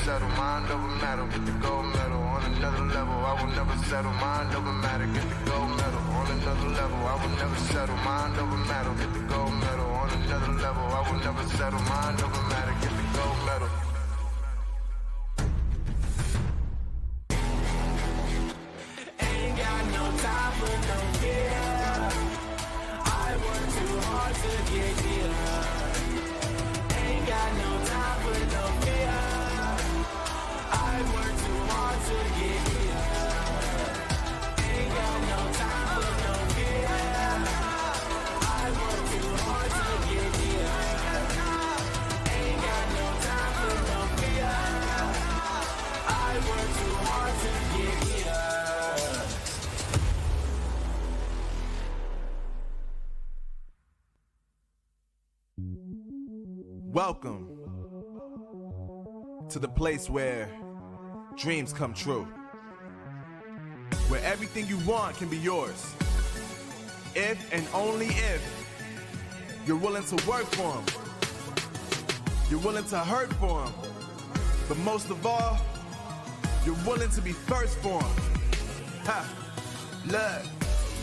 settle, mind over matter, get the gold medal. On another level, I will never settle, mind over matter, get the gold medal. On another level, I will never settle, mind over matter, get the gold medal. On another level, I will never settle, mind over matter, get the gold medal. Ain't got no time for no fear. I work too hard to get here. Ain't got no time for no fear. I work too hard to get here. Ain't got no time for no fear. I work too hard to get here. Ain't got no time for no fear. I work too hard to get here. Welcome to the place where dreams come true, where everything you want can be yours, if and only if you're willing to work for them, you're willing to hurt for them, but most of all, you're willing to be first for them. Ha! Look,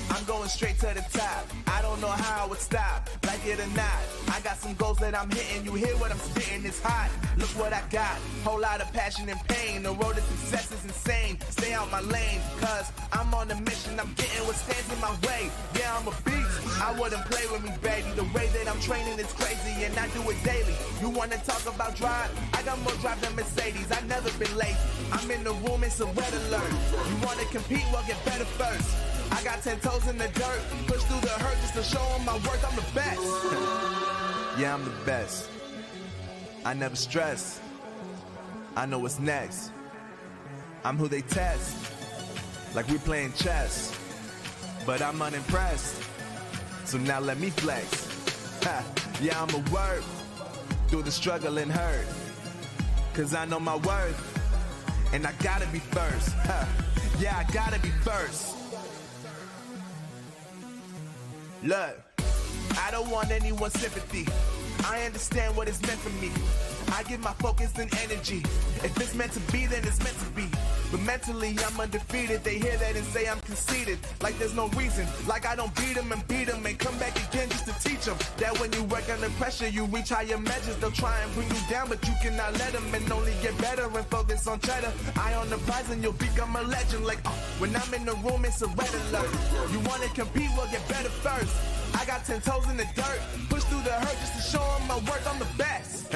I'm going straight to the top. I don't know how I would stop, like it or not. I got some goals that I'm hitting. You hear what I'm spitting? It's hot. Look what I got. Whole lot of passion and pain. The road to success is insane. Stay out my lane, cause I'm on a mission. I'm getting what stands in my way. Yeah, I'm a beast. I wouldn't play with me, baby. The way that I'm training is crazy, and I do it daily. You wanna talk about drive? I got more drive than Mercedes. I've never been lazy. I'm in the room, it's a red alert. You wanna compete? Well, get better first. I got 10 toes in the dirt, push through the hurt just to show them my work. I'm the best. Yeah, I'm the best. I never stress. I know what's next. I'm who they test, like we playing chess. But I'm unimpressed, so now let me flex. Ha, yeah, I'ma work through the struggle and hurt, cause I know my worth, and I gotta be first. Ha, yeah, I gotta be first. Look, I don't want anyone's sympathy. I understand what it's meant for me. I give my focus and energy. If it's meant to be, then it's meant to be. But mentally, I'm undefeated. They hear that and say I'm conceited. Like there's no reason. Like I don't beat them and come back again just to teach them that when you work under pressure, you reach higher measures. They'll try and bring you down, but you cannot let them, and only get better and focus on cheddar. Eye on the prize and you'll become a legend. Like, when I'm in the room, it's a red alert. You wanna compete, well, get better first. I got 10 toes in the dirt, push through the hurt just to show them my work. I'm the best.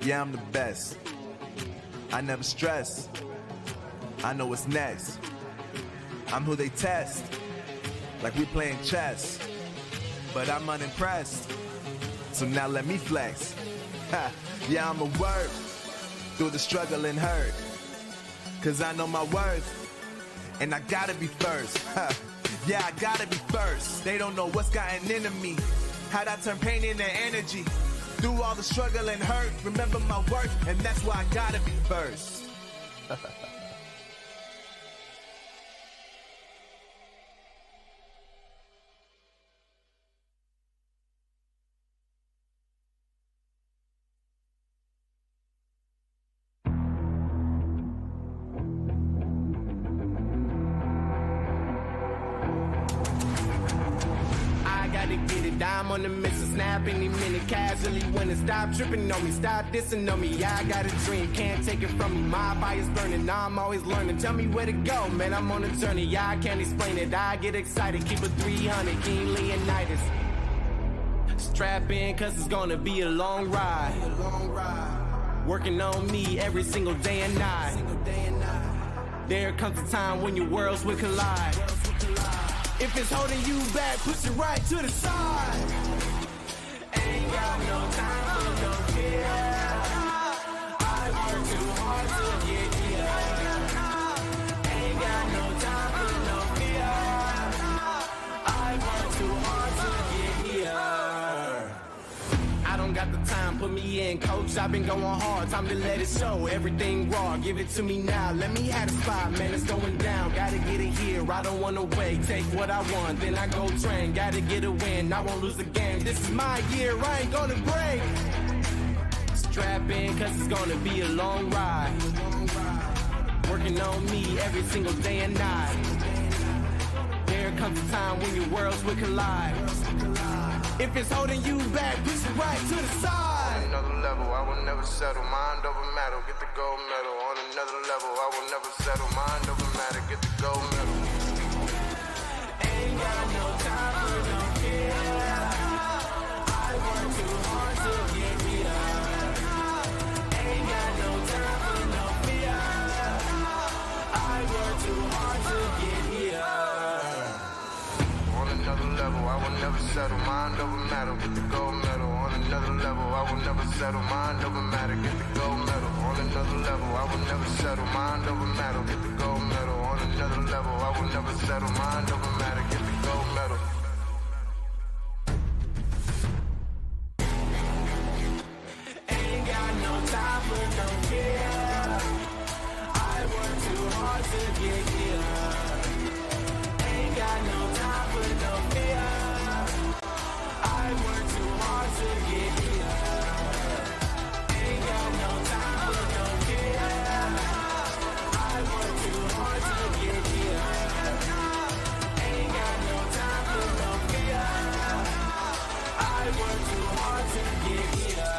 Yeah, I'm the best. I never stress. I know what's next. I'm who they test, like we playing chess. But I'm unimpressed, so now let me flex. Ha, yeah, I'ma work through the struggle and hurt, cause I know my worth, and I gotta be first. Ha, yeah, I gotta be first. They don't know what's gotten into me, how'd I turn pain into energy. Through all the struggle and hurt, remember my worth, and that's why I gotta be first. I'm on the mission, snap any minute, casually winning. Stop tripping on me, stop dissing on me. Yeah, I got a dream, can't take it from me. My fire's burning, now I'm always learning. Tell me where to go, man, I'm on a journey. Yeah, I can't explain it, I get excited. Keep it 300, King Leonidas. Strap in, cause it's gonna be a long ride. Working on me every single day and night. There comes a time when your worlds will collide. If it's holding you back, push it right to the side. Ain't got no time for no fear. I work too hard to get here. Ain't got no time for no fear. I work too hard to get here. I don't got the time, put me in, coach. I've been going hard, time to let it show. Everything raw, give it to me now. Let me have the spot, man, it's going down. Gotta get it here, I don't wanna wait. Take what I want, then I go train. Gotta get a win, I won't lose the game. This is my year, I ain't gonna break. Strap in, cause it's gonna be a long ride. Working on me every single day and night. There comes a time when your worlds will collide. If it's holding you back, push it right to the side. On another level, I will never settle. Mind over matter, get the gold medal. On another level, I will never settle. Mind over matter, get the gold medal. Ain't got no time for no fear. I work too hard to get here. Ain't got no time for no fear. I work too hard to get here. On another level, I will never settle. Mind over matter, get the gold medal. On another level, I will never settle. Mind over matter, get the gold medal. On another level, I will never settle. Mind over matter, get the gold medal. On another level, I will never settle. Mind over matter, get the gold medal. Ain't got no time for no fear. I work too hard to get here. Ain't got no time for no fear. I work too hard to get here. Ain't got no time for no fear. I work too hard to get here. Ain't got no time for no fear. I work too hard to get here.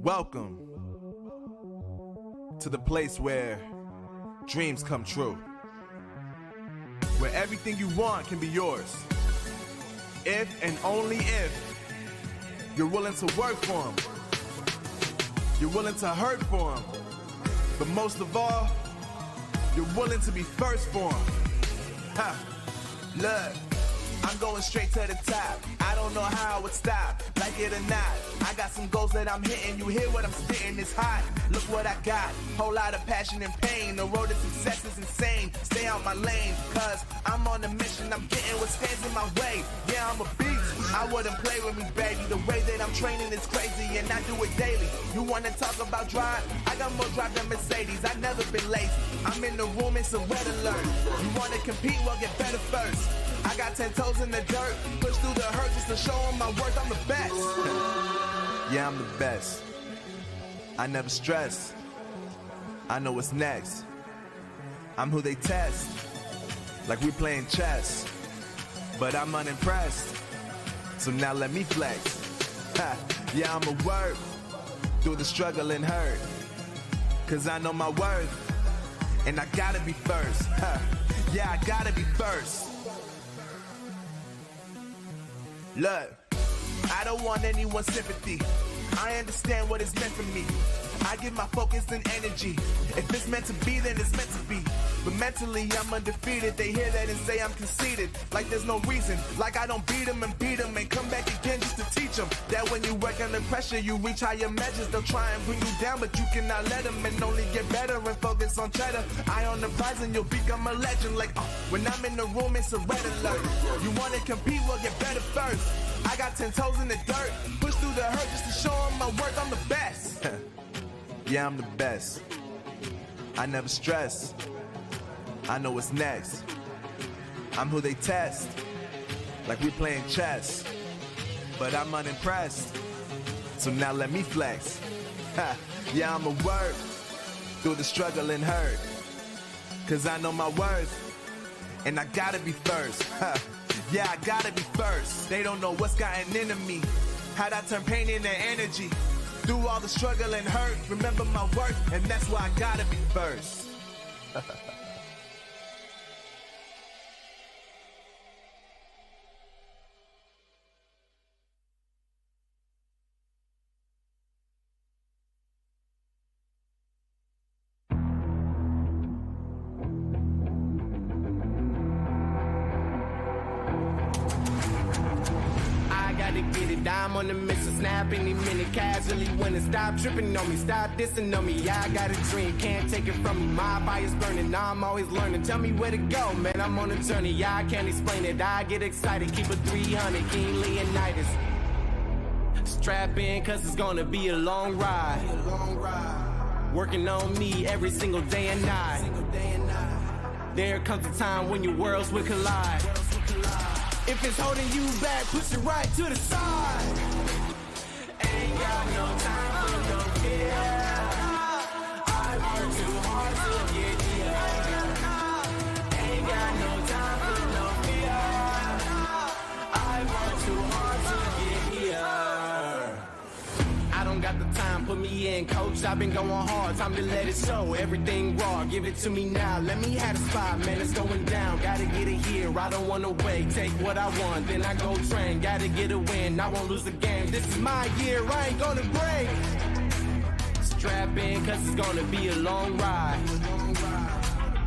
Welcome to the place where dreams come true. Where everything you want can be yours. If and only if you're willing to work for them. You're willing to hurt for them. But most of all, you're willing to be first for them. Ha! Look, I'm going straight to the top. I don't know how I would stop, like it or not. I got some goals that I'm hitting. You hear what I'm spitting, it's hot. Look what I got, whole lot of passion and pain. The road to success is insane. Stay out my lane, cause I'm on a mission. I'm getting what stands in my way. Yeah, I'm a beast. I wouldn't play with me, baby. The way that I'm training is crazy and I do it daily. You wanna talk about drive? I got more drive than Mercedes. I've never been lazy. I'm in the room, it's a red alert. You wanna compete? Well, get better first. I got 10 toes in the dirt, push through the hurt just to show them my worth. I'm the best. Yeah, I'm the best. I never stress. I know what's next. I'm who they test, like we playing chess. But I'm unimpressed, so now let me flex. Ha, yeah, I'm a work through the struggle and hurt, cause I know my worth, and I gotta be first. Ha, yeah, I gotta be first. Look, I don't want anyone's sympathy. I understand what is meant for me. I give my focus and energy. If it's meant to be, then it's meant to be. But mentally, I'm undefeated. They hear that and say I'm conceited. Like there's no reason. Like I don't beat them and come back again just to teach them that when you work under pressure, you reach higher measures. They'll try and bring you down, but you cannot let them, and only get better and focus on cheddar. Eye on the prize and you'll become a legend. Like, when I'm in the room, it's a red alert. You wanna compete? Well, get better first. I got 10 toes in the dirt, push through the hurt just to show them my worth. I'm the best. Yeah, I'm the best. I never stress. I know what's next. I'm who they test, like we playing chess. But I'm unimpressed, so now let me flex. Ha, yeah, I'm a work through the struggle and hurt, cause I know my worth, and I gotta be first. Ha, yeah, I gotta be first. They don't know what's gotten into me, how'd I turn pain into energy. Through all the struggle and hurt, remember my worth, and that's why I gotta be first. I'm on the mission, snap any minute, casually winning. Stop tripping on me, stop dissing on me. Yeah, I got a dream, can't take it from me. My fire's burning, now I'm always learning. Tell me where to go, man, I'm on a journey. Yeah, I can't explain it, I get excited. Keep it 300, King Leonidas. Strap in, cause it's gonna be a long ride. Working on me every single day and night. There comes a time when your worlds will collide. If it's holding you back, push it right to the side. Ain't got no time for no fear. I work too hard to get here. Ain't got no time for no fear. I work too hard to get here. I don't got the time, put me in, coach. I've been going hard, time to let it show. Everything raw, give it to me now. Let me have the spot, man, it's going down. Gotta get it here, I don't wanna wait. Take what I want, then I go train. Gotta get a win, I won't lose the game. This is my year, I ain't gonna break. Strap in, cause it's gonna be a long ride.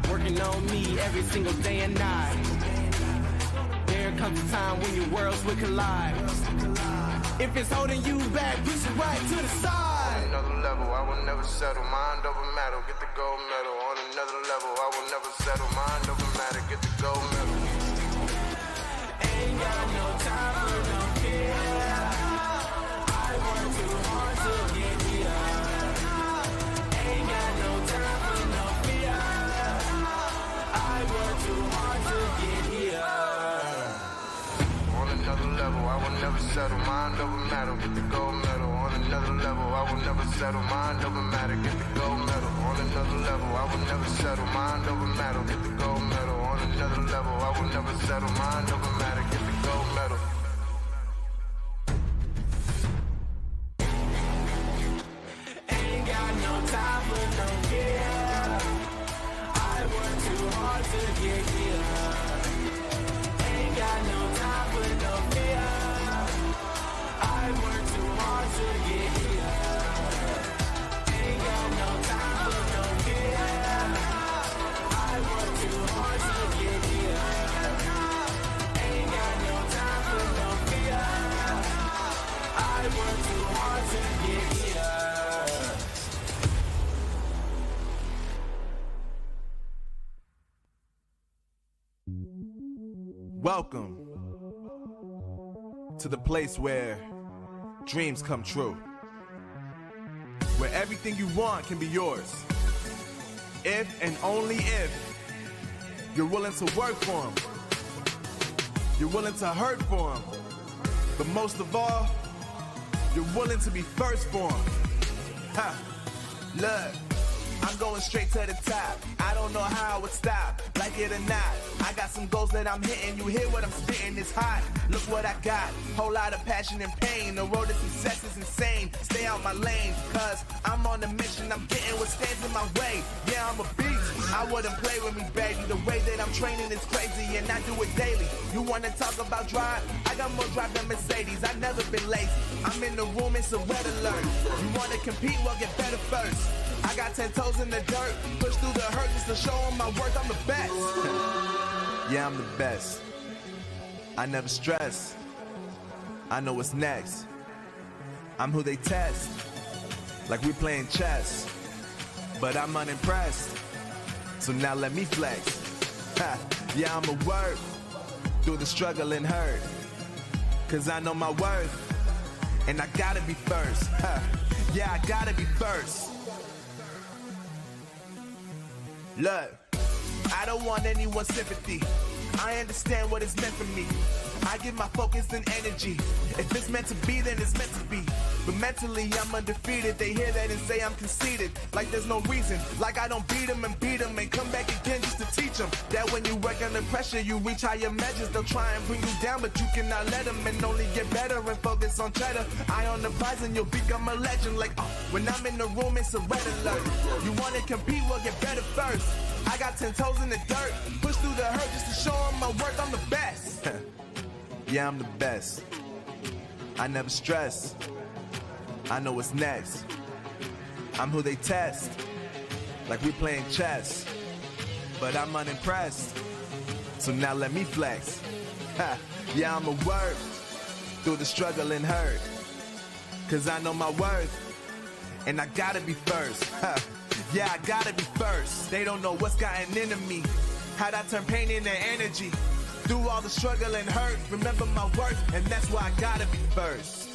Working on me every single day and night. There comes a time when your worlds will collide. If it's holding you back, push it right to the side. Another level, I will never settle. Mind over matter, get the gold medal. On another level, I will never settle. Mind over matter, get the gold medal. Ain't got no time for no fear. I work too hard to get here. Ain't got no time for no fear. I work too hard to get here. On another level, I will never settle. Mind over matter, get the gold medal. On another level, I will never settle. Mind over matter, get the gold medal. On another level, I will never settle. Mind over matter, get the gold medal. On another level, I will never settle. Mind over matter, get the gold medal. Ain't got no time for no fear. I work too hard to get here. Ain't got no time for no fear. I work too hard to get here. Ain't got no time for no fear. I work too hard to get here. Ain't got no time for no fear. I work too hard to get here. Welcome to the place where dreams come true, where everything you want can be yours, if and only if you're willing to work for them, you're willing to hurt for them, but most of all, you're willing to be first for them. Ha! Look, I'm going straight to the top. I don't know how I would stop, like it or not. I got some goals that I'm hitting. You hear what I'm spitting, it's hot. Look what I got, whole lot of passion and pain. The road to success is insane. Stay out my lane, cause I'm on a mission. I'm getting what stands in my way. Yeah, I'm a beast, I wouldn't play with me, baby. The way that I'm training is crazy and I do it daily. You wanna talk about drive? I got more drive than Mercedes. I've never been lazy. I'm in the room, it's a red alert. You wanna compete? Well, get better first. I got 10 toes in the dirt, push through the hurt just to show them my worth. I'm the best. Yeah, I'm the best. I never stress. I know what's next. I'm who they test, like we playing chess. But I'm unimpressed, so now let me flex. Ha, yeah, I'm a work through the struggle and hurt, cause I know my worth, and I gotta be first. Ha, yeah, I gotta be first. Look, I don't want anyone's sympathy. I understand what it's meant for me. I give my focus and energy. If it's meant to be, then it's meant to be. But mentally, I'm undefeated. They hear that and say I'm conceited. Like there's no reason. Like I don't beat them and come back again just to teach them that when you work under pressure, you reach higher measures. They'll try and bring you down, but you cannot let them, and only get better and focus on cheddar. Eye on the prize and you'll become a legend. Like, when I'm in the room, it's a red alert. You wanna compete? Well, get better first. I got 10 toes in the dirt, push through the hurt just to show them my worth. I'm the best. Yeah, I'm the best. I never stress. I know what's next. I'm who they test, like we playing chess. But I'm unimpressed, so now let me flex. Ha, yeah, I'm a work through the struggle and hurt, cause I know my worth, and I gotta be first. Ha, yeah, I gotta be first. They don't know what's gotten into me, how'd I turn pain into energy. Through all the struggle and hurt, remember my worth, and that's why I gotta be first.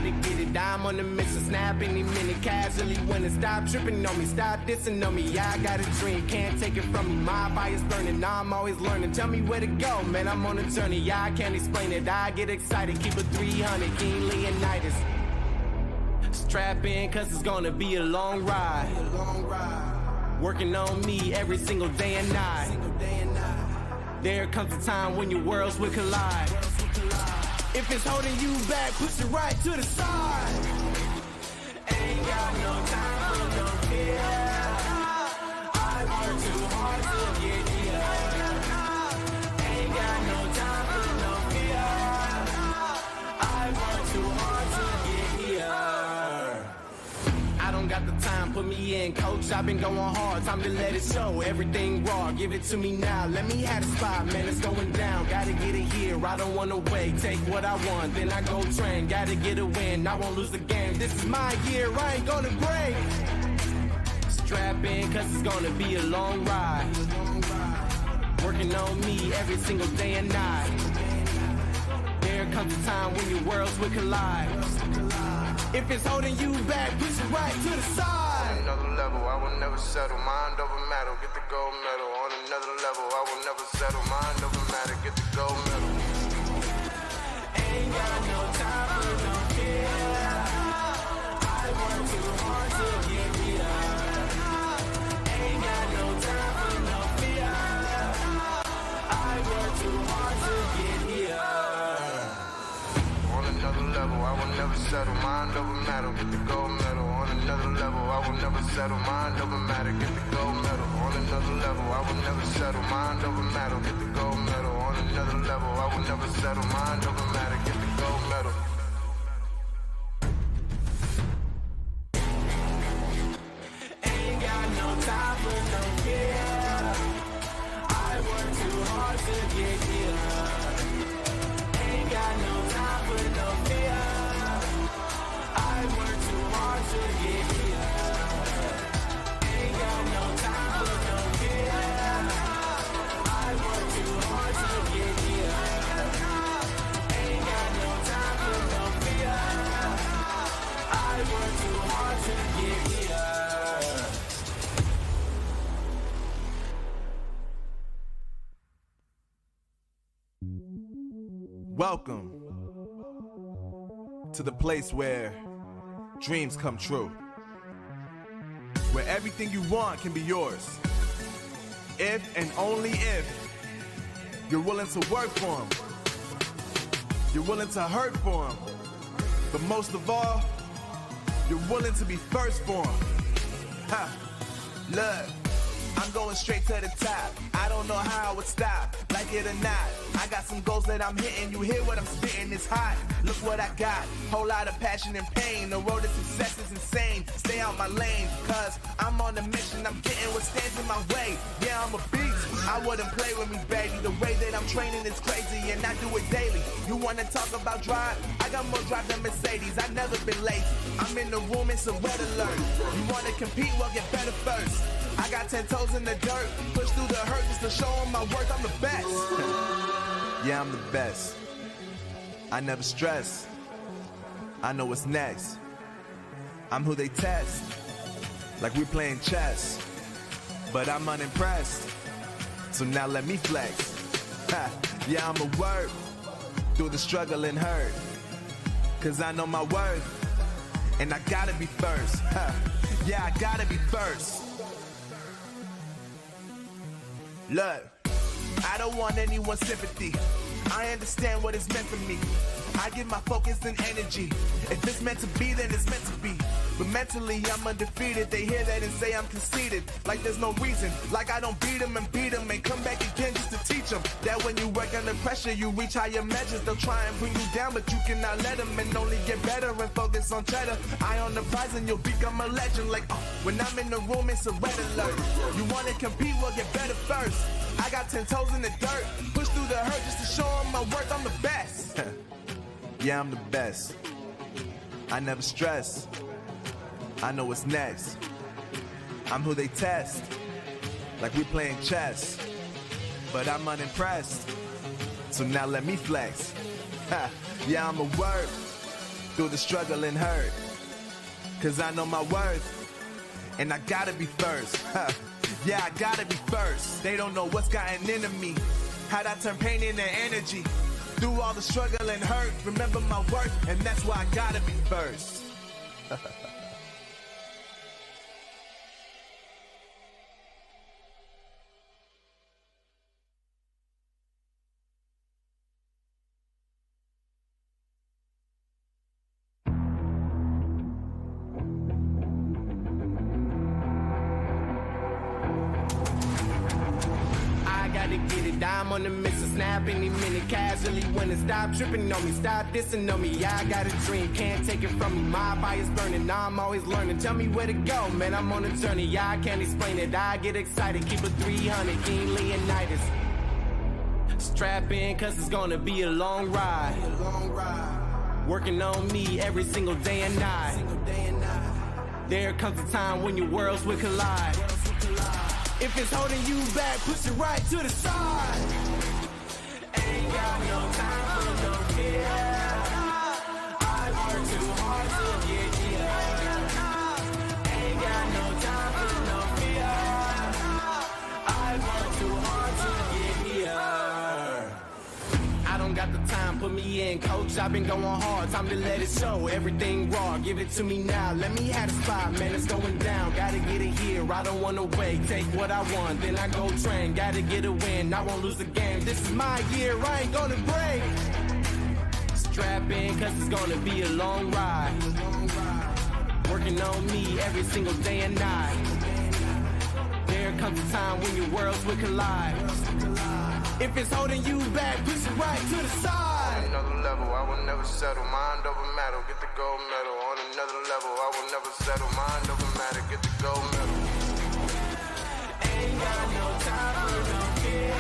gotta get it. I'm on the mission, snap any minute, casually winning. Stop tripping on me, stop dissing on me. Yeah, I got a dream, can't take it from me. My fire's burning, I'm always learning. Tell me where to go, man, I'm on a journey. Yeah, I can't explain it, I get excited. Keep it 300, King Leonidas. Strap in, cause it's gonna be a long ride. Working on me every single day and night. There comes a time when your worlds will collide. If it's holding you back, push it right to the side. Ain't got no time for no fear. I work too hard to get here. Ain't got no time for no fear. I work too hard to get here. I don't got the time, put me in, coach. I've been going hard, time to let it show. Everything raw, give it to me now. Let me have the spot, man, it's going down. Gotta get it here, I don't wanna wait. Take what I want, then I go train. Gotta get a win, I won't lose the game. This is my year, I ain't gonna break. Strap in, cause it's gonna be a long ride. Working on me every single day and night. There comes a time when your worlds will collide. If it's holding you back, push it right to the side. On another level, I will never settle. Mind over matter, get the gold medal. On another level, I will never settle. Mind over matter, get the gold medal. Ain't got no time for no fear. I work too hard to get here. Ain't got no time for no fear. I work too hard to get here. On another level, I will never settle. Mind over matter, get the gold medal. On another level, I will never settle. Mind over matter, get the gold medal. On another level, I will never settle. Mind over matter, get the gold medal. On another level, I will never settle. Mind over matter, get the gold medal. Ain't got no time for no fear. I work too hard to get here. Ain't got no time for no fear. I work too hard to get here. Ain't got no time for no fear. I work too hard to get here. Ain't got no time for no fear. I work too hard to get here. Welcome to the place where dreams come true. Where everything you want can be yours. If and only if you're willing to work for them. You're willing to hurt for them. But most of all, you're willing to be first for them. Ha! Look, I'm going straight to the top. I don't know how I would stop, like it or not. I got some goals that I'm hitting. You hear what I'm spitting, it's hot. Look what I got, whole lot of passion and pain. The road to success is insane. Stay out my lane, cause I'm on a mission. I'm getting what stands in my way. Yeah, I'm a beast, I wouldn't play with me, baby. The way that I'm training is crazy and I do it daily. You wanna talk about drive? I got more drive than Mercedes, I've never been lazy. I'm in the room, it's a red alert. You wanna compete, well get better first. I got 10 toes in the dirt, push through the hurt just to show them my work, I'm the best. Yeah, I'm the best. I never stress. I know what's next. I'm who they test, like we playing chess. But I'm unimpressed, so now let me flex. Ha, yeah, I'ma work through the struggle and hurt, cause I know my worth, and I gotta be first. Ha, yeah, I gotta be first. Look, I don't want anyone's sympathy. I understand what it's meant for me. I give my focus and energy. If it's meant to be, then it's meant to be. But mentally, I'm undefeated. They hear that and say I'm conceited. Like there's no reason. Like I don't beat them and come back again just to teach them that when you work under pressure, you reach higher measures. They'll try and bring you down, but you cannot let them, and only get better and focus on cheddar. Eye on the prize and you'll become a legend. Like, when I'm in the room, it's a red alert. You want to compete, well, get better first. I got 10 toes in the dirt. Push through the hurt just to show them my work. I'm the best. Yeah, I'm the best. I never stress. I know what's next. I'm who they test, like we playing chess. But I'm unimpressed, so now let me flex. Ha, yeah, I'ma work through the struggle and hurt. Cause I know my worth, and I gotta be first. Yeah, I gotta be first. They don't know what's gotten into me, how'd I turn pain into energy. Through all the struggle and hurt, remember my worth, and that's why I gotta be first. I'm on the mission, snap any minute, casually winning. Stop tripping on me, stop dissing on me. Yeah, I got a dream, can't take it from me. My fire's burning, I'm always learning. Tell me where to go, man, I'm on a journey. Yeah, I can't explain it, I get excited. Keep it 300, King Leonidas. Strap in, cause it's gonna be a long ride. Working on me every single day and night. There comes a time when your worlds will collide. If it's holding you back, push it right to the side. Ain't got no time for no fear. I work too hard to get here. Ain't got no time for no fear. I work too hard to get here. I don't got the time, put me in, coach. I've been going hard, time to let it show. Everything raw, give it to me now. Let me have the spot, man, it's going down. Gotta get it here, I don't wanna wait. Take what I want, then I go train. Gotta get a win, I won't lose the game. This is my year, I ain't gonna break. Strap in, cause it's gonna be a long ride. Working on me every single day and night. There comes a time when your worlds will collide. If it's holding you back, push it right to the side. On another level, I will never settle. Mind over matter, get the gold medal. On another level, I will never settle. Mind over matter, get the gold medal. Ain't got no time for no fear.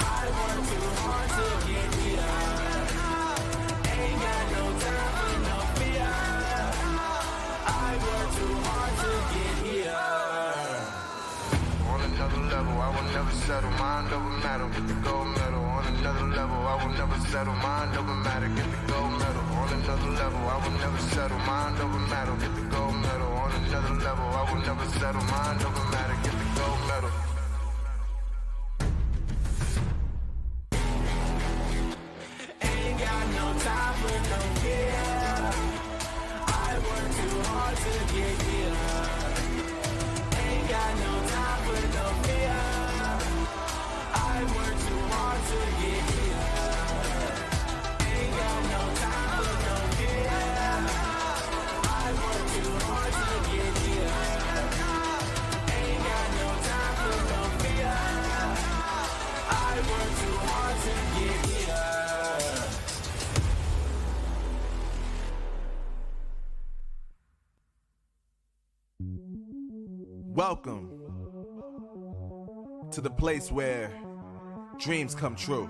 I work too hard to get here. Ain't got no time for no fear. I work too hard to get here. On another level, I will never settle. Mind over matter, get the gold medal. On another level, I will never settle. Mind over matter, get the gold medal. On another level, I will never settle. Mind over matter, get the gold medal. On another level, I will never settle. Mind over matter, get the gold medal. Ain't got no time for no fear. I work too hard to get here. Ain't got no time for no fear. I work too hard to get here. Ain't got no time for no fear. I work too hard to get here. Ain't got no time for no fear. I work too hard to get here. Welcome to the place where dreams come true,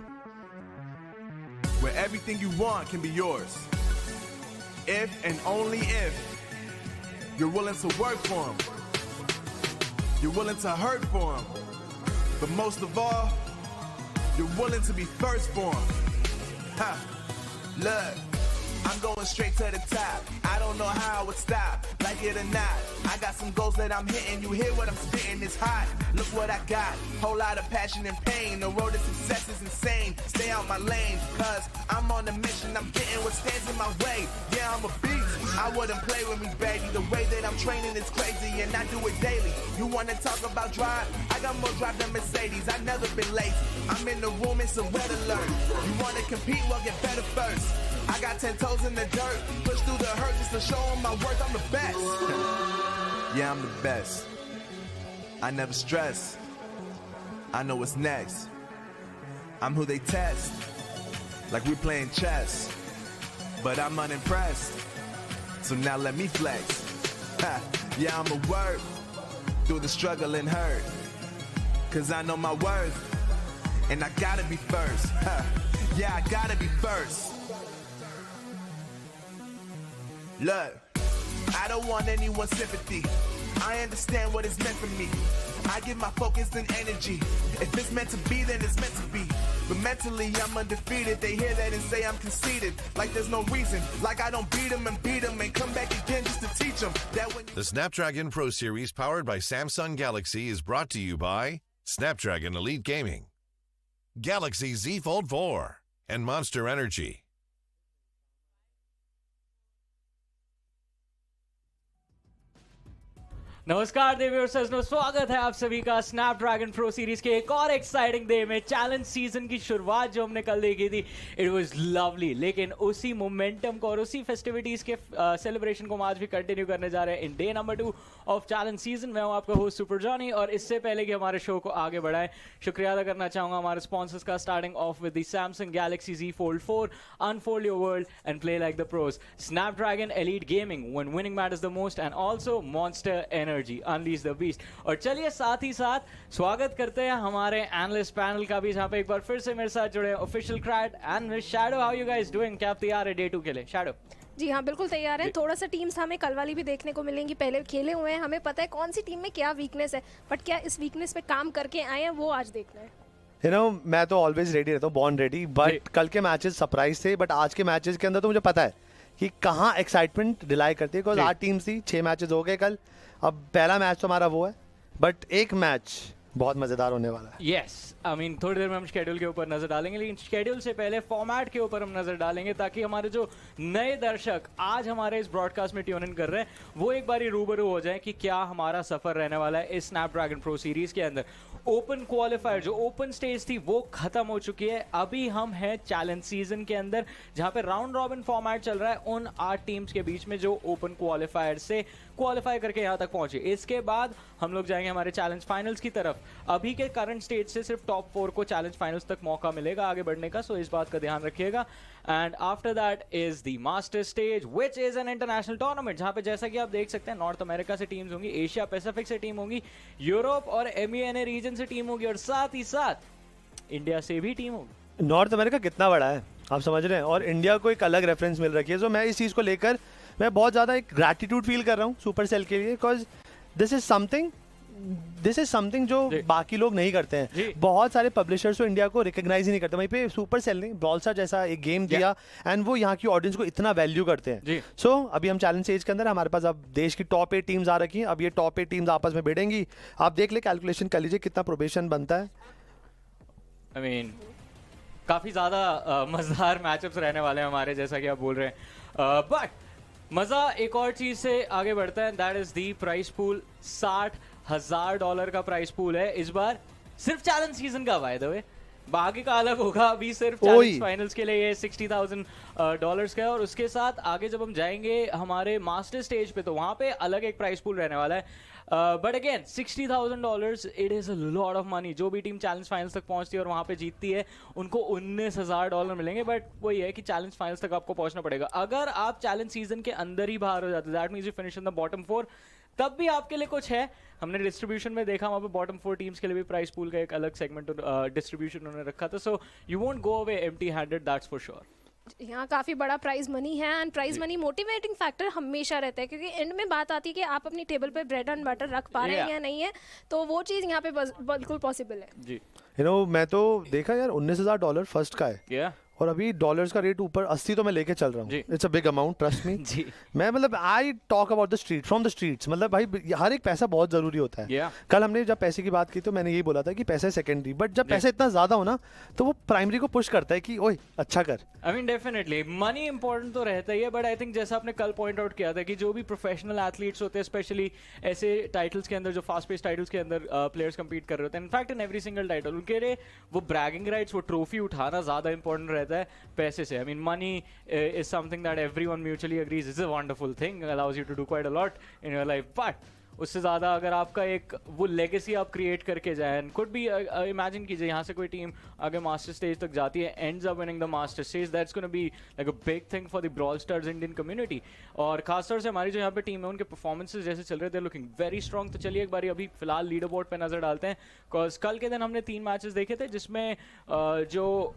where everything you want can be yours, if and only if you're willing to work for them, you're willing to hurt for them, but most of all, you're willing to be first for them. Ha! Look, I'm going straight to the top. I don't know how I would stop, like it or not. I got some goals that I'm hitting. You hear what I'm spitting, it's hot. Look what I got, whole lot of passion and pain. The road to success is insane. Stay out my lane, cause I'm on a mission. I'm getting what stands in my way. Yeah, I'm a beast. I wouldn't play with me, baby. The way that I'm training is crazy, and I do it daily. You wanna talk about drive? I got more drive than Mercedes. I've never been lazy. I'm in the room, it's a red alert. You wanna compete? Well, get better first. I got 10 toes in the dirt, push through the hurt just to show them my worth. I'm the best. Yeah, I'm the best. I never stress. I know what's next. I'm who they test, like we're playing chess. But I'm unimpressed, so now let me flex. Ha, yeah, I'ma work through the struggle and hurt, cause I know my worth, and I gotta be first. Ha, yeah, I gotta be first. Look, I don't want anyone's sympathy. I understand what it's meant for me. I give my focus and energy. If it's meant to be, then it's meant to be. But mentally, I'm undefeated. They hear that and say I'm conceited. Like there's no reason. Like I don't beat them and come back again just to teach them. That when The Snapdragon Pro Series powered by Samsung Galaxy is brought to you by Snapdragon Elite Gaming, Galaxy Z Fold 4, and Monster Energy. नमस्कार देवी और सज्जनों, स्वागत है आप सभी का Snapdragon pro series के एक और एक्साइटिंग डे में। चैलेंज सीजन की शुरुआत जो हमने कल देखी थी, इट वाज लवली, लेकिन उसी मोमेंटम को और उसी फेस्टिविटीज के सेलिब्रेशन को हम आज भी कंटिन्यू करने जा रहे हैं in day number 2 of challenge season. मैं हूं आपका होस्ट सुपर जॉनी, और इससे पहले कि हमारे शो को आगे बढ़ाएं, शुक्रिया अदा करना चाहूंगा हमारे स्पॉन्सर्स का, starting off with the Samsung Galaxy Z Fold 4, unfold your world and play like the pros, Snapdragon Elite Gaming, when winning matters the most, and also Monster Energy, unleash the beast. और चलिए साथ ही साथ स्वागत करते हैं हमारे analyst panel का भी, जहां पे एक बार फिर से मेरे साथ जुड़े official crowd and shadow. How you guys doing? क्या आप तैयार है डे 2 के लिए? शैडो जी हाँ, बिल्कुल तैयार है। थोड़ा सा टीम्स हमें कल वाली भी देखने को मिलेंगी, पहले खेले हुए हैं, हमें पता है कौन सी टीम में क्या वीकनेस है, बट क्या इस वीकनेस पे काम करके आए हैं वो आज देखना है। You know, मैं तो ऑलवेज रेडी रहता हूँ, बॉर्न रेडी, बट कल के मैचेस सरप्राइज थे, बट आज के मैचेस के अंदर तो मुझे पता है कि कहाँ एक्साइटमेंट डिलाई करती है, बिकॉज 8 टीम्स थी, 6 मैचेस हो गए कल। अब पहला मैच तो हमारा वो है, बट एक मैच बहुत मजेदार होने वाला है। यस, आई मीन थोड़ी देर में हम शेड्यूल के ऊपर नजर डालेंगे, लेकिन शेड्यूल से पहले फॉर्मेट के ऊपर हम नजर डालेंगे, ताकि हमारे जो नए दर्शक आज हमारे इस ब्रॉडकास्ट में ट्यून इन कर रहे हैं, वो एक बारी रूबरू हो जाए कि क्या हमारा सफर रहने वाला है इस स्नैपड्रैगन प्रो सीरीज के अंदर। ओपन क्वालिफायर, जो ओपन स्टेज थी, वो खत्म हो चुकी है। अभी हम हैं चैलेंज सीजन के अंदर, जहां पे राउंड रॉबिन फॉर्मेट चल रहा है उन 8 टीम्स के बीच में जो ओपन क्वालिफायर से क्वालिफाई करके यहां तक पहुंचे। इसके बाद हम लोग जाएंगे हमारे चैलेंज फाइनल्स की तरफ। अभी के करंट स्टेज से सिर्फ टॉप 4 को चैलेंज फाइनल्स तक मौका मिलेगा आगे बढ़ने का, सो इस बात का ध्यान रखिएगा। And after that is the master stage, which is an international tournament, जहां पे जैसा कि आप देख सकते हैं नॉर्थ अमेरिका से टीम्स होंगी, एशिया पैसिफिक से टीम होंगी, यूरोप और MENA रीजन से टीम होगी, और साथ ही साथ इंडिया से भी टीम होगी। नॉर्थ अमेरिका कितना बड़ा है आप समझ रहे हैं, और इंडिया को एक अलग रेफरेंस मिल रखी है। सो मैं इस चीज़ को लेकर मैं बहुत ज़्यादा एक ग्रैटिट्यूड फील कर रहा हूँ सुपर सेल के लिए, बिकॉज दिस इज समथिंग जो बाकी लोग नहीं करते हैं। बहुत सारे पब्लिशर्स तो इंडिया को रिकॉग्नाइज ही नहीं करते, वहीं पे सुपर सेल ने ब्रॉल स्टार जैसा एक गेम दिया, एंड वो यहाँ की ऑडियंस को इतना वैल्यू करते हैं। सो अभी हम चैलेंज स्टेज के अंदर, हमारे पास अब देश की टॉप 8 टीम्स आ रखी हैं। अब ये टॉप 8 टीम्स आपस में भिड़ेंगी, आप देख ले, कैलकुलेशन कर लीजिए कितना प्रोबेशन बनता है। आई मीन काफी ज्यादा मजेदार मैचअप्स रहने वाले हैं हमारे, जैसा कि आप बोल रहे हैं। बट मजा एक और चीज से आगे बढ़ता है, that is the price pool. $60,000 का प्राइस पूल है इस बार, सिर्फ चैलेंज सीजन का। बाय द वे बाकी का अलग होगा, अभी सिर्फ चैलेंज फाइनल्स के लिए ये $60,000 का है। और उसके साथ आगे जब हम जाएंगे हमारे मास्टर स्टेज पे, तो वहां पे अलग एक प्राइस पूल रहने वाला है। But again $60,000 it is a lot of money. जो भी टीम चैलेंज फाइनल्स तक पहुंचती है और वहां पे जीतती है, उनको $19,000 मिलेंगे। बट वही है कि चैलेंज फाइनल्स तक आपको पहुंचना पड़ेगा। अगर आप चैलेंज सीजन के अंदर ही बाहर हो जाते, that means you finish in the bottom 4, तब भी आपके लिए कुछ है। हमने डिस्ट्रीब्यूशन में देखा, वहाँ पे बॉटम 4 टीम्स के लिए भी प्राइस पूल का एक अलग सेगमेंट डिस्ट्रीब्यूशन उन्होंने रखा था। So you won't go away empty handed, that's for sure. यहाँ काफ़ी बड़ा प्राइज मनी है, and prize money motivating factor हमेशा रहता है, क्योंकि एंड में बात आती है कि आप अपनी टेबल पे ब्रेड एंड बटर रख पा रहे हैं या नहीं है, तो वो चीज़ यहाँ पे बिल्कुल पॉसिबल है जी। यू नो, मैं तो देखा यार $19,000 फर्स्ट का है, और अभी डॉलर्स का रेट ऊपर 80 तो मैं लेके चल रहा हूँ। It's a big amount, trust me जी। मैं मतलब I talk about the street, from the streets, मतलब भाई हर एक पैसा बहुत जरूरी होता है। कल हमने जब पैसे की बात की तो मैंने यही बोला था कि पैसा सेकेंडरी, बट जब पैसा इतना ज्यादा हो ना, तो वो प्राइमरी को पुश करता है कि ओए अच्छा कर। I mean definitely money important तो रहता ही है, बट आई थिंक जैसा आपने कल पॉइंट आउट किया था कि जो भी प्रोफेशनल एथलीट्स होते हैं, स्पेशली ऐसे टाइटल्स के अंदर, जो फास्ट पेस टाइटल्स के अंदर प्लेयर्स कंपीट कर रहे होते हैं, in fact in every single title, उनके लिए वो ब्रैगिंग राइट्स, वो ट्रॉफी उठाना ज्यादा इंपॉर्टेंट रहता है पैसे से। I mean, money is something that everyone mutually agrees is a wonderful thing, allows you to do quite a lot in your life. But उससे ज़्यादा अगर आपका एक वो लेगेसी आप क्रिएट करके जाए, कुड बी इमेजिन कीजिए यहाँ से कोई टीम आगे मास्टर स्टेज तक जाती है, ends up winning the master stage, that's gonna be like a big thing for the brawl stars Indian community. और खासतौर से हमारी जो यहाँ पे टीम है, उनके परफॉर्मेंसेज जैसे चल रहे थे, लुकिंग वेरी स्ट्रॉन्ग। तो चलिए एक बारी अभी फिलहाल लीडर बोर्ड पर नजर डालते हैं, बिकॉज कल के दिन हमने 3 मैचेस देखे थे, जिसमें जो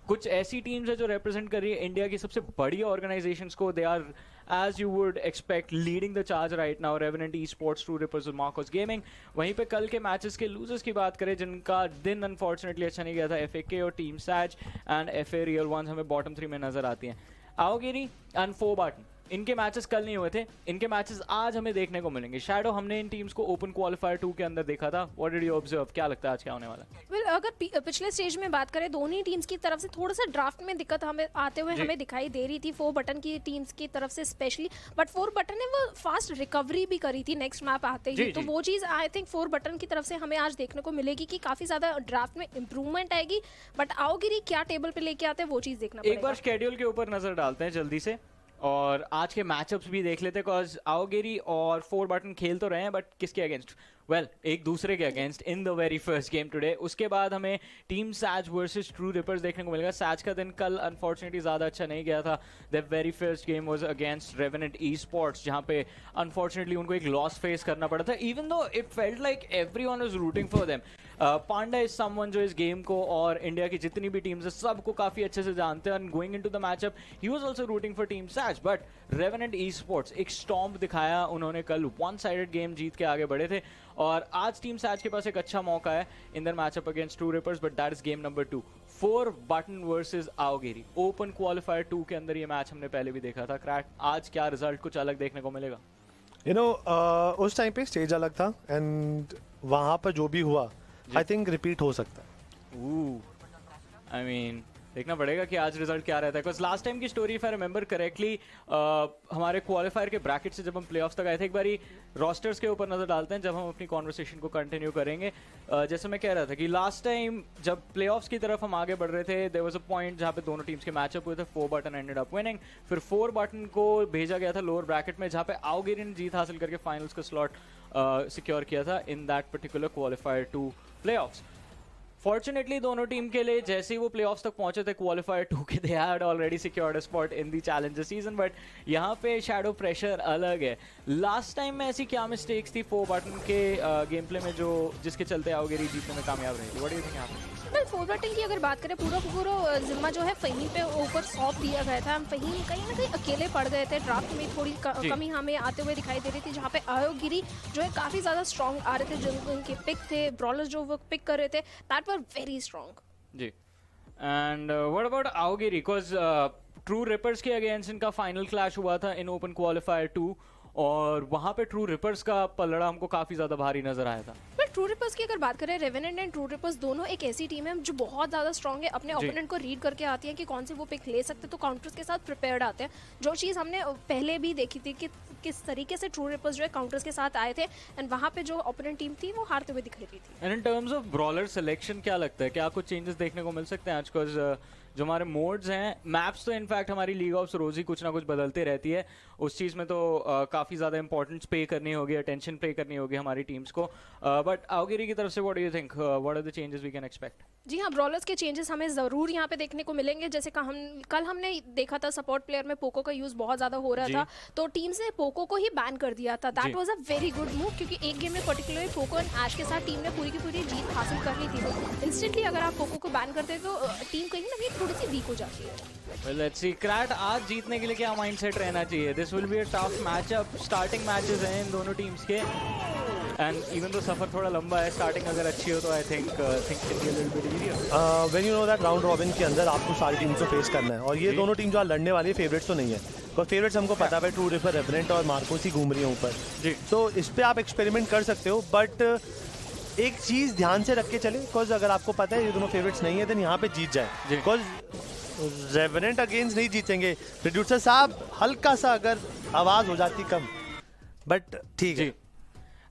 कुछ ऐसी टीम्स है जो रिप्रेजेंट कर रही है इंडिया की सबसे बड़ी ऑर्गेनाइजेशंस को, they are as you would expect, leading the charge right now, Revenant Esports, True Rippers और Marcos Gaming. वहीं पे कल के मैचेस के लूजर्स की बात करें जिनका दिन अनफॉर्चुनेटली अच्छा नहीं गया था, FAK और team Saj and FA real ones हमें बॉटम 3 में नजर आती हैं. आओगिरी एंड 4 इनके मैचेस कल नहीं हुए थे, इनके मैचेस आज हमें देखने को मिलेंगे. शैडो, हमने इन टीम्स को ओपन क्वालिफायर 2 के अंदर देखा था. What did you observe? क्या लगता है आज क्या होने वाला है? वेल अगर पिछले स्टेज में बात करें दोनों टीम्स की तरफ से थोड़ा सा ड्राफ्ट में दिक्कत हमें आते हुए हमें दिखाई दे रही थी 4 बटन की टीम्स की तरफ से स्पेशली. बट 4 बटन ने वो फास्ट रिकवरी भी करी थी नेक्स्ट मैप आते ही. तो वो चीज़ आई थिंक 4 बटन की तरफ से हमें आज देखने को मिलेगी कि काफ़ी ज़्यादा ड्राफ्ट में इंप्रूवमेंट आएगी. बट आओगिरी क्या टेबल पे लेके आते हैं वो चीज़ देखना पड़ेगा. एक बार शेड्यूल के ऊपर नजर डालते हैं जल्दी से और आज के मैचअप्स भी देख लेते हैं. बिकॉज आओगिरी और 4 बटन खेल तो रहे हैं बट किसके अगेंस्ट? वेल एक दूसरे के against in the very first game today. उसके बाद हमें टीम सैज वर्सेस ट्रू रिपर्स देखने को मिलेगा. सैज का दिन कल अनफॉर्चुनेटली ज़्यादा अच्छा नहीं गया था. The very first game was against revenant e sports जहाँ पे अनफॉर्चुनेटली उनको एक लॉस फेस करना पड़ा था. Even though it felt like everyone was rooting for them. Panda is someone जो इस गेम को और इंडिया की जितनी भी टीम्स है सबको काफ़ी अच्छे से जानते हैं. And going into the matchup he was also rooting for team Saj. But Revenant esports एक स्टॉम्प दिखाया उन्होंने कल. 1 साइडेड गेम जीत के आगे बढ़े थे और आज टीम सैज के पास एक अच्छा मौका है in the matchup against True Rippers. But that is game number 2. 4 button versus Aogiri open qualifier 2 के अंदर ये मैच हमने पहले भी देखा था. क्रैक, आज क्या रिजल्ट कुछ अलग देखने को मिलेगा? यू नो उस टाइम पे स्टेज अलग था एंड वहाँ पर जो भी हुआ आई थिंक रिपीट हो सकता है. आई मीन देखना पड़ेगा कि आज रिजल्ट क्या रहता है. बिकॉज लास्ट टाइम की story if I remember correctly हमारे क्वालिफायर के ब्रैकेट से जब हम प्लेऑफ्स तक आए थे, एक बारी रोस्टर्स के ऊपर नजर डालते हैं जब हम अपनी कॉन्वर्सेशन को कंटिन्यू करेंगे. जैसे मैं कह रहा था कि लास्ट टाइम जब प्लेऑफ्स की तरफ हम आगे बढ़ रहे थे देयर वाज अ पॉइंट जहाँ पे दोनों टीम्स के मैचअप हुए थे. 4 बटन एंडेड अप विनिंग. फिर 4 बटन को भेजा गया था लोअर ब्रैकेट में जहाँ पे आओगिरी ने जीत हासिल करके फाइनल्स का स्लॉट सिक्योर किया था in that particular qualifier 2 playoffs. Fortunately दोनों टीम के लिए जैसे ही वो प्लेऑफ्स तक पहुंचे थे क्वालिफायर 2 के, they had already secured a spot in the challenger season. But यहाँ पे शैडो प्रेशर अलग है. लास्ट टाइम में ऐसी क्या मिस्टेक्स थी 4 बटन के गेम प्ले में जो जिसके चलते आओगिरी जीतने में कामयाब रही थी? What do you think happened? Well 4 button की अगर बात करें पूरा जिम्मा जो है फहीम पे ऊपर सौंप दिया गया था. फहीम कहीं ना कहीं अकेले पड़ गए थे. ड्राफ्ट में थोड़ी कमी हमें आते हुए दिखाई दे रही थी जहाँ पे आओगिरी जो है काफ़ी ज़्यादा स्ट्रॉन्ग आ रहे थे. जो उनके पिक थे ब्रॉलर्स जो वो पिक कर रहे थे दैट वर वेरी स्ट्रॉन्ग. जी. And what about Aogiri? Because True Rippers के अगेंस्ट इनका फाइनल क्लैश हुआ था इन ओपन क्वालिफायर 2 और वहाँ पे ट्रू रिपर्स का पलड़ा हमको काफ़ी ज़्यादा भारी नजर आया था. बट ट्रू रिपर्स की अगर बात करें रेवेनेंट एंड ट्रू रिपर्स दोनों एक ऐसी टीम है जो बहुत ज़्यादा स्ट्रॉन्ग है. अपने ओपोनेंट को रीड करके आती है कि कौन से वो पिक ले सकते तो काउंटर्स के साथ प्रिपेयर्ड आते हैं. जो चीज़ हमने पहले भी देखी थी कि किस तरीके से ट्रू रिपर्स जो है काउंटर्स के साथ आए थे एंड वहाँ पे जो ओपोनेंट टीम थी वो हारते हुए दिख रही थी. And in terms of brawler selection क्या लगता है, क्या कुछ चेंजेस देखने को मिल सकते हैं आज? बिकॉज जो हमारे मोड्स हैं, मैप्स तो इनफैक्ट हमारी लीग ऑफ्स रोज़ ही कुछ ना कुछ बदलते रहती है. उस चीज़ में तो काफ़ी ज़्यादा इंपॉर्टेंस पे करनी होगी, अटेंशन पे करनी होगी हमारी टीम्स को. बट आओगिरी की तरफ से what do you think, what are the changes we can expect? जी हाँ, ब्रॉलर्स के चेंजेस हमें ज़रूर यहाँ पे देखने को मिलेंगे. जैसे कल हमने देखा था सपोर्ट प्लेयर में पोको का यूज़ बहुत ज़्यादा हो रहा था तो टीम्स ने पोको को ही बैन कर दिया था. That was a very good move क्योंकि एक गेम में पर्टिकुलरली पोको एंड ऐश के साथ टीम ने पूरी की पूरी जीत हासिल कर ली थी. तो इंस्टेंटली अगर आप पोको को बैन करते तो टीम कहीं ना कहीं थोड़ी सी वीक हो जाती है. Well, let's see. क्रैट, आज जीतने के लिए क्या माइंडसेट रहना चाहिए? This will be a tough matchup. Starting matches हैं इन दोनों टीम्स के एंड इवन तो सफर थोड़ा लंबा है. स्टार्टिंग अगर अच्छी हो तो I think things can be a little bit easier. When you know that round robin के अंदर आपको सारी टीम को फेस करना है और ये दोनों टीम जो आज लड़ने वाली है फेवरेट्स तो नहीं है. बिकॉज फेवरेट्स हमको पता है ट्रू रिपर, रेवेनेंट और मार्कोस ही घूम रही हैं ऊपर. जी. तो इस पर आप एक्सपेरिमेंट कर सकते हो बट एक चीज़ ध्यान से रख के चले. बिकॉज अगर आपको पता है ये दोनों फेवरेट्स नहीं है देन यहाँ पे जीत जाए. बिकॉज रेवेनेंट अगेंस्ट नहीं जीतेंगे. प्रोड्यूसर साहब हल्का सा अगर आवाज़ हो जाती कम बट ठीक है.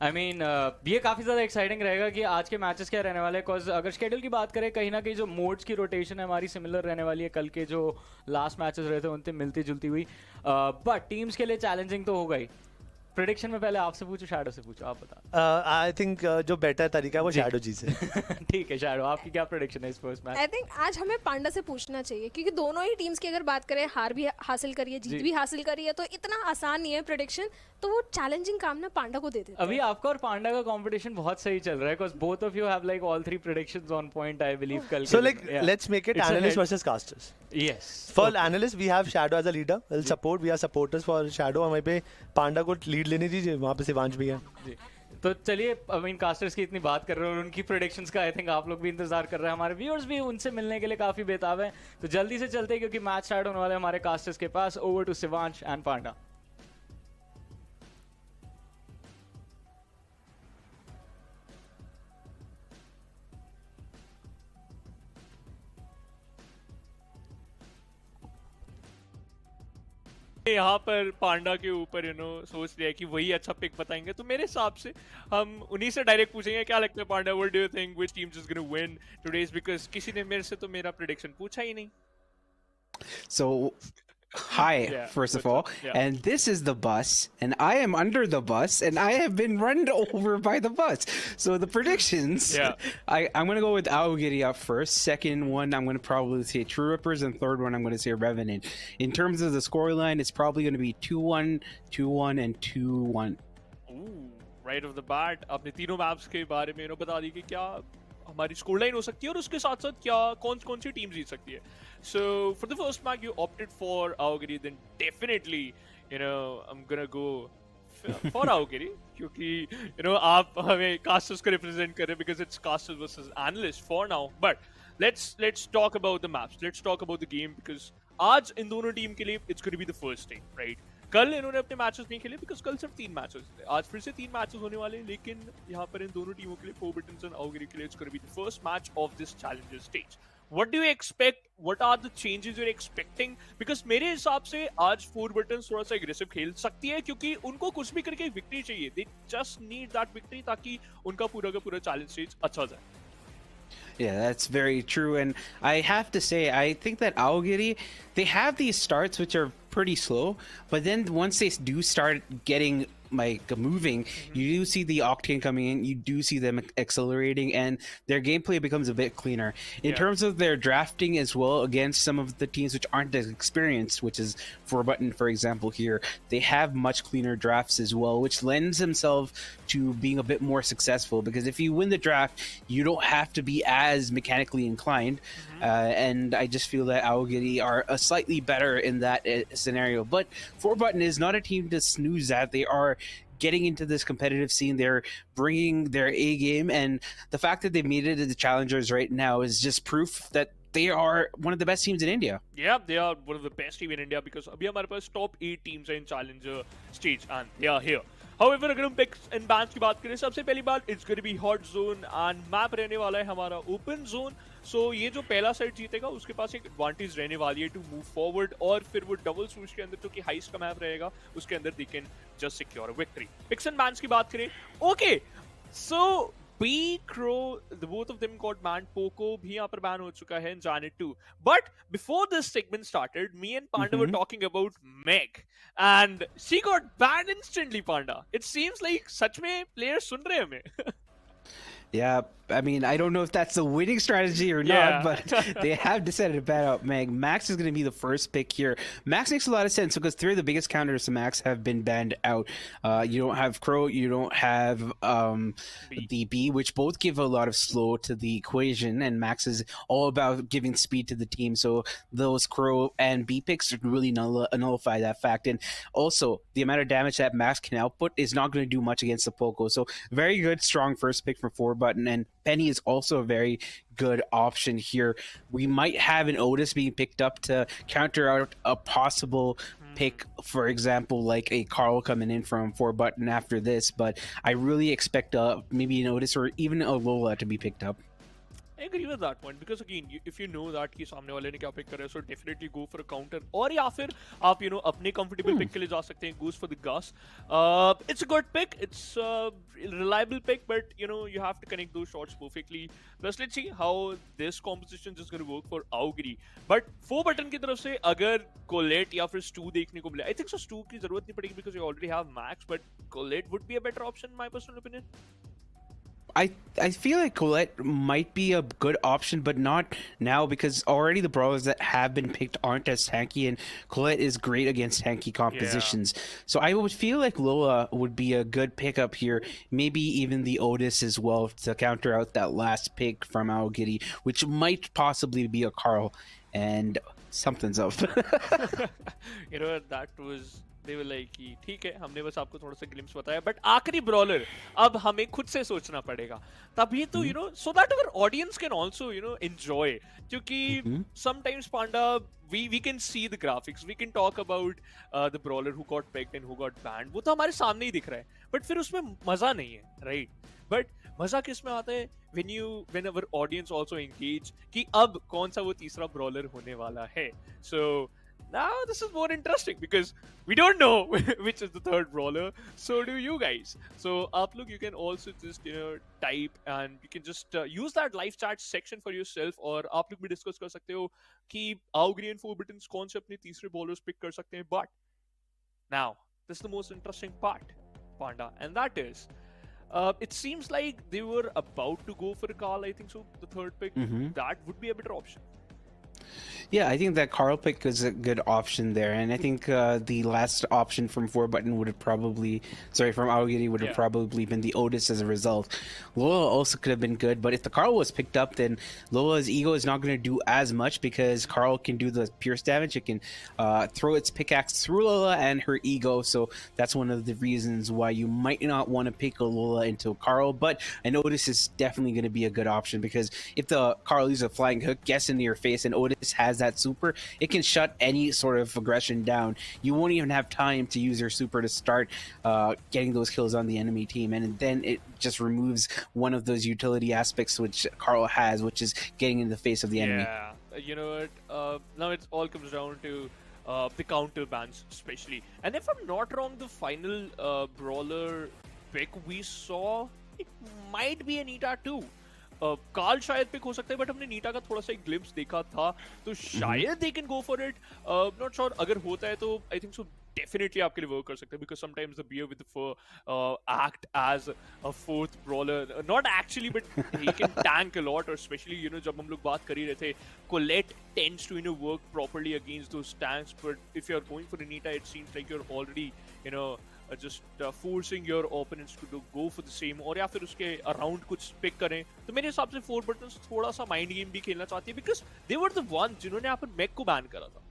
आई मीन ये काफ़ी ज़्यादा एक्साइटिंग रहेगा कि आज के मैचेस क्या रहने वाले हैं. बिकॉज अगर शेड्यूल की बात करें कहीं ना कहीं जो मोड्स की रोटेशन है हमारी सिमिलर रहने वाली है. कल के जो लास्ट मैचेस रहे थे उनसे मिलती जुलती हुई. बट टीम्स के लिए चैलेंजिंग तो होगा ही. प्रेडिक्शन में पहले आपसे पूछो, शैडो से पूछो, आप बता. आई थिंक जो बेटर तरीका है वो शैडो जी से. ठीक है शैडो, आपकी क्या प्रेडिक्शन है इस फर्स्ट मैच? आई थिंक आज हमें पांडा से पूछना चाहिए क्योंकि दोनों ही टीम्स की अगर बात करें हार भी हासिल करी है, जीत भी हासिल करी है तो इतना आसान नहीं है प्रेडिक्शन. तो वो चैलेंजिंग काम ना पांडा को दे देते. अभी आपका और पांडा का कंपटीशन बहुत सही चल रहा है because both of you have like all 3 predictions on point I believe. कल so like let's make it analyst versus casters. Yes. For analysts, we have Shadow as a leader. We'll support. We are supporters for Shadow. हमें पे पांडा को lead लेने दीजिए. वहाँ पे शिवांश भी है. जी तो चलिए आई मीन कास्टर्स की इतनी बात कर रहे हो और उनकी प्रेडिक्शंस का आई थिंक आप लोग भी इंतजार कर रहे हैं, हमारे व्यूअर्स भी उनसे मिलने के लिए काफी बेताब हैं. तो जल्दी से चलते हैं क्योंकि मैच स्टार्ट होने वाला है हमारे कास्टर्स के पास. ओवर टू शिवांश एंड पांडा. यहाँ पर पांडा के ऊपर सोच लिया कि वही अच्छा पिक बताएंगे, तो मेरे हिसाब से हम उन्हीं से डायरेक्ट पूछेंगे क्या लगता है Panda, what do you think which team is gonna win today's, because किसी ने मेरे से तो मेरा प्रेडिक्शन पूछा ही नहीं. So, hi, Yeah, first of what's all. up? Yeah. And this is the bus, and I am under the bus, and I have been run over by the bus. So the predictions, Yeah. I'm going to go with Aogiri up first. Second one, I'm going to probably say True Rippers, and third one, I'm going to say Revenant. In terms of the scoreline, it's probably going to be 2-1, 2-1, and 2-1. Right off the bat आपने तीनों maps के बारे में बता दी कि क्या हमारी score line हो सकती है और उसके साथ साथ क्या कौन कौन सी टीम जीत सकती है. So for the first match you opted for Aogiri, then definitely I am gonna go for Aogiri क्योंकि आप हमें कास्टर्स को रिप्रेजेंट कर रहे हैं because it's casters versus analyst for now. But let's talk about the maps, let's talk about the game, because आज इन दोनों टीम के लिए it's gonna be the first day, right. कल इन्होंने अपने मैचेस नहीं खेले बिकॉज कल सिर्फ 3 मैचेस थे, आज फिर से 3 मैचेस होने वाले हैं, लेकिन यहाँ पर इन दोनों टीमों के लिए फोर बटन्स एंड Aogiri के लिए it's gonna be the first match of this challenger stage. What do you expect? What are the changes you're expecting? Because मेरे हिसाब से आज फोर बटन्स थोड़ा सा एग्रेसिव खेल सकती है क्योंकि उनको कुछ भी करके विक्ट्री चाहिए. They just need that victory ताकि उनका पूरा का पूरा चैलेंज स्टेज अच्छा जाए. Yeah, that's very true. And I have to say, I think that Aogiri, they have these starts which are pretty slow, but then once they do start getting like moving, you do see the octane coming in, you do see them accelerating, and their gameplay becomes a bit cleaner. In terms of their drafting as well, against some of the teams which aren't as experienced, which is for Button, for example, here, they have much cleaner drafts as well, which lends themselves to being a bit more successful, because if you win the draft, you don't have to be as mechanically inclined, and I just feel that Aogiri are slightly better in that scenario. But for Button is not a team to snooze at. They are getting into this competitive scene. They're bringing their A game, and the fact that they made it to the challengers right now is just proof that they are one of the best teams in India. Yeah, they are one of the best team in India because अभी हमारे पास top 8 teams हैं in challenger stage and they are here. However, अगर हम picks and bans की बात करें, सबसे पहली बात it's going to be hot zone and map रहने वाला है हमारा open zone. So ये जो पहला सेट जीतेगा उसके पास एक एडवांटेज रहने वाली है टू मूव फॉरवर्ड, और फिर वो डबल स्विच के अंदर जो कि हाइस्ट का मैप रहेगा उसके अंदर they can just secure victory. Picks and bans की बात करें, okay so B, Crow, the both of them got banned. Poco भी यहाँ पर ban हो चुका है, Janet too. But before this segment started, me and Panda were talking about Meg, and she got banned instantly. Panda, it seems like सच में players सुन रहे हैं हमें. Yeah, I mean, I don't know if that's the winning strategy or not, but they have decided to ban out Meg. Max is going to be the first pick here. Max makes a lot of sense because 3 of the biggest counters to Max have been banned out. You don't have Crow, you don't have the B, which both give a lot of slow to the equation, and Max is all about giving speed to the team. So those Crow and B picks really nullify that fact. And also, the amount of damage that Max can output is not going to do much against the Poco. So very good, strong first pick for 4 button, and Penny is also a very good option here. We might have an Otis being picked up to counter out a possible pick, for example, like a Carl coming in from 4 button after this, but I really expect maybe an Otis or even a Lola to be picked up. I agree with that point because again, if you know that कि सामने वाले ने क्या pick करा है, so definitely go for a counter, और या फिर आप अपने comfortable pick के लिए जा सकते हैं, goes for the Gus. It's a good pick, it's a reliable pick, but you have to connect those shots perfectly. Plus let's see how this composition is going to work for Aogiri. But 4 button की तरफ से अगर Colette या फिर Stu देखने को मिले, I think so Stu की जरूरत नहीं पड़ेगी because you already have Max, but Colette would be a better option in my personal opinion. I feel like Colette might be a good option, but not now because already the brawlers that have been picked aren't as tanky, and Colette is great against tanky compositions. So I would feel like Lola would be a good pickup here, maybe even the Otis as well to counter out that last pick from Aogiri, which might possibly be a Carl. And something's up. You know, that was, they were like कि ठीक है हमने बस आपको थोड़ा सा glimpse बताया, but आखिरी ब्रॉलर अब हमें खुद से सोचना पड़ेगा तभी तो, you know, so that our audience can also, you know, enjoy, क्योंकि sometimes Panda, we can see the graphics, we can talk about the brawler who got picked and who got banned, वो तो हमारे सामने ही दिख रहा है, but फिर उसमें मजा नहीं है, right? But मजा किस में आता है when our audience also engage कि अब कौन सा वो तीसरा brawler होने वाला है. So now this is more interesting because we don't know which is the third brawler. So do you guys. So Uplook, you can also just, you know, type and you can just use that live chat section for yourself. और आप लोग भी discuss कर सकते हो कि Aogiri and 4 buttons कौन से अपने तीसरे bowlers pick कर सकते हैं. But now this is the most interesting part, Panda, and that is it seems like they were about to go for a Carl. I think so. The third pick, that would be a better option. Yeah, I think that Carl pick is a good option there, and I think the last option from 4 button would have probably, from Aogiri would have probably been the Otis as a result. Lola also could have been good, but if the Carl was picked up, then Lola's ego is not going to do as much because Carl can do the pierce damage. It can throw its pickaxe through Lola and her ego, so that's one of the reasons why you might not want to pick a Lola into a Carl, but an Otis is definitely going to be a good option because if the Carl uses a flying hook, gets into your face, and Otis has that super, it can shut any sort of aggression down. You won't even have time to use your super to start getting those kills on the enemy team, and then it just removes one of those utility aspects which Carl has, which is getting in the face of the enemy. Yeah, you know what? Now it all comes down to the counter bans, especially. And if I'm not wrong, the final brawler pick we saw, it might be Anita too. Carl शायद pick हो सकता है, but हमने नीटा का थोड़ा सा एक glimpse देखा था, तो शायद they can go for it. Not sure, अगर होता है तो आई थिंक सो डेफिनेटली आपके लिए वर्क कर सकते हैं because sometimes the bear with the fur act as a fourth brawler, not actually but he can tank a lot. और स्पेशली यू नो जब हम लोग बात कर ही रहे थे, Colette tends to, you know, work properly against those tanks, but if you are going for Nita it seems like you are already, you know, just forcing your opponents to go for the same, और या फिर उसके around कुछ pick करें. तो मेरे हिसाब से 4 buttons थोड़ा सा माइंड गेम भी खेलना चाहती है because they were the one जिन्होंने यहाँ पर मैक को बैन करा था.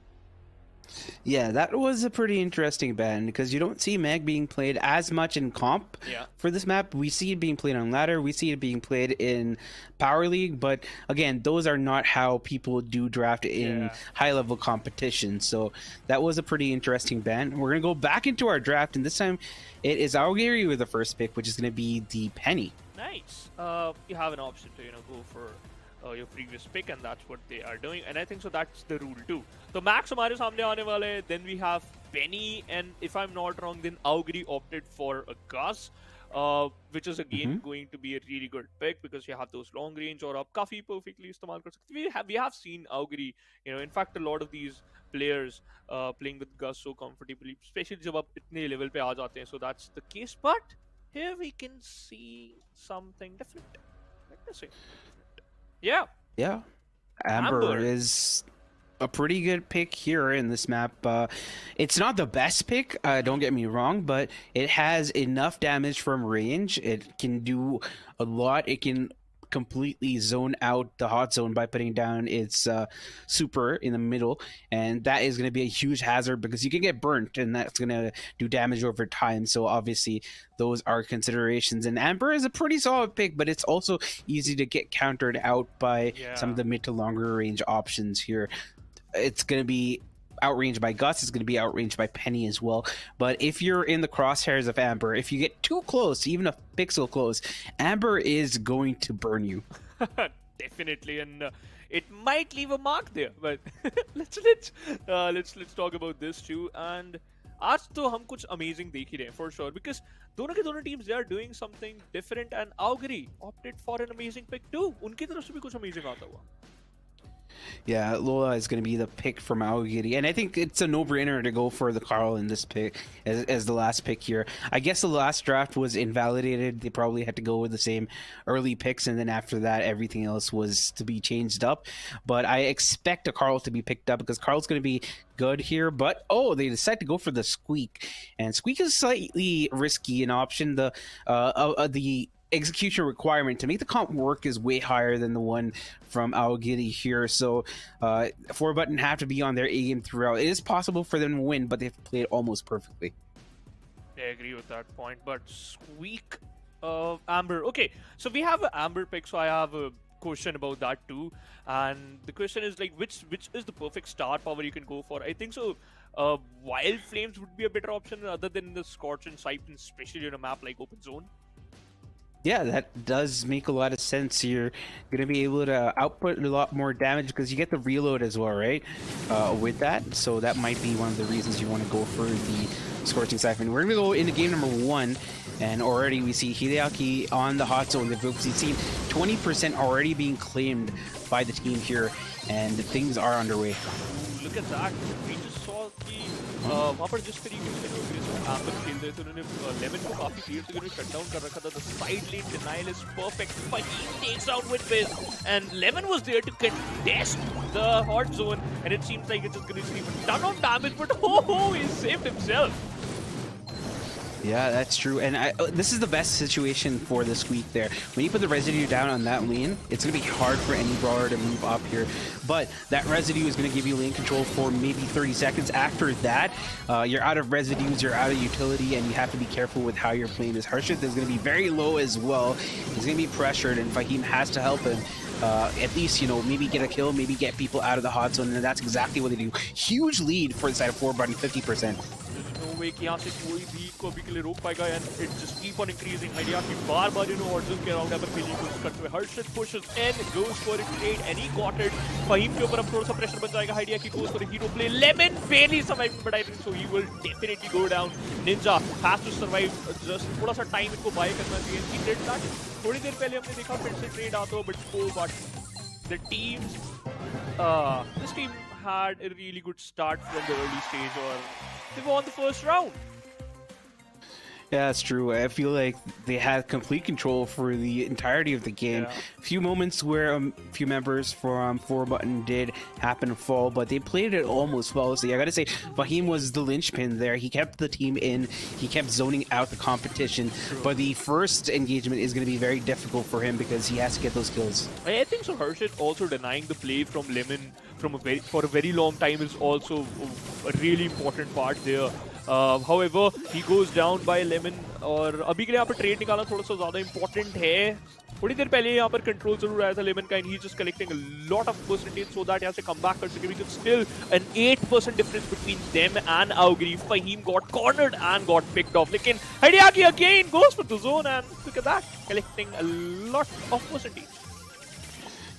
Yeah, that was a pretty interesting ban because you don't see Meg being played as much in comp for this map. We see it being played on ladder, we see it being played in Power League, but again, those are not how people do draft in high-level competition. So that was a pretty interesting ban. We're going to go back into our draft, and this time it is Aogiri with the first pick, which is going to be the Penny. Nice. You have an option to, you know, go for your previous pick, and that's what they are doing, and I think so that's the rule too. So Max हमारे सामने आने वाले हैं, then we have Penny, and if I'm not wrong, then Aogiri opted for a Gus, which is again going to be a really good pick because you have those long range और आप काफी perfectly इस्तेमाल कर सकते हैं. We have seen Aogiri, you know, in fact a lot of these players playing with Gus so comfortably, especially जब आप इतने level पे आ जाते हैं. So that's the case, but here we can see something different. Let me see. Yeah. Amber is a pretty good pick here in this map. It's not the best pick, don't get me wrong, but it has enough damage from range. It can do a lot. It can completely zone out the hot zone by putting down its super in the middle, and that is going to be a huge hazard because you can get burnt and that's going to do damage over time. So obviously those are considerations, and Amber is a pretty solid pick, but it's also easy to get countered out by some of the mid to longer range options here. It's going to be outranged by Gus, it's going to be outranged by Penny as well. But if you're in the crosshairs of Amber, if you get too close, even a pixel close, Amber is going to burn you. Definitely, and it might leave a mark there. But let's talk about this too. And आज तो हम कुछ amazing देख ही रहे हैं for sure because दोनों के दोनों teams, they are doing something different, and Aogiri opted for an amazing pick too. उनकी तरफ से भी कुछ amazing आता हुआ. Yeah, Lola is going to be the pick from Aogiri, and I think it's a no-brainer to go for the Carl in this pick as the last pick here. I guess the last draft was invalidated. They probably had to go with the same early picks, and then after that, everything else was to be changed up. But I expect a Carl to be picked up because Carl's going to be good here. But they decide to go for the Squeak, and Squeak is slightly risky an option. The execution requirement to make the comp work is way higher than the one from Aogiri here. So 4Button have to be on their A game throughout. It is possible for them to win, but they've played almost perfectly. I agree with that point, but Squeak, Amber. Okay, so we have an Amber pick, so I have a question about that too. And the question is like, which is the perfect star power you can go for? I think so. Wild Flames would be a better option other than the Scorch and Siphon, especially on a map like Open Zone. Yeah, that does make a lot of sense. You're going to be able to output a lot more damage because you get the reload as well, right? With that. So that might be one of the reasons you want to go for the Scorching Siphon. We're going to go into game number 1, and already we see Hideaki on the hot zone. We've seen 20% already being claimed by the team here, and things are underway. Look at that. We just saw the वहाँ पर जिस तरीके से Amber खेल रहे थे उन्होंने Lemon को काफी देर से उन्होंने shut down कर रखा था. The side lane denial is perfect. Fahim takes out with Wiz, and Lemon was there to contest the hot zone, and it seems like it's just going to receive a ton of damage, but he saved himself. Yeah, that's true. And this is the best situation for the Squeak there. When you put the residue down on that lane, it's going to be hard for any brawler to move up here. But that residue is going to give you lane control for maybe 30 seconds. After that, you're out of residues, you're out of utility, and you have to be careful with how you're playing this. Harshit is going to be very low as well. He's going to be pressured, and Fahim has to help him. At least, you know, maybe get a kill, maybe get people out of the hot zone, and that's exactly what they do. Huge lead for the side of 4Button, 50%. Way कि यहाँ से कोई भी को अभी के लिए रोक पाएगा, and it just keep on increasing. Hideaki बार-बार hot zone के around यहाँ पर खेलने की कोशिश करते हुए. Harshit pushes in, goes for a trade, and he got it. Fahim के ऊपर अब थोड़ा सा pressure बन जाएगा. Hideaki goes for a hero play. Lemon barely surviving, but I think so he will definitely go down. Ninja has to survive. Just थोड़ा सा time इनको buy करना चाहिए. He did that. थोड़ी देर पहले हमने देखा फिर से trade आता हो, but the teams, this team had a really good start from the early stage, or they won the first round. Yeah, that's true. I feel like they had complete control for the entirety of the game. Yeah. A few moments where a few members from 4Button did happen to fall, but they played it almost flawlessly. I gotta say, Fahim was the linchpin there. He kept the team in. He kept zoning out the competition. True. But the first engagement is going to be very difficult for him because he has to get those kills. I think so. Harshit also denying the play from Lemon for a very long time is also a really important part there. However, he goes down by Lemon, और अभी के लिए यहाँ पर trade निकालना थोड़ा सा ज़्यादा important है. थोड़ी देर पहले यहाँ पर कंट्रोल जरूर आया था Lemon का, and he's just collecting a lot of percentage so that यहाँ से come back कर सके, because still an 8% difference between them and Aogiri. Fahim got cornered and got picked off. लेकिन Hideaki again goes for the zone, and look at that, collecting a lot of percentage.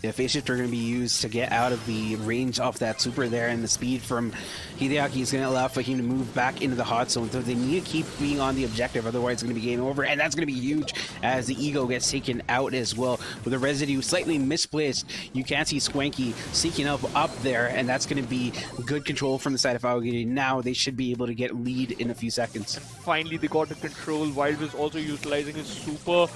Yeah, phase shift are going to be used to get out of the range of that super there, and the speed from Hideaki is going to allow Fahim to move back into the hot zone. So they need to keep being on the objective, otherwise it's going to be game over, and that's going to be huge as the ego gets taken out as well. With the residue slightly misplaced, you can see Swanky sneaking up there, and that's going to be good control from the side of Aogiri. Now they should be able to get lead in a few seconds. And finally they got the control. Wild was also utilizing his super.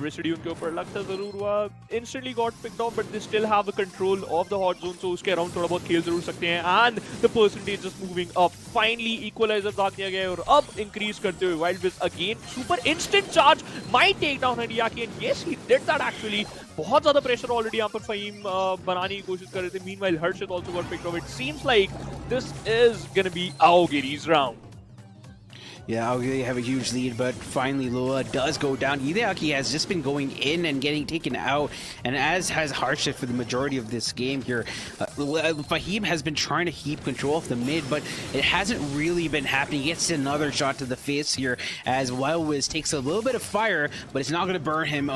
Residue उनके ऊपर लगता जरूर हुआ, instantly got picked off, but they still have the control of the hot zone, so उसके around थोड़ा बहुत खेल जरूर सकते हैं, and the percentage just moving up. Finally equalizer दाग दिया गया है, और अब increase करते हुए Wild Wiz again super instant charge might take down Hideaki, and yes, he did that actually. बहुत ज़्यादा pressure already यहाँ पर Fahim बनाने की कोशिश कर रहे थे. Meanwhile Harshit also got picked off. It seems like this is gonna be Aogiri's round. Yeah, Aogiri have a huge lead, but finally Lola does go down. Hideaki has just been going in and getting taken out, and as has Harshit for the majority of this game here. Fahim has been trying to keep control of the mid, but it hasn't really been happening. He gets another shot to the face here as Wild Wiz takes a little bit of fire, but it's not going to burn him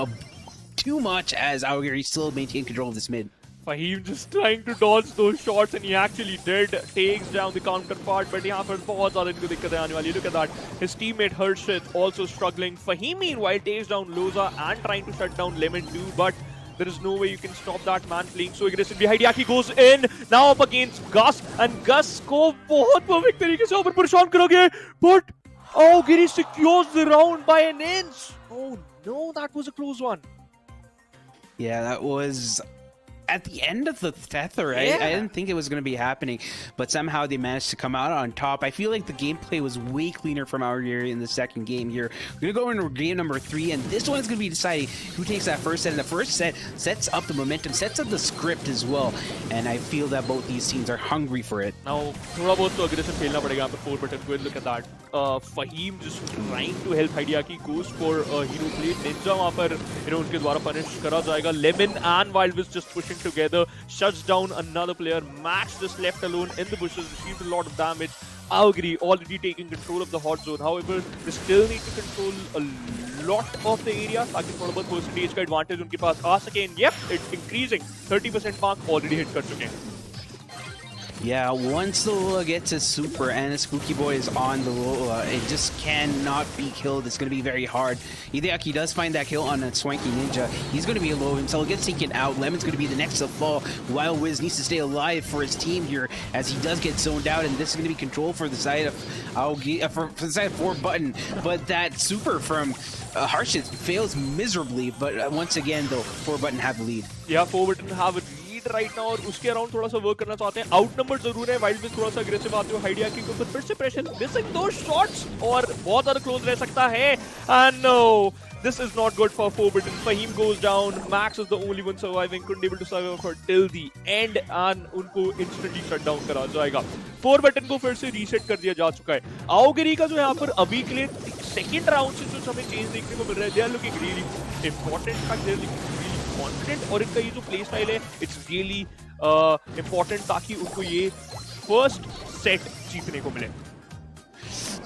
too much as Aogiri still maintain control of this mid. Fahim just trying to dodge those shots, and he actually did. Takes down the counterpart, but यहाँ पर बहुत ज़्यादा इनको दिक्कतें आने वाली. Look at that. His teammate Harshit also struggling. Fahim meanwhile takes down Loza and trying to shut down Lemon too, but there is no way you can stop that man playing so aggressively. Hideaki goes in, now up against Gus, and Gus को बहुत perfect तरीके से ऊपर परेशान करा गया, but Aogiri secures the round by an inch. Oh no, that was a close one. Yeah, that was at the end of the tether. I didn't think it was going to be happening, but somehow they managed to come out on top. I feel like the gameplay was way cleaner from Aogiri in the second game here. We're going to go into game number 3, and this one's going to be deciding who takes that first set. And the first set sets up the momentum, sets up the script as well. And I feel that both these teams are hungry for it. Now, थोड़ा बहुत तो aggressive खेलना पड़ेगा यहाँ पर 4 button को. Look at that. Fahim just trying to help Hideaki, goes for a hero play. Ninja वहाँ पर उनके द्वारा punish करा जाएगा. Lemon and Wildwiz just pushing together, shuts down another player. Max just left alone in the bushes, received a lot of damage. Aogiri already taking control of the hot zone. However, they still need to control a lot of the area ताकि थोड़ा बहुत percentage का advantage उनके पास आ सके. And yep, it's increasing. 30% mark already hit कर चुके हैं. Yeah, once the Lola gets a super and a Spooky Boy is on the Lola, it just cannot be killed. It's going to be very hard. Hideaki does find that kill on a Swanky Ninja. He's going to be low himself. He gets taken out. Lemon's going to be the next to fall. Wild Wiz needs to stay alive for his team here as he does get zoned out. And this is going to be control for the side of Aogiri, for the side of 4 button. But that super from Harshit fails miserably. But once again, though, 4 button have the lead. Yeah, 4 button have a lead right now और उसके around थोड़ा सा work करना चाहते हैं. आउटनंबर जरूर है. Wild में थोड़ा सा अग्रेसिव आते हो हाइडियाकी के ऊपर. फिर से प्रेशर, मिसिंग दो शॉट्स और बहुत ज्यादा क्लोज रह सकता है. And no, this is not good for 4 button. Fahim goes down. Max is the only one surviving. Couldn't able to survive for till the end and उनको instantly shut down करा जाएगा. 4 button को फिर से reset कर दिया जा चुका है. Aogiri का जो यहाँ पर अभी के लिए सेकंड राउंड से जो हमें चेंज देखने को मिल रहा है, they are looking really important. In fact, they are looking really confident. और इनका ये जो प्ले स्टाइल है, it's really important ताकि उनको ये फर्स्ट सेट जीतने को मिले.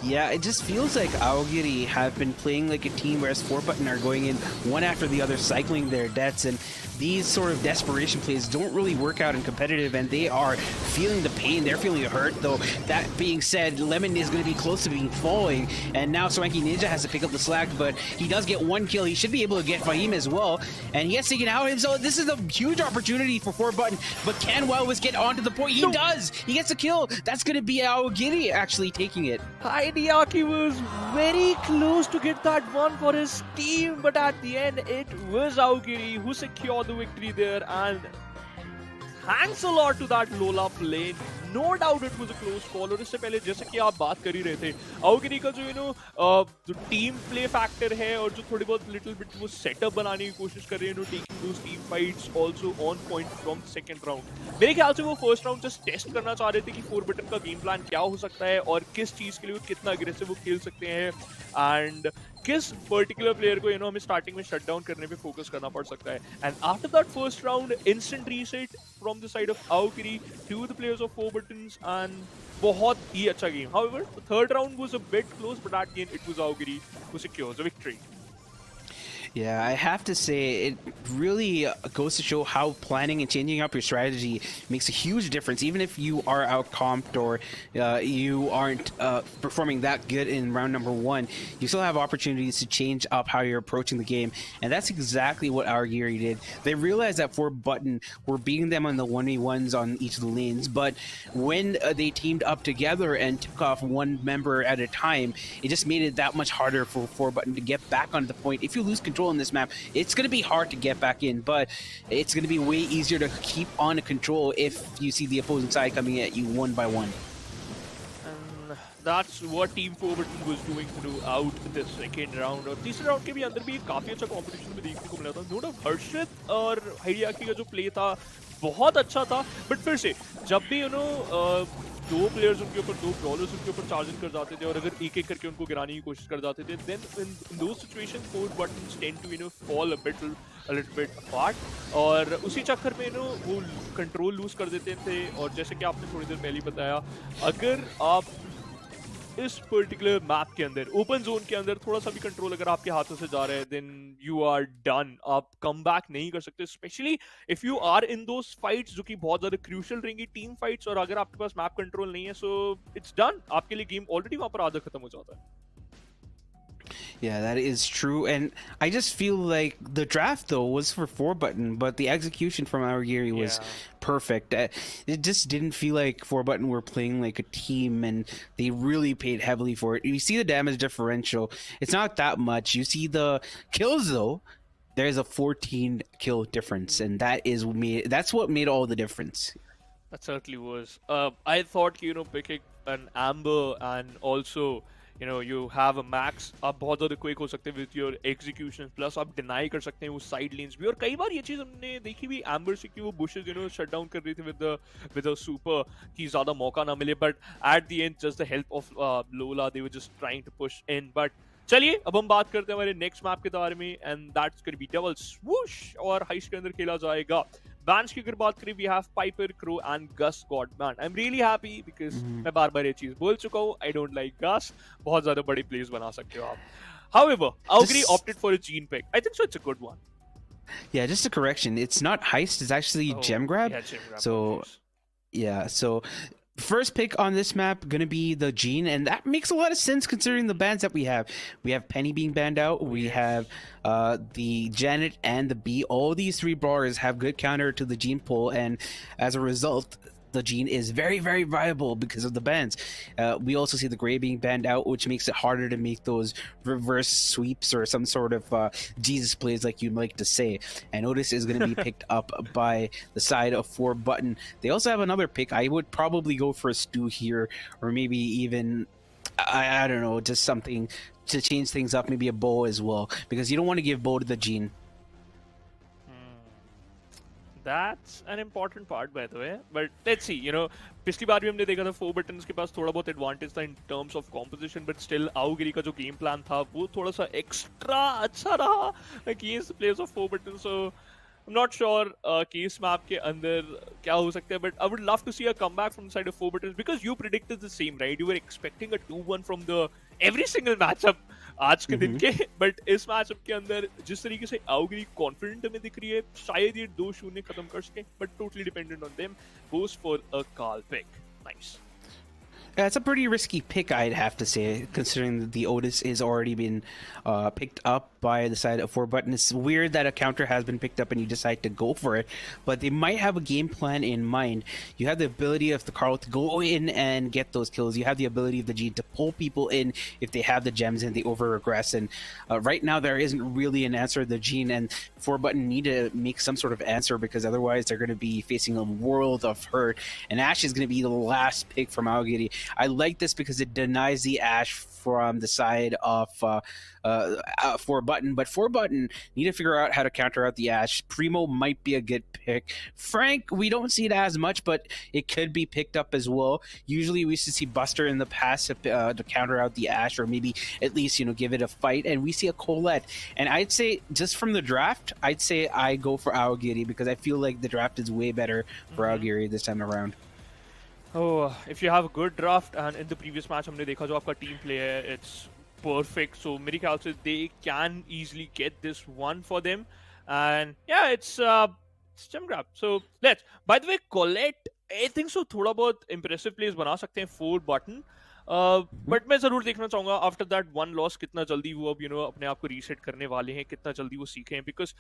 Yeah, it just feels like Aogiri have been playing like a team, whereas 4 button are going in one after the other, cycling their deaths, and these sort of desperation plays don't really work out in competitive, and they are feeling the pain. They're feeling the hurt, though. That being said, Lemon is going to be close to being falling, and now Swanky Ninja has to pick up the slack, but he does get 1 kill. He should be able to get Fahim as well, and he gets taken out himself. This is a huge opportunity for 4 button, but can Wildwiz get onto the point? He does! He gets a kill. That's going to be Aogiri actually taking it. Hideaki was very close to get that one for his team, but at the end it was Aogiri who secured the victory there, and thanks a lot to that Lola play. No doubt it was a close call. और इससे पहले जैसे कि आप बात कर ही रहे थे, Aogiri का जो जो टीम प्ले फैक्टर है और जो थोड़ी बहुत लिटिल बिट वो सेटअप बनाने की कोशिश कर रहे हैं, taking those team fights also on point from second round. मेरे ख्याल से वो फर्स्ट राउंड जस्ट टेस्ट करना चाह रहे थे कि 4 बटन का गेम प्लान क्या हो सकता है और किस चीज के लिए वो कितना अग्रेसिव वो खेल सकते हैं, एंड किस पर्टिकुलर प्लेयर को हमें स्टार्टिंग में शट डाउन करने पे फोकस करना पड़ सकता है. And after that first round, instant reset from the side of Aogiri to the players of 4 buttons, and बहुत ही अच्छा game. However, the third round was a bit close, but at the end it was Aogiri who secures a victory. Yeah, I have to say, it really goes to show how planning and changing up your strategy makes a huge difference. Even if you are out-comped or you aren't performing that good in round number 1, you still have opportunities to change up how you're approaching the game. And that's exactly what Aogiri did. They realized that 4 button were beating them on the 1v1s on each of the lanes, but when they teamed up together and took off one member at a time, it just made it that much harder for 4 button to get back onto the point. If you lose control in this map, it's going to be hard to get back in, but it's going to be way easier to keep on control if you see the opposing side coming at you one by one. And that's what Team 4 button was doing throughout the second round. और तीसरे round के भी अंदर भी काफी अच्छा competition में देखने को मिला था. नो डाउट हर्षित और हाइडियाकी का जो प्ले था बहुत अच्छा था, बट फिर से जब भी दो प्लेयर्स उनके ऊपर, 2 ब्रॉलर्स उनके ऊपर चार्जिंग कर जाते थे और अगर एक एक करके उनको गिराने की कोशिश कर जाते थे, then in those situations 4 buttons tend to fall a little bit apart, और उसी चक्कर में वो कंट्रोल लूज कर देते थे. और जैसे कि आपने थोड़ी देर पहले बताया, अगर आप इस पर्टिकुलर मैप के अंदर, ओपन जोन के अंदर थोड़ा सा भी कंट्रोल अगर आपके हाथों से जा रहा है, देन यू आर डन. आप कम बैक नहीं कर सकते, specially if you are in those fights जो कि बहुत ज्यादा क्रूशियल रहेंगी, टीम फाइट्स, और अगर आपके पास मैप कंट्रोल नहीं है, सो इट्स डन. आपके लिए गेम ऑलरेडी वहां पर आधा खत्म हो जाता है. Yeah, that is true, and I just feel like the draft though was for 4 button, but the execution from Aogiri was perfect. It just didn't feel like 4 button were playing like a team, and they really paid heavily for it. You see the damage differential; it's not that much. You see the kills though. there's a 14 kill difference, and that's what made all the difference. That certainly was. I thought, picking an Amber and also, you have a Max, आप बहुत ज़्यादा quick हो सकते हैं with your execution, plus आप deny कर सकते हैं वो side lanes भी, और कई बार ये चीज़ हमने देखी भी Amber से कि वो bushes, shut down कर रही थी with the super कि ज़्यादा मौका ना मिले, but at the end, just the help of Lola, they were just trying to push in, but चलिए अब हम बात करते हैं हमारे नेक्स्ट मैप के बारे में, and that's going to be double swoosh, और हाइस्ट के अंदर खेला जाएगा। बैंड्स की अगर बात करें, we have Piper, Crow and Gus got banned. I am really happy because मैं बार बार ये चीज बोल चुका हूँ, आई डोंट लाइक गस, बहुत ज्यादा बड़ी प्लेस बना सकते हो आप। However, Aogiri opted for a Gene pick. I think so it's a good one. Yeah, just a correction. It's not heist, it's actually gem grab. Yeah, gem grab. So, yeah, so first pick on this map gonna be the Gene, and that makes a lot of sense considering the bans that we have. We have Penny being banned out. We have the Janet and the B. All these three brawlers have good counter to the Gene pull, and as a result, the Gene is very, very viable because of the bans. We also see the Gray being banned out, which makes it harder to make those reverse sweeps or some sort of Jesus plays like you'd like to say. And Otis is going to be picked up by the side of 4Button. They also have another pick. I would probably go for a Stu here, or maybe even, I don't know, just something to change things up, maybe a Bow as well, because you don't want to give Bow to the Gene. That's an important part, by the way. But let's see, पिछली बार भी हमने देखा था 4 buttons के पास थोड़ा बहुत advantage था in terms of composition, but still Aogiri का जो गेम प्लान था वो थोड़ा सा एक्स्ट्रा अच्छा रहा against the players of 4 buttons. So I'm not sure case map के अंदर क्या हो सकता है, but I would love to see a comeback from the side of 4 buttons because you predicted the same, right? You were expecting a 2-1 from the every single matchup आज के दिन के, but इस मैचअप के अंदर जिस तरीके से Aogiri confident हमें दिख रही है, शायद ये 2-0 खत्म कर सके, but totally dependent on them. Goes for a call pick. Nice. Yeah, it's a pretty risky pick, I'd have to say, considering that the Otis is already been picked up by the side of 4Button. It's weird that a counter has been picked up and you decide to go for it, but they might have a game plan in mind. You have the ability of the Carl to go in and get those kills. You have the ability of the G to pull people in if they have the gems and they over-regress. And right now there isn't really an answer to the Gene, and 4Button need to make some sort of answer because otherwise they're going to be facing a world of hurt. And Ashe is going to be the last pick from Aogiri. I like this because it denies the Ashe from the side of 4Button, but 4Button need to figure out how to counter out the Ashe. Primo might be a good pick. Frank, we don't see it as much, but it could be picked up as well. Usually we used to see Buster in the past to counter out the Ashe, or maybe at least give it a fight, and we see a Colette. And I'd say just from the draft, I'd say I go for Aogiri because I feel like the draft is way better for Aogiri this time around. Oh, if you have a good draft, and in the previous match हमने देखा जो आपका team play है, it's perfect. So मेरे ख्याल से they can easily get this one for them, and yeah, it's gem grab. So let's. By the way, Colette, I think so थोड़ा बहुत impressive plays बना सकते हैं 4Button. बट मैं जरूर देखना चाहूंगा आफ्टर दैट 1 लॉस कितना जल्दी वो अब अपने आप को रीसेट करने वाले हैं, कितना जल्दी वो सीखे हैं, बिकॉज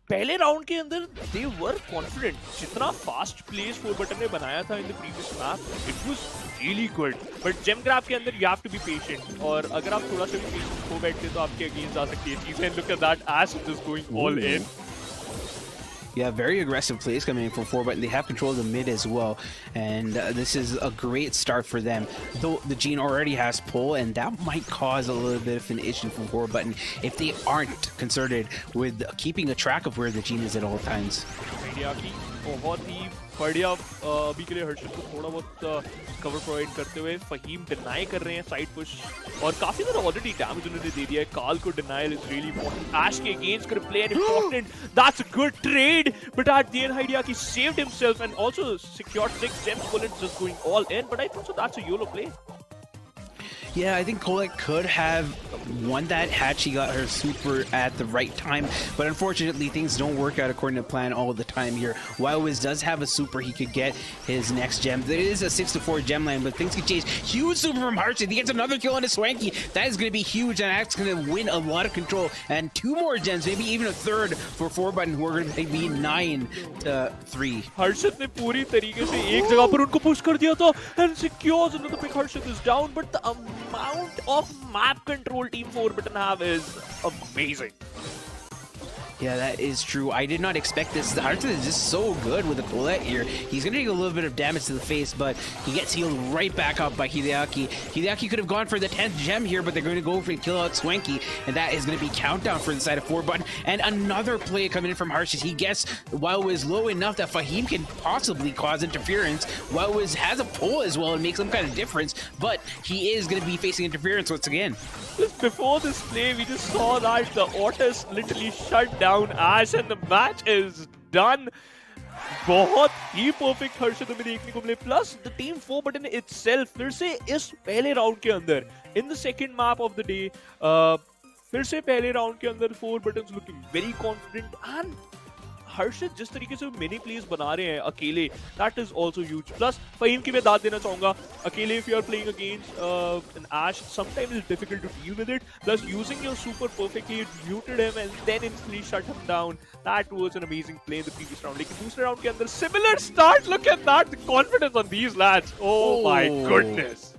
पहले राउंड के अंदर दे वर कॉन्फिडेंट. जितना फास्ट प्लेस 4Button ने बनाया था in the previous map, it was really good. But gem grab के अंदर you have to be patient, और अगर आप थोड़ा सा भी पेशेंट खो बैठते तो आपके अगेंस्ट आ सकती है चीजें. Look at that, Ash is going all in. Yeah, very aggressive plays coming in from 4Button. They have control of the mid as well, and this is a great start for them. Though the Gene already has pull, and that might cause a little bit of an issue for 4Button if they aren't concerted with keeping a track of where the Gene is at all times. बहुत ही बढ़िया अभी के लिए हर्षद को थोड़ा बहुत cover provide करते हुए फहीम डिनाई कर रहे हैं साइड पुश, और काफी ज़्यादा ऑलरेडी डैमेज उन्होंने दे दिया है. काल को denial is really important. Ash के अगेंस्ट कर play and important. That's a good trade, but at the end Hideaki saved himself and also secured 6 gems. Bullets just going all in, but I think so that's a YOLO play. Yeah, I think Colette could have won that had she got her super at the right time, but unfortunately things don't work out according to plan all the time here. While Wiz does have a super, he could get his next gem. There is a 6-4 gem line, but things could change. Huge super from Harshit. He gets another kill on a Swanky. That is going to be huge, and that's going to win a lot of control. And 2 more gems, maybe even a third for 4Button, who are going to be 9-3. Harshit ने पूरी तरीके से एक जगह पर उनको push कर दिया था, and secures another pick. Harshit is down, but the amount of map control Team 4Button have is amazing. Yeah, that is true. I did not expect this. Arthur is just so good with the Colette here. He's going to take a little bit of damage to the face, but he gets healed right back up by Hideaki. Hideaki could have gone for the 10th gem here, but they're going to go for and kill out Swanky, and that is going to be countdown for the side of 4Button. And another play coming in from Harshes. He gets Wild Wiz low enough that Fahim can possibly cause interference. Wild Wiz has a pull as well and makes some kind of difference, but he is going to be facing interference once again. Just before this play, we just saw that the Otis literally shut down Ash and the match is done. बहुत ही perfect Harshad हमें देखने को मिले plus the team 4 button itself फिर से इस पहले round के अंदर in the second map of the day फिर से पहले राउंड के अंदर 4 buttons looking very confident and Harshad जिस तरीके से मिनी प्लेस बना रहे हैं अकेले that is also huge plus Faheem की मैं दाद देना चाहूंगा अकेले if you are playing against an Ash sometimes it's difficult to deal with it plus using your super perfectly it muted him and then instantly shut him down that was an amazing play in the previous round लेकिन दूसरे round के अंदर similar start look at that the confidence on these lads oh my goodness.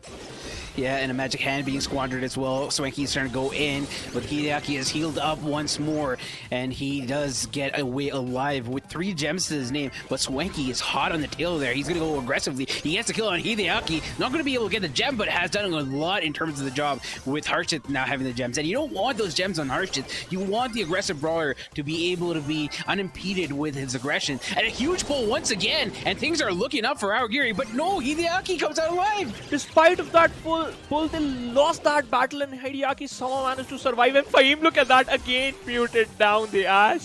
Yeah, and a magic hand being squandered as well. Swanky's trying to go in, but Hideaki is healed up once more, and he does get away alive with 3 gems to his name. But Swanky is hot on the tail there. He's going to go aggressively. He gets a kill on Hideaki. Not going to be able to get the gem, but has done a lot in terms of the job with Harshit now having the gems. And you don't want those gems on Harshit. You want the aggressive brawler to be able to be unimpeded with his aggression. And a huge pull once again, and things are looking up for Aogiri. But no, Hideaki comes out alive. Despite of that pull, they lost that battle and Hideaki somehow managed to survive and Fahim, look at that, again muted down the Ash.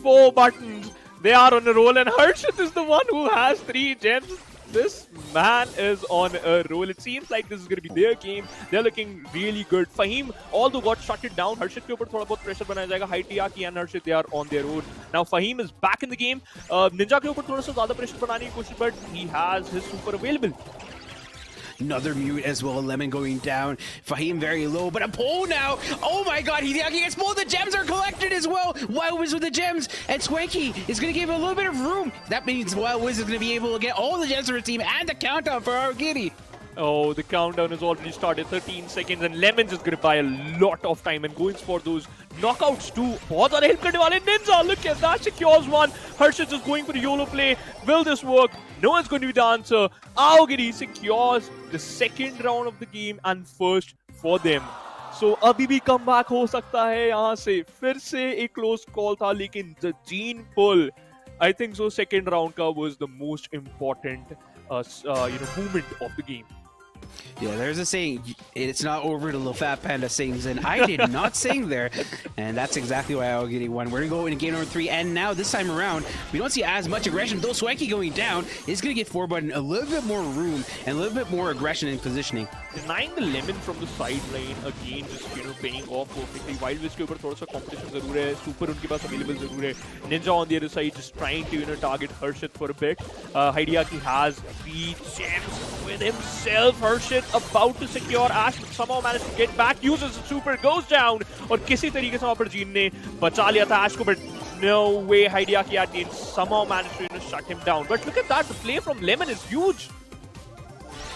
4 buttons, they are on a roll and Harshit is the one who has 3 gems. This man is on a roll. It seems like this is going to be their game. They're looking really good. Fahim, although got shut it down, Harshit के ऊपर थोड़ा बहुत pressure बनाया जाएगा. Hideaki and Harshit, they are on their own. Now Fahim is back in the game. Ninja के ऊपर थोड़ा सा ज़्यादा pressure बनाने की कोशिश, but he has his super available. Another mute as well. Lemon going down. Fahim very low, but a pull now. Oh my god, Hideaki gets pulled. The gems are collected as well. Wild Wiz with the gems. And Swanky is going to give a little bit of room. That means Wild Wiz is going to be able to get all the gems for his team and the countdown for Aogiri. Oh, the countdown has already started. 13 seconds and Lemon's is going to buy a lot of time and going for those knockouts too. बहुत ज़्यादा help करने वाले Ninja. Look at that, secures one. Harshit is going for the YOLO play. Will this work? No one's going to be the answer. Aogiri secures the second round of the game and first for them. So अभी भी comeback हो सकता है यहाँ से. फिर से एक close call था लेकिन the gene pull, I think so second round का was the most important moment of the game. Yeah, there's a saying, it's not over till the fat panda sings, and I did not sing there, and that's exactly why Aogiri won. We're going to go into game number 3, and now this time around, we don't see as much aggression, though Swanky going down is going to give 4Button a little bit more room and a little bit more aggression and positioning. Denying the lemon from the sideline, again, just paying off perfectly. Wild Wiz के ऊपर थोड़ा सा competition ज़रूर है, super उनके पास available ज़रूर है. Ninja on the other side just trying to target Harshit for a bit. Hideaki has 3 gems with himself. Harshit about to secure Ash, but somehow managed to get back, uses the super, goes down, और किसी तरीके से वहाँ पर gene ने बचा लिया था Ash को, but no way Hideaki at the end somehow managed to shut him down. But look at that, the play from Lemon is huge.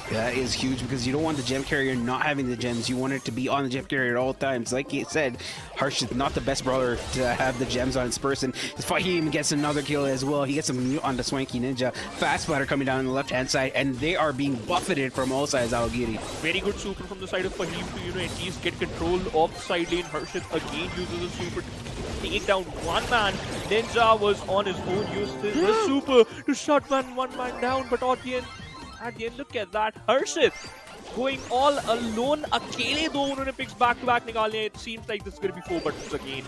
That is huge because you don't want the gem carrier not having the gems. You want it to be on the gem carrier at all times. Like he said, Harsh is not the best brawler to have the gems on his person. Fahim gets another kill as well. He gets a mute on the Swanky Ninja. Fast Splatter coming down on the left-hand side, and they are being buffeted from all sides, Aogiri. Very good super from the side of Fahim to, at least get control of the side lane. Harshit again uses a super to take down one man. Ninja was on his own, used his super to shut one man down, but at the end, look at that. Harshit going all alone. Akele do unhone picks back-to-back nikale. It seems like this is going to be 4 buttons again.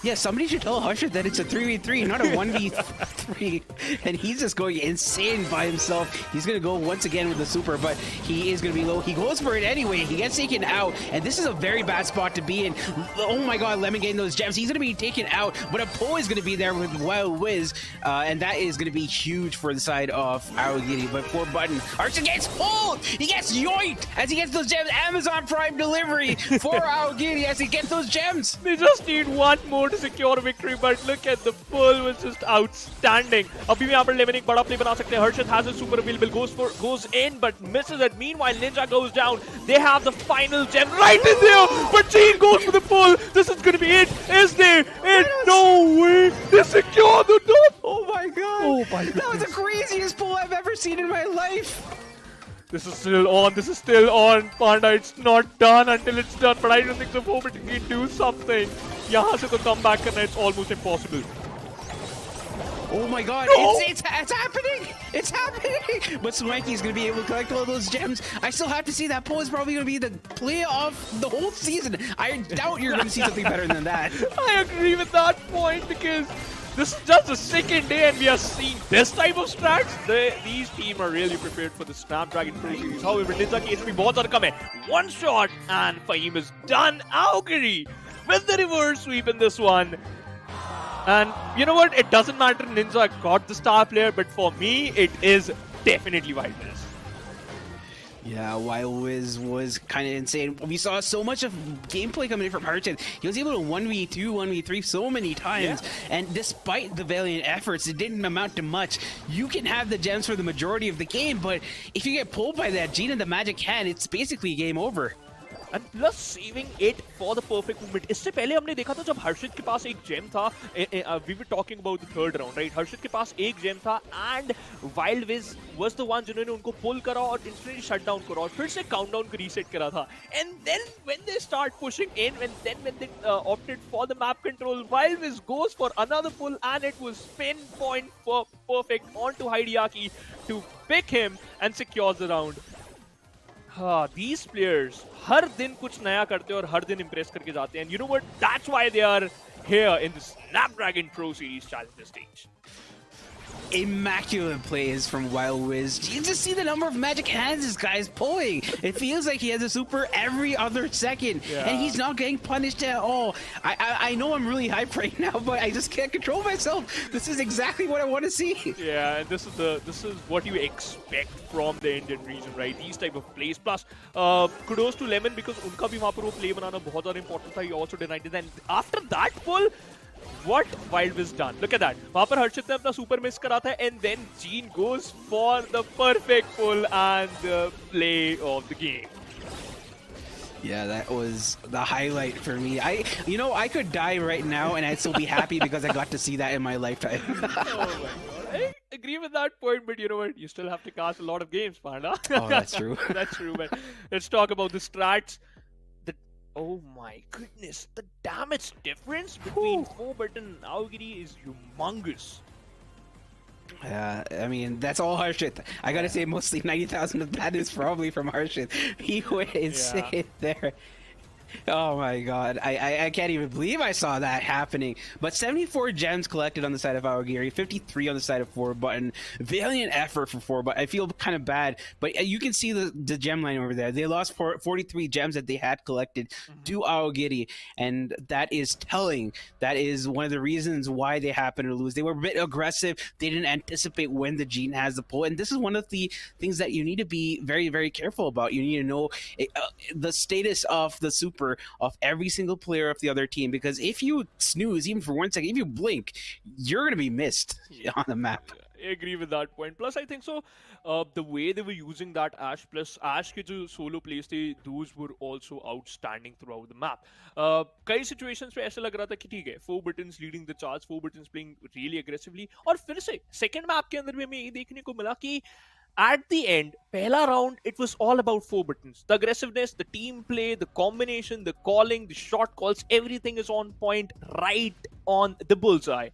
Yeah, somebody should tell Harshit that it's a 3v3, not a 1v3. And he's just going insane by himself. He's going to go once again with the super, but he is going to be low. He goes for it anyway. He gets taken out, and this is a very bad spot to be in. Oh my god, Lemon getting those gems. He's going to be taken out, but a pull is going to be there with Wild Wiz, and that is going to be huge for the side of Aogiri. But 4Button, Harshit gets pulled! He gets yoinked as he gets those gems. Amazon Prime delivery for Aogiri as he gets those gems. They just need one more to to secure victory, but look at the pull was just outstanding. अभी भी यहाँ पर लेवन एक बड़ा play बना सकते हैं. Harshit has a super available, goes in but misses it. Meanwhile, Ninja goes down. They have the final gem right in there, but Gene goes for the pull. This is gonna be it. Is there? No way. They secure the top. Oh my god! Oh my god! That was the craziest pull I've ever seen in my life. This is still on. This is still on. Panda, it's not done until it's done. But I don't think so. But it can do something. यहाँ से तो come back करना it's almost impossible. Oh my god, No! it's happening! It's happening! But Swanky's gonna be able to collect all those gems. I still have to see that pull is probably gonna be the play of the whole season. I doubt you're gonna see something better than that. I agree with that point because this is just the second day and we are seeing this type of strats. These teams are really prepared for the Snapdragon Pro Series. However, Ninja की HP बहुत ज़्यादा कम है. One shot and Fahim is done. Aogiri with the reverse sweep in this one. And you know what? It doesn't matter. Ninja got the star player, but for me, it is definitely Wildness. Yeah, Wild Wiz was kind of insane. We saw so much of gameplay coming in from Harshit. He was able to 1v2, 1v3 so many times. Yeah. And despite the valiant efforts, it didn't amount to much. You can have the gems for the majority of the game, but if you get pulled by that Gene and the Magic Hand, it's basically game over. And plus saving it for the perfect movement. इससे पहले हमने देखा था जब हर्षित के पास एक GeM था. We were talking about the third round, right? हर्षित के पास एक जेम था and Wild Wiz was the one जिन्होंने उनको pull करा और instantly shut down करा और फिर से countdown को reset करा था. And then when they start pushing in, when they opted for the map control, Wild Wiz goes for another pull and it was pinpoint for perfect onto Hideaki to pick him and secures the round. These players हर दिन कुछ नया करते हैं और हर दिन impress करके जाते हैं. And you know what? That's why they are here in the Snapdragon Pro Series Challenger stage. Immaculate plays from Wild Wiz. You just see the number of magic hands this guy's pulling. It feels like he has a super every other second, and he's not getting punished at all. I know I'm really hyped right now, but I just can't control myself. This is exactly what I want to see. Yeah, and this is what you expect from the Indian region, right? These type of plays. Plus, kudos to Lemon because उनका भी वहाँ पर वो play बनाना बहुत ज़्यादा important था. He also denied it, and after that pull, what Wild Wiz done? Look at that. वहाँ पर हर्षित ने अपना super miss करा था, and then Gene goes for the perfect pull and the play of the game. Yeah, that was the highlight for me. I could die right now and I'd still be happy because I got to see that in my lifetime. Oh my god. I agree with that point, but you know what? You still have to cast a lot of games, Panda. Oh, that's true. That's true, man. Let's talk about the strats. Oh my goodness, the damage difference between 4-button and Aogiri is humongous. I mean, that's all Harshit. I gotta say, mostly 90,000 of that is probably from Harshit. He went insane there. Oh my god, I can't even believe I saw that happening. But 74 gems collected on the side of Aogiri, 53 on the side of 4-button. Valiant effort for 4-button. I feel kind of bad, but you can see the gem line over there. They lost 43 gems that they had collected to Aogiri, and that is telling. That is one of the reasons why they happened to lose. They were a bit aggressive. They didn't anticipate when the Gene has the pull, and this is one of the things that you need to be very, very careful about. You need to know the status of the super of every single player of the other team, because if you snooze even for 1 second, if you blink, you're going to be missed on the map. I agree with that point. Plus, I think so. The way they were using that Ashe plus Ashe के जो solo plays थे, those were also outstanding throughout the map. कई situations पे ऐसा लग रहा था कि ठीक है, 4-buttons leading the charge, 4-buttons playing really aggressively. और फिर से second map के अंदर भी हमें ये देखने को मिला कि at the end, pehla round, it was all about 4-buttons. The aggressiveness, the team play, the combination, the calling, the shot calls, everything is on point, right on the bullseye.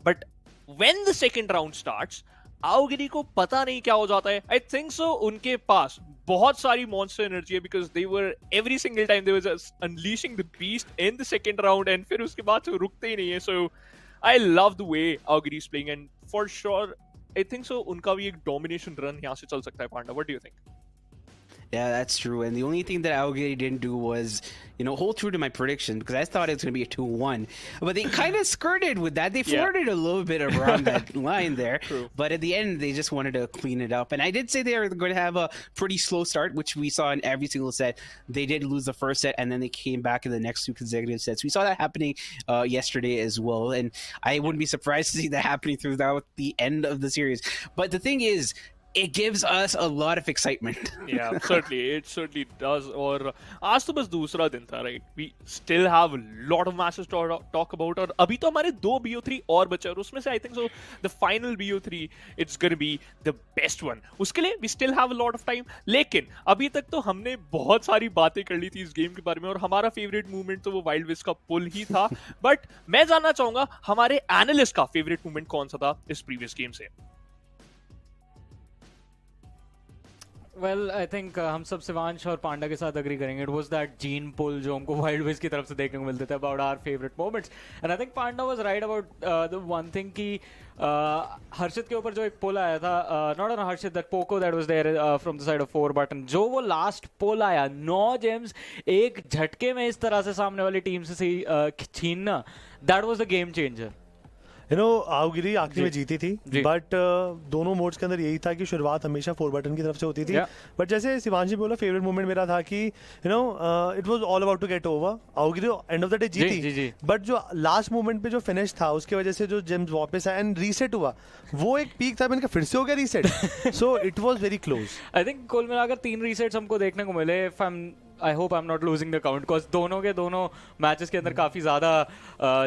But when the second round starts, Aogiri को पता नहीं क्या हो जाता है. I think so, उनके पास बहुत सारी monster energy है because they were every single time they were just unleashing the beast in the second round, and फिर उसके बाद से रुकते ही नहीं है. So I love the way Aogiri is playing, and for sure I think so उनका भी एक domination run यहाँ से चल सकता है. Panda, what do you think? Yeah, that's true. And the only thing that Aogiri didn't do was, hold true to my prediction, because I thought it was going to be a 2-1. But they kind of skirted with that. They flirted a little bit around that line there. True. But at the end, they just wanted to clean it up. And I did say they were going to have a pretty slow start, which we saw in every single set. They did lose the first set, and then they came back in the next 2 consecutive sets. We saw that happening yesterday as well. And I wouldn't be surprised to see that happening throughout the end of the series. But the thing is, it gives us a lot of excitement. Yeah, certainly. It certainly does. और आज तो बस दूसरा दिन था, right? We still have a lot of matches to talk about. और अभी तो हमारे 2 BO3 और बचे और उसमें से I think so the final BO3 it's gonna be the best one. उसके लिए we still have a lot of time. लेकिन अभी तक तो हमने बहुत सारी बातें कर ली थी इस गेम के बारे में और हमारा फेवरेट मूवमेंट तो वो वाइल्ड विस्ट का पुल ही था. बट मैं जानना चाहूंगा हमारे एनालिस्ट का फेवरेट मूवमेंट कौन सा था इस प्रीवियस गेम से. वेल आई थिंक हम सब शिवांश और पांडा के साथ अग्री करेंगे. इट वाज दैट जीन पुल जो हमको वाइल्ड विस्ट की तरफ से देखने को मिलते थे about our favourite moments. And I think Panda was right about the one thing कि हर्षित के ऊपर जो एक पुल आया था, not on Harshit, that Poco that was there from the side of 4 button, जो वो लास्ट पुल आया 9 जेम्स एक झटके में इस तरह से सामने वाली टीम से छीनना, that was the game changer. Aogiri आखिरी में जीती थी, बट दोनों मोड्स के अंदर यही था कि शुरुआत हमेशा 4 बटन की तरफ से होती थी. बट जैसे शिवांशी बोला, फेवरेट मोमेंट मेरा था कि it was all about to get over. Aogiri end of the day जीती, बट जो लास्ट मोमेंट पे जो फिनिश था उसकी वजह से जो जेम्स वापस आया एंड रीसेट हुआ, वो एक पीक था. मैंने कहा फिर से हो गया reset. So it was very close. I think कुल मिलाकर 3 रीसेट्स हमको देखने को मिले. I hope I'm not losing the count because दोनों के दोनों मैचेस के अंदर काफ़ी ज़्यादा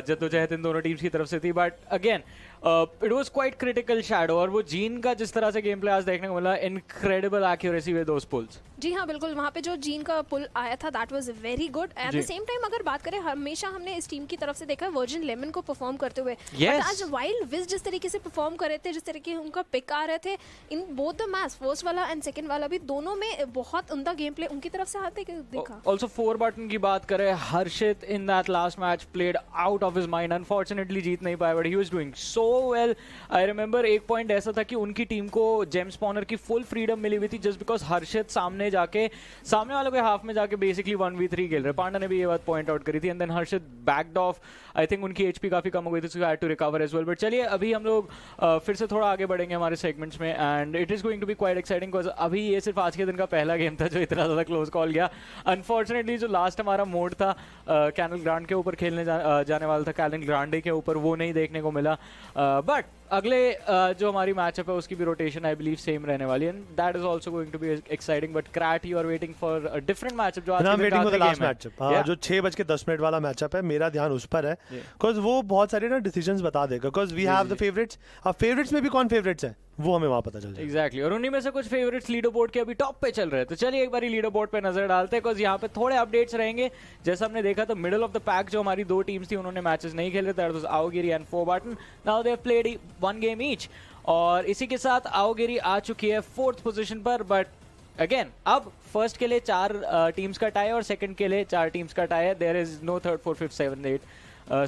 जद्दोजहद इन दोनों टीम्स की तरफ से थी. But again it was quite critical shadow. और वो जीन का जिस तरह से गेम प्ले आज देखने को मिला, incredible accuracy with those pulls. जी हाँ, बिल्कुल. वहाँ पे जो जीन का पुल आया था that was very good. At the same time अगर बात करें, हमेशा हमने इस टीम की तरफ से देखा वर्जिन लेमन को परफॉर्म करते हुए. yes. आज वाइल्ड विस्ट जिस तरीके से परफॉर्म कर रहे थे, जिस तरीके उनका पिक आ रहे थे in both the match, first वाला एंड सेकंड वाला भी, दोनों में बहुत उमदा गेम प्ले उनकी तरफ से आते देखा. ऑल्सो 4 बटन की बात करें, Harshit in that last match played out of his mind. Unfortunately जीत नहीं पाया, but he was doing so well. I remember एक पॉइंट ऐसा था कि उनकी टीम को जेम स्पॉनर की फुल फ्रीडम मिली हुई थी जस्ट बिकॉज हर्षित सामने वालों के हाफ में जाके बेसिकली 1v3 खेल रहे. पांडा ने भी ये बात पॉइंट आउट करी थी. And then Harshit backed off. I think उनकी एचपी काफी कम हो गई थी, so had to recover as well. But चलिए अभी हम लोग फिर से थोड़ा आगे बढ़ेंगे हमारे सेगमेंट्स में, and it is going to be quite exciting because अभी ये सिर्फ आज के दिन का पहला गेम था जो इतना ज़्यादा क्लोज कॉल गया. अनफॉर्चुनेटली जो लास्ट हमारा मोड था कैनल ग्रांड के ऊपर खेलने जाने वाला था, कैनल ग्रांडे के ऊपर, वो नहीं देखने को मिला. बट अगले जो हमारी मैचअप है उसकी भी रोटेशन आई बिलीव सेम रहने वाली है, and that is also going to be exciting. But Krat, you are waiting for a different matchup जो आज के दिन का लास्ट मैचअप, जो 6:10 वाला मैचअप है. मेरा ध्यान उस पर है बिकॉज वो बहुत सारे ना डिसीजंस बता देगा. Because we have the favourites. अब फेवरेट्स में भी कौन फेवरेट्स है वो हमें वहां पता चल जाएगा. एग्जैक्टली. और उन्हीं में से कुछ फेवरेट्स लीडर बोर्ड के अभी टॉप पे चल रहे हैं. तो चलिए एक बार लीडर बोर्ड पे नजर डालते हैं बिकॉज यहाँ पे थोड़े अपडेट्स रहेंगे. जैसा हमने देखा तो मिडल ऑफ द पैक जो हमारी 2 टीम्स थी उन्होंने मैचेस नहीं खेले. That was Aogiri and 4 button. Now they have played 1 game each. और इसी के साथ आओगिरी आ चुकी है 4th पोजीशन पर. बट अगेन अब फर्स्ट के लिए 4 टीम्स का टाई और सेकंड के लिए 4 टीम्स का टाई है. There is no 3rd 4th 5th 7th 8.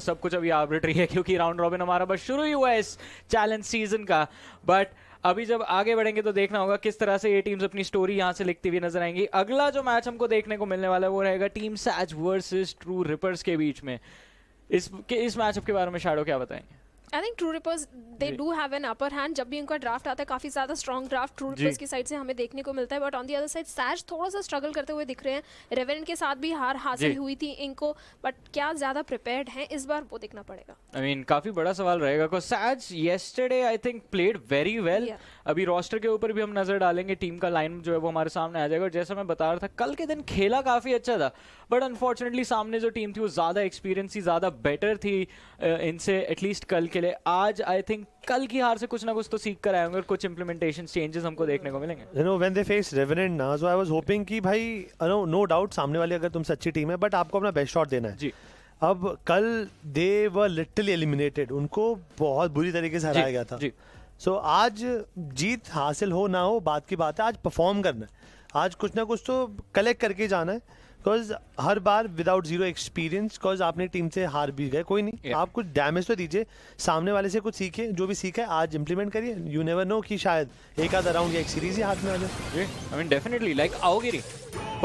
सब कुछ अभी आर्बिट्री है क्योंकि राउंड रॉबिन हमारा बस शुरू ही हुआ है इस चैलेंज सीजन का. बट अभी जब आगे बढ़ेंगे तो देखना होगा किस तरह से ये टीम्स अपनी स्टोरी यहाँ से लिखती हुई नजर आएंगी. अगला जो मैच हमको देखने को मिलने वाला है वो रहेगा टीम सैज वर्सेस ट्रू रिपर्स के बीच में. इस मैचअप के बारे में शैडो क्या बताएंगे? I think True Rippers they do have an upper hand. जब भी उनका ड्राफ्ट आता है काफी ज्यादा स्ट्रॉन्ग ड्राफ्ट ट्रू रिपर्स की साइड से हमें देखने को मिलता है. But on the other side Saj थोड़ा सा स्ट्रगल करते हुए दिख रहे हैं. रेवेनेंट के साथ भी हार हासिल हुई थी इनको, बट क्या ज्यादा प्रिपेयर्ड हैं इस बार वो देखना पड़ेगा. आई मीन काफी बड़ा सवाल रहेगा because Saj yesterday I think played very well. अभी रोस्टर के ऊपर भी हम नजर डालेंगे, टीम का लाइन जो है वो हमारे सामने आ जाएगा. और जैसा मैं बता रहा था कल के दिन खेला काफी अच्छा था, बट अनफॉर्चुनेटली सामने जो टीम थी वो ज्यादा एक्सपीरियंस थी, ज्यादा बेटर थी इनसे एटलीस्ट कल के लिए. आज आई थिंक कल की हार से कुछ ना कुछ तो सीख कर आए होंगे और कुछ इंप्लीमेंटेशन चेंजेस हमको देखने को मिलेंगे. You know when they face revenant ना, सो आई वाज होपिंग कि भाई नो डाउट सामने वाली अगर तुमसे अच्छी टीम है बट आपको अपना बेस्ट शॉट देना है. जी. अब कल दे वर लिटरली एलिमिनेटेड. उनको बहुत बुरी तरीके से हराया गया था. जी. सो आज जीत हासिल हो ना हो बात की बात है, आज परफॉर्म करना है. आज कुछ ना कुछ तो कलेक्ट करके जाना है. Because her bar without zero experience, because आपने टीम से हार भी गए, कोई नहीं, Yeah. आप कुछ डैमेज तो दीजिए, सामने वाले से कुछ सीखे, जो भी सीखा है आज इंप्लीमेंट करिए. यू नेवर नो कि शायद एक आधा राउंड या एक सीरीज ही हाथ में आ जाए. I mean definitely like Aogiri,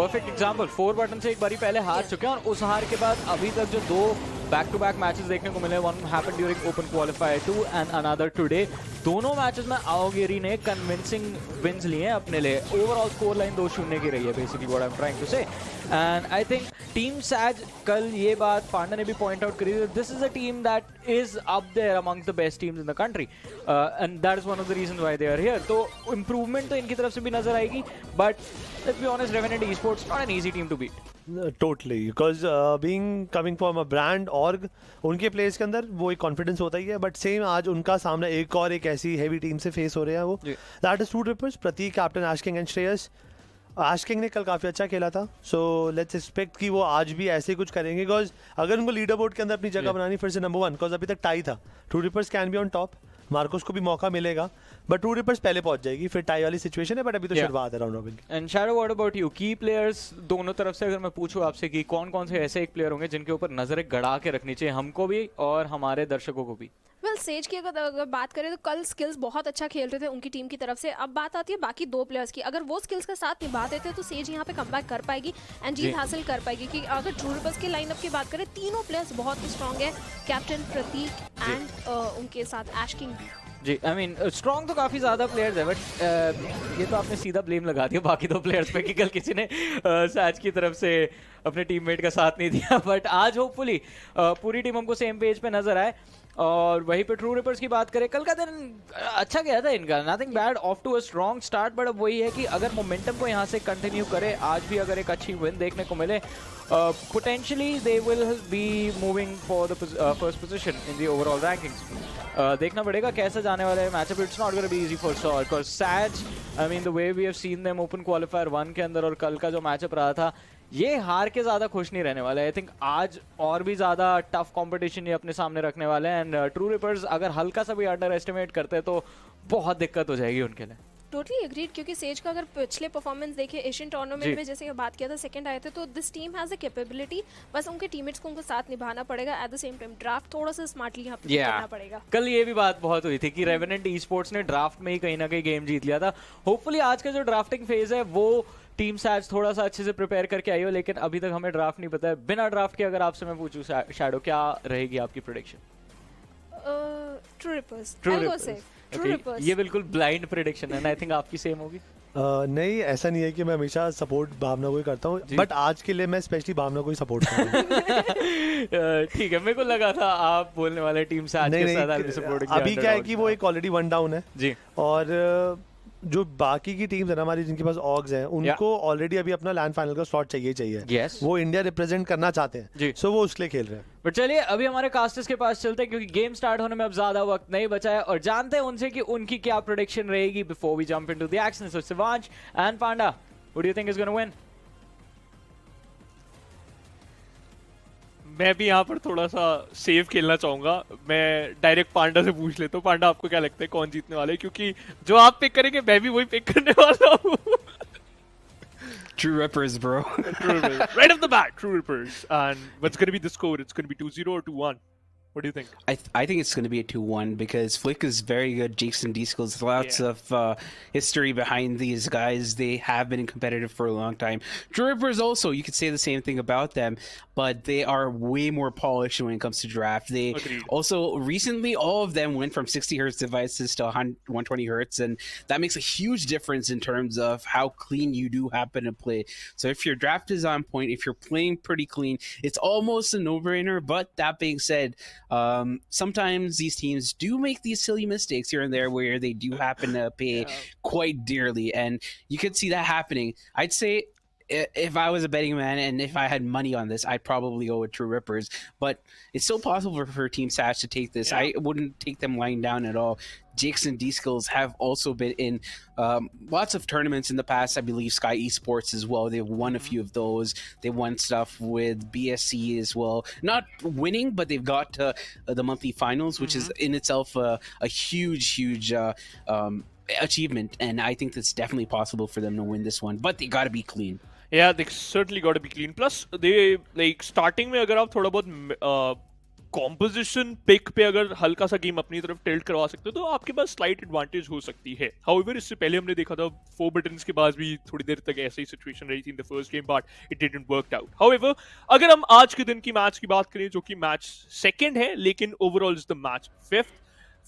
perfect example. 4 button से एक बारी पहले हार चुके हैं और उस हार के बाद अभी तक जो 2 बैक-टू-बैक मैचेस देखने को मिले, one happened during open qualifier 2 and another today. दोनों मैचेस में Aogiri ने कन्विंसिंग विंस लिए हैं अपने लिए. ओवरऑल स्कोर लाइन 2-0 की रही है basically what I am trying to say. And I think team Sage, कल ये बात पांडा ने भी पॉइंट आउट करी, this is a team that is up there amongst the best teams in the country and that is one of the reasons why they are here. तो improvement तो इनकी तरफ से भी नजर आएगी, but let's be honest, Revenant esports not an easy team to beat. Totally, because being coming from a brand org, उनके players के अंदर वो एक कॉन्फिडेंस होता ही है. बट सेम आज उनका सामना एक ऐसी हैवी टीम से फेस हो रहे हैं वो, that is True Rippers. Pratik, captain, Ashking and Shreyas. Ashking ने कल काफ़ी अच्छा खेला था, सो लेट्स एक्सपेक्ट कि वो आज भी ऐसे कुछ करेंगे, बिकॉज अगर उनको लीडर बोर्ड के अंदर अपनी जगह बनानी फिर से नंबर 1, बिकॉज अभी तक टाई था. True reapers can be on top, Marcos को भी मौका मिलेगा, बट ट्रू रिपर्स पहले पहुंच जाएगी, फिर टाई वाली सिचुएशन है, बट अभी तो शुरुआत है राउंड रॉबिन की. And shadow, what about you? की प्लेयर्स दोनों तरफ से अगर मैं पूछूं आपसे कि कौन कौन से ऐसे एक प्लेयर होंगे जिनके ऊपर नजरें गड़ा के रखनी चाहिए हमको भी और हमारे दर्शकों को भी? वेल, सेज की अगर बात करें तो कल स्किल्स बहुत अच्छा खेल रहे थे उनकी टीम की तरफ से. अब बात आती है बाकी 2 प्लेयर्स की. अगर वो स्किल्स का साथ निभा देते तो सेज यहाँ पे कमबैक कर पाएगी एंड जीत हासिल कर पाएगी. कि अगर ट्रू रिपर्स के लाइनअप की बात करें, तीनों प्लेयर्स बहुत ही स्ट्रॉन्ग है, कैप्टन, प्रतीक एंड उनके साथ एशकिंग भी. जी, आई मीन स्ट्रॉन्ग तो काफ़ी ज़्यादा प्लेयर्स है, बट ये तो आपने सीधा ब्लेम लगा दिया बाकी 2 प्लेयर्स पे कि कल किसी ने सैज की तरफ से अपने टीममेट का साथ नहीं दिया. बट आज होपफुली पूरी टीम हमको सेम पेज पे नजर आए. और वहीं पे ट्रू रिपर्स की बात करें, कल का दिन अच्छा गया था इनका, nothing bad, off to a strong start. But अब वही है कि अगर मोमेंटम को यहाँ से कंटिन्यू करे, आज भी अगर एक अच्छी विन देखने को मिले, potentially they will be moving for the first position in the overall rankings. देखना पड़ेगा कैसा जाने वाला है matchup. It's not gonna be easy for sure, because Saj, I mean the way we have seen them open qualifier 1 के अंदर और कल का जो मैचअप रहा था, ये हार के ज़्यादा खुश नहीं रहने वाला है. आई थिंक आज और भी ज़्यादा टफ कंपटीशन ये अपने सामने रखने वाले हैं. एंड ट्रू रिपर्स अगर हल्का सा भी अंडर एस्टिमेट करते हैं तो बहुत दिक्कत हो जाएगी उनके लिए. टोटली एग्रीड, क्योंकि सेज का अगर पिछले परफॉर्मेंस देखे एशियन टूर्नामेंट में, जैसे बात किया था, सेकंड आए थे, तो this team has the capability. बस उनके टीममेट्स को उनको साथ निभाना पड़ेगा. At the same time draft थोड़ा सा स्मार्टली यहाँ पे करना पड़ेगा. कल ये भी बात बहुत हुई थी कि रेवेनेंट esports ने ड्राफ्ट में ही कहीं ना कहीं गेम जीत लिया था. होपफुली आज का जो ड्राफ्टिंग फेज है वो टीम सैज थोड़ा सा अच्छे से प्रिपेयर करके आई हो, लेकिन अभी तक हमें ड्राफ्ट नहीं पता है. बिना ड्राफ्ट के अगर आपसे मैं पूछूं शैडो, क्या रहेगी आपकी प्रेडिक्शन? True reapers. ये बिल्कुल ब्लाइंड प्रेडिक्शन है, आई थिंक आपकी सेम होगी. नहीं, ऐसा नहीं है कि मैं हमेशा सपोर्ट भावना को ही करता हूँ, बट आज के लिए मैं स्पेशली भावना को ही सपोर्ट करूँगा. ठीक है, मेरे को लगा था आप बोलने वाले टीम से आज के साथ सपोर्ट. अभी क्या है कि वो एक ऑलरेडी 1 डाउन है जी, और जो बाकी की टीम्स है ना हमारी, जिनके पास ऑग्स हैं, उनको ऑलरेडी अभी अपना लैंड फाइनल का स्लॉट चाहिए. Yes. वो इंडिया रिप्रेजेंट करना चाहते हैं, सो वो उसके लिए खेल रहे हैं. बट चलिए अभी हमारे कास्टर्स के पास चलते हैं, क्योंकि गेम स्टार्ट होने में अब ज्यादा वक्त नहीं बचा है, और जानते हैं उनसे कि उनकी क्या प्रेडिक्शन रहेगी before we jump into the action. So Shivansh and Panda, what do you think is gonna win? मैं भी यहाँ पर थोड़ा सा सेफ खेलना चाहूंगा. मैं डायरेक्ट पांडा से पूछ लेता हूँ. पांडा, आपको क्या लगता है कौन जीतने वाला है? क्योंकि जो आप पिक करेंगे मैं भी वही पिक करने वाला हूँ. True Rippers, bro. True Rippers. Right off the bat, True Rippers. And what's going to be the score? It's going to be 2-0 or 2-1? What do you think? I think it's going to be a 2-1 because Flick is very good. Jason D-Skills, lots of history behind these guys. They have been competitive for a long time. True Rippers also, you could say the same thing about them, but they are way more polished when it comes to draft. They also recently, all of them went from 60 hertz devices to 120 hertz, and that makes a huge difference in terms of how clean you do happen to play. So if your draft is on point, if you're playing pretty clean, it's almost a no-brainer. But that being said, sometimes these teams do make these silly mistakes here and there where they do happen to pay quite dearly, and you could see that happening. I'd say if I was a betting man and if I had money on this, I'd probably go with True Rippers, but it's still possible for Team Sash to take this. I wouldn't take them lying down at all. Jakes and D-Skills have also been in lots of tournaments in the past. I believe Sky Esports as well. They've won a few of those. They won stuff with BSC as well. Not winning, but they've got to the monthly finals, which is in itself a huge achievement. And I think that's definitely possible for them to win this one. But they got to be clean. Yeah, they certainly got to be clean. Plus, they like starting में अगर आप थोड़ा बहुत composition pick पे अगर हल्का सा game अपनी तरफ टिल्ट करवा सकते हो तो आपके पास स्लाइट एडवांटेज हो सकती है. However, इससे पहले हमने देखा था 4 buttons के बाद भी थोड़ी देर तक ऐसा ही सिचुएशन रही थी in the first game, but it didn't work out. However, अगर हम आज के दिन की मैच की बात करें जो कि मैच सेकंड है लेकिन overall is the match 5th,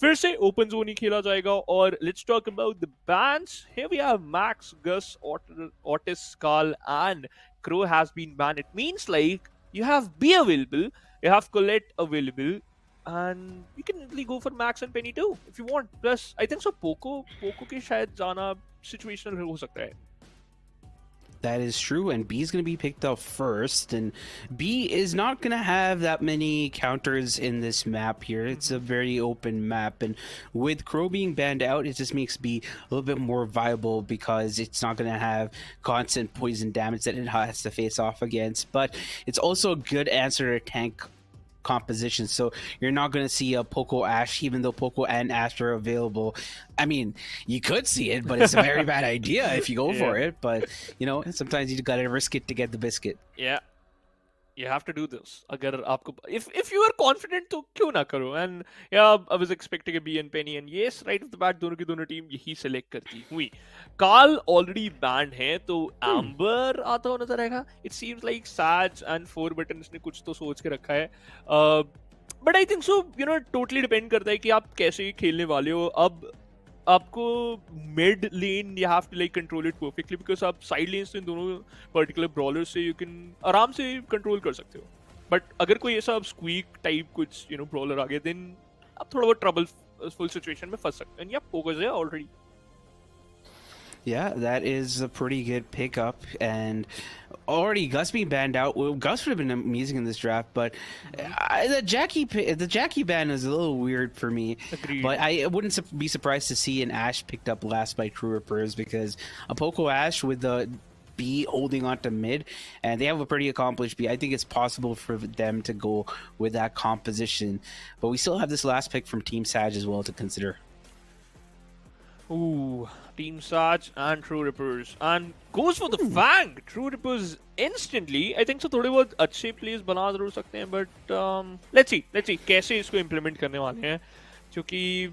फिर से ओपन जोन ही खेला जाएगा. और let's talk about the bans. Here we have Max, Gus, Otis, Carl and Crow has been banned. It means like you have B available, you have Colette available, and you can easily go for Max and Penny too if you want. Plus, I think so Poco के शायद जाना situational हो सकता है. That is true, and B is going to be picked up first, and B is not going to have that many counters in this map here. It's a very open map, and with Crow being banned out, it just makes B a little bit more viable because it's not going to have constant poison damage that it has to face off against, but it's also a good answer to tank composition, so you're not going to see a Poco Ashe, even though Poco and Ashe are available. I mean, you could see it, but it's a very bad idea if you go for it. But you know, sometimes you gotta risk it to get the biscuit. Yeah, you have to do this. अगर आपको if you are confident तो क्यों ना करो. And yeah, I was expecting a B and Penny, and yes, right off the bat दोनों की दोनों team यही सेलेक्ट करती हुई. कार्ल ऑलरेडी बैंड है तो एम्बर आता हुआ नजर आएगा. It seems like Saj and 4 buttons ने कुछ तो सोच के रखा है. But I think so you know totally depend करता है कि आप कैसे खेलने वाले हो. अब आपको mid lane you have to like control it perfectly because आप साइड लेन्स तो इन दोनों पर्टिकुलर ब्रॉलर से यू कैन आराम से कंट्रोल कर सकते हो. बट अगर कोई ऐसा स्क्वीक टाइप कुछ यू नो ब्रॉलर आ गया देन आप थोड़ा बहुत ट्रबलफुल सिचुएशन में फंस सकते हैं. या फोकस है already. Yeah, that is a pretty good pickup, and already Gus being banned out. Well, Gus would have been amazing in this draft, but the Jackie ban is a little weird for me. Agreed. But I wouldn't be surprised to see an Ashe picked up last by True Rippers because a Poco Ashe with the B holding on to mid, and they have a pretty accomplished B. I think it's possible for them to go with that composition, but we still have this last pick from Team Sag as well to consider. Ooh, Team Sag and True Rippers, and goes for the Fang. True Rippers instantly. I think so. थोड़े बहुत अच्छे plays बना जरूर सकते हैं, but let's see कैसे इसको implement करने वाले हैं. क्योंकि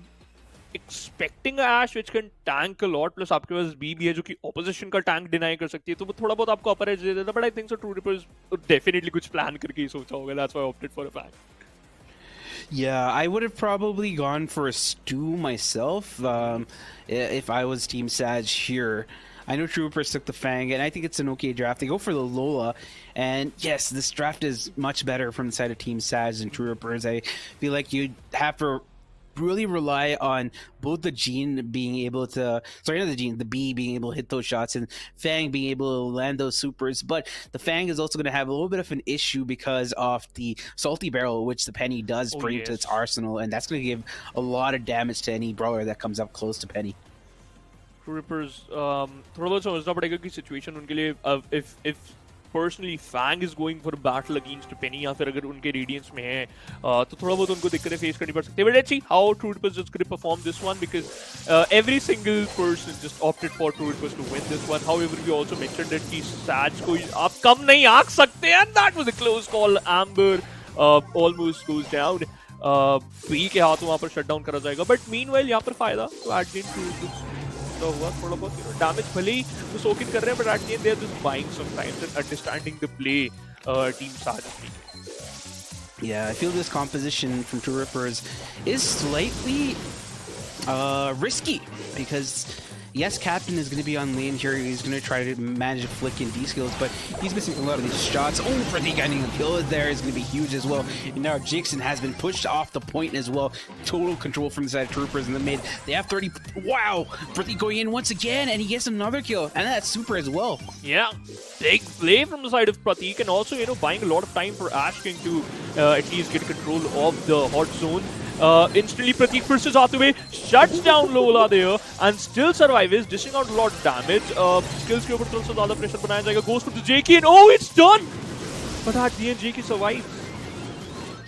expecting a Ashe which can tank a lot, plus आपके पास B भी है जो कि opposition का tank deny कर सकती है, तो वो थोड़ा बहुत आपको upper edge दे देता. But I think so True Rippers definitely कुछ plan करके ही सोचा होगा. That's why I opted for a Fang. Yeah, I would have probably gone for a stew myself if I was Team Sag here. I know Troopers took the Fang, and I think it's an okay draft. They go for the Lola, and yes, this draft is much better from the side of Team Sag and Troopers. I feel like you'd have to really rely on both the Gene being able to, sorry, not the Gene, the B being able to hit those shots and Fang being able to land those supers. But the Fang is also going to have a little bit of an issue because of the Salty Barrel, which the Penny does bring to its arsenal, and that's going to give a lot of damage to any brawler that comes up close to Penny. True Rippers, थोड़ा बहुत समझना पड़ेगा कि situation उनके लिए if personally Fang is going for a battle against Penny या फिर अगर उनके radiance में है तो थोड़ा बहुत उनको दिक्कतें face करनी पड़ सकती है. But let's see how True Rippers is going to perform this one because every single person just opted for True Rippers to win this one. However, we also mentioned that कि Sag को आप कम नहीं आंक सकते, and that was a close call. Amber almost goes down. B के हाथों वहाँ पर shut down करा जाएगा. But meanwhile यहाँ पर फायदा तो at the end True Rippers तो हुआ थोड़ा बहुत डैमेज भले ही वो सोक इन कर रहे हैं but at the end they are just buying sometimes and understanding the play team Sag. Yeah, I feel this composition from True Rippers is slightly risky because yes, Captain is going to be on lane here. He's going to try to manage a flick and D skills, but he's missing a lot of these shots. Oh, for the getting a kill there is going to be huge as well. And now Jixon has been pushed off the point as well. Total control from the side of Troopers in the mid. They have 30. Wow, Pratik going in once again, and he gets another kill, and that's super as well. Yeah, big play from the side of Pratik, and also buying a lot of time for Ashe King to at least get control of the hot zone. Instantly Pratik फिर से जाते हुए shuts down Lola there and still survives, dishing out a lot of damage. Skills के ऊपर थोड़ा सा ज़्यादा pressure बनाया जाएगा. Goes to the JK and oh, it's done. But at the end JK survives.